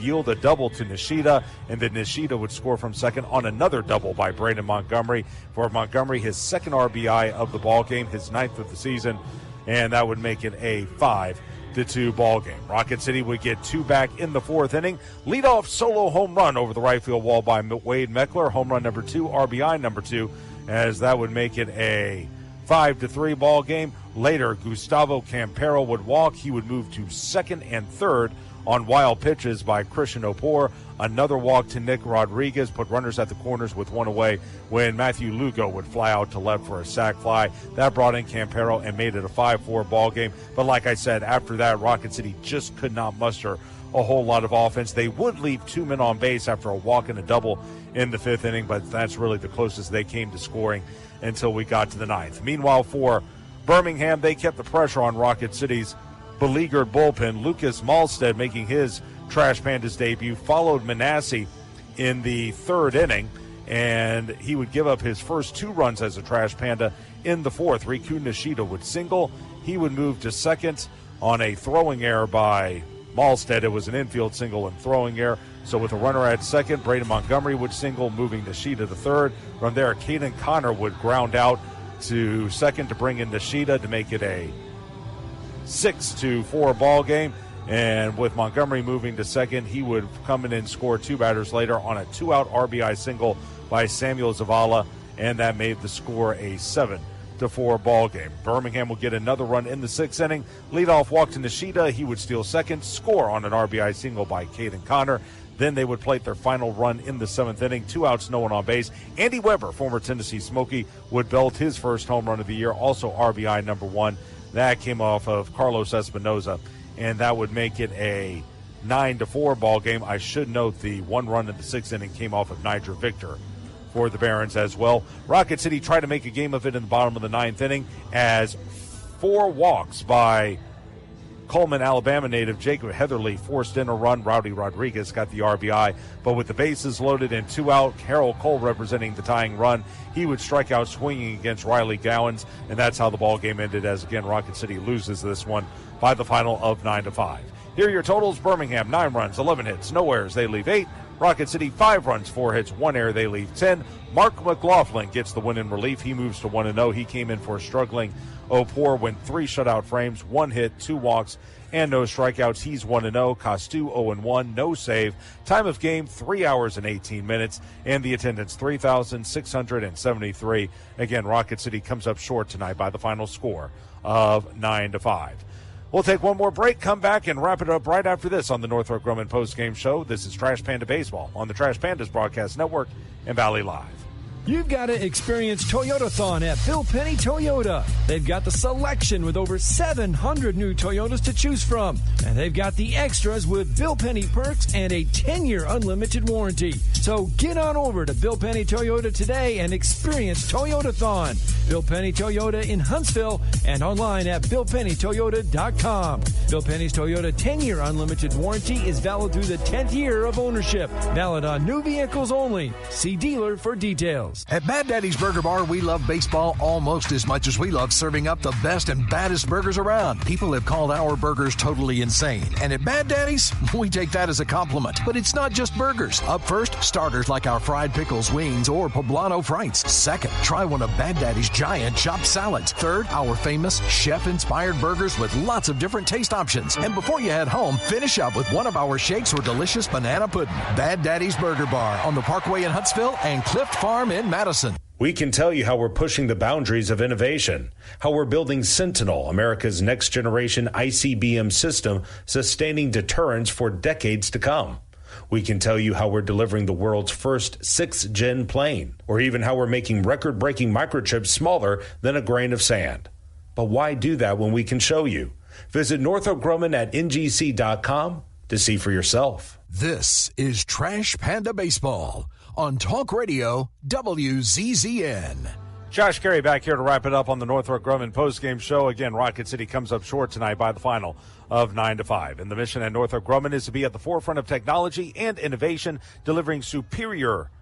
yield a double to Nishida, and then Nishida would score from second on another double by Braden Montgomery. For Montgomery, his second RBI of the ball game, his 9th of the season, and that would make it a 5-2 ball game. Rocket City would get 2 back in the 4th inning. Leadoff solo home run over the right field wall by Wade Meckler. Home run number 2, RBI number 2, as that would make it a 5-3 ball game. Later, Gustavo Campero would walk. He would move to second and third on wild pitches by Christian Opor. Another walk to Nick Rodriguez, put runners at the corners with 1 away when Matthew Lugo would fly out to left for a sac fly. That brought in Campero and made it a 5-4 ball game. But like I said, after that, Rocket City just could not muster a whole lot of offense. They would leave 2 men on base after a walk and a double in the 5th inning, but that's really the closest they came to scoring until we got to the 9th. Meanwhile, for Birmingham, they kept the pressure on Rocket City's beleaguered bullpen. Lucas Malstead making his Trash Pandas debut, followed Manassi in the 3rd inning, and he would give up his first 2 runs as a Trash Panda in the 4th. Riku Nishida would single. He would move to second on a throwing error by Malstead. It was an infield single and throwing error. So with a runner at second, Braden Montgomery would single, moving Nishida to third. From there, Caden Connor would ground out to second to bring in Nishida to make it a 6-4 ball game. And with Montgomery moving to second, he would come in and score 2 batters later on a 2-out RBI single by Samuel Zavala, and that made the score a 7-6 9-4 ball game. Birmingham will get another run in the 6th inning. Leadoff walk to Nishida. He would steal second, score on an RBI single by Caden Connor. Then they would plate their final run in the 7th inning. 2 outs, no one on base. Andy Weber, former Tennessee Smoky, would belt his first home run of the year, also RBI number 1. That came off of Carlos Espinoza, and that would make it a 9-4 ball game. I should note the 1 run in the 6th inning came off of Niger Victor for the Barons as well. Rocket City tried to make a game of it in the bottom of the 9th inning as 4 walks by Coleman, Alabama native Jacob Heatherly forced in a run. Rowdy Rodriguez got the RBI, but with the bases loaded and 2 out, Harold Cole representing the tying run, he would strike out swinging against Riley Gowans, and that's how the ball game ended as, again, Rocket City loses this one by the final of 9-5. Here are your totals. Birmingham, 9 runs, 11 hits, no errors, they leave 8. Rocket City, 5 runs, 4 hits, 1 error, they leave 10. Mark McLaughlin gets the win in relief. He moves to 1-0. He came in for a struggling Opor, went 3 shutout frames, 1 hit, 2 walks, and no strikeouts. He's 1-0. Costu 0-1, no save. Time of game 3 hours and 18 minutes, and the attendance 3,673. Again, Rocket City comes up short tonight by the final score of 9-5. We'll take one more break, come back, and wrap it up right after this on the Northrop Grumman postgame show. This is Trash Panda Baseball on the Trash Pandas Broadcast Network and Valley Live. You've got to experience Toyotathon at Bill Penny Toyota. They've got the selection with over 700 new Toyotas to choose from. And they've got the extras with Bill Penny perks and a 10-year unlimited warranty. So get on over to Bill Penny Toyota today and experience Toyotathon. Bill Penny Toyota in Huntsville and online at BillPennyToyota.com. Bill Penny's Toyota 10-year unlimited warranty is valid through the 10th year of ownership. Valid on new vehicles only. See dealer for details. At Bad Daddy's Burger Bar, we love baseball almost as much as we love serving up the best and baddest burgers around. People have called our burgers totally insane. And at Bad Daddy's, we take that as a compliment. But it's not just burgers. Up first, starters like our fried pickles, wings, or poblano frites. Second, try one of Bad Daddy's giant chopped salads. Third, our famous chef-inspired burgers with lots of different taste options. And before you head home, finish up with one of our shakes or delicious banana pudding. Bad Daddy's Burger Bar on the Parkway in Huntsville and Clift Farm in Madison. We can tell you how we're pushing the boundaries of innovation, how we're building Sentinel, America's next generation ICBM system, sustaining deterrence for decades to come. We can tell you how we're delivering the world's first 6th-gen plane, or even how we're making record-breaking microchips smaller than a grain of sand. But why do that when we can show you? Visit Northrop Grumman at ngc.com to see for yourself. This is Trash Panda Baseball on Talk Radio WZZN. Josh Carey back here to wrap it up on the Northrop Grumman postgame show. Again, Rocket City comes up short tonight by the final of 9-5. And the mission at Northrop Grumman is to be at the forefront of technology and innovation, delivering superior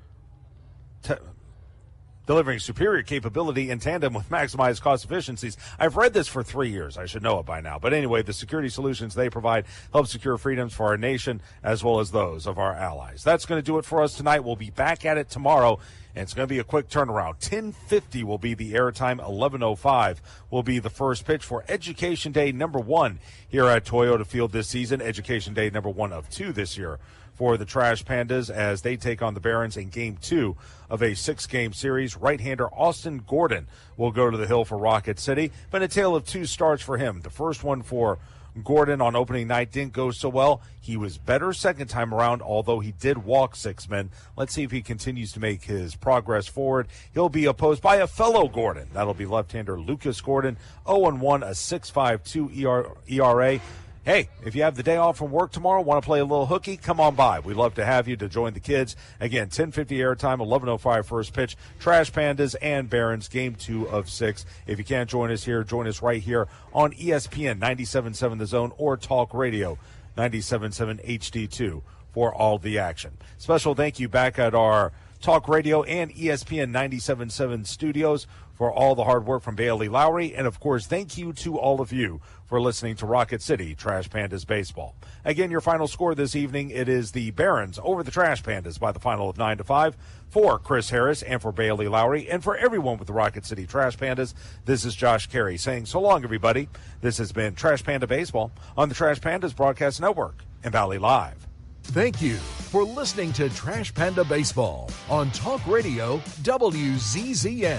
capability in tandem with maximized cost efficiencies. I've read this for 3 years. I should know it by now. But anyway, the security solutions they provide help secure freedoms for our nation as well as those of our allies. That's going to do it for us tonight. We'll be back at it tomorrow, and it's going to be a quick turnaround. 10:50 will be the airtime. 11:05 will be the first pitch for Education Day number 1 here at Toyota Field this season. Education Day number 1 of 2 this year for the Trash Pandas as they take on the Barons in Game 2 of a 6-game series. Right-hander Austin Gordon will go to the hill for Rocket City. Been a tale of 2 starts for him. The first one for Gordon on opening night didn't go so well. He was better second time around, although he did walk 6 men. Let's see if he continues to make his progress forward. He'll be opposed by a fellow Gordon. That'll be left-hander Lucas Gordon, 0-1, a 6.52 ERA. Hey, if you have the day off from work tomorrow, want to play a little hooky, come on by. We'd love to have you to join the kids. Again, 10:50 airtime, 11:05 first pitch. Trash Pandas and Barons, Game 2 of 6. If you can't join us here, join us right here on ESPN 97.7 The Zone or Talk Radio 97.7 HD2 for all the action. Special thank you back at our Talk Radio and ESPN 97.7 studios for all the hard work from Bailey Lowry. And, of course, thank you to all of you for listening to Rocket City Trash Pandas Baseball. Again, your final score this evening, it is the Barons over the Trash Pandas by the final of 9-5. For Chris Harris and for Bailey Lowry and for everyone with the Rocket City Trash Pandas, this is Josh Carey saying so long, everybody. This has been Trash Panda Baseball on the Trash Pandas Broadcast Network and Valley Live. Thank you for listening to Trash Panda Baseball on Talk Radio WZZN.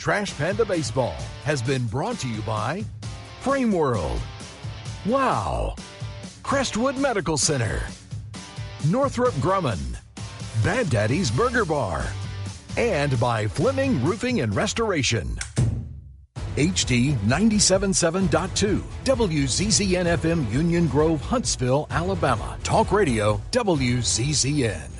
Trash Panda Baseball has been brought to you by Frame World, Wow, Crestwood Medical Center, Northrop Grumman, Bad Daddy's Burger Bar, and by Fleming Roofing and Restoration. HD 97.7.2, WZZN FM, Union Grove, Huntsville, Alabama. Talk Radio, WZZN.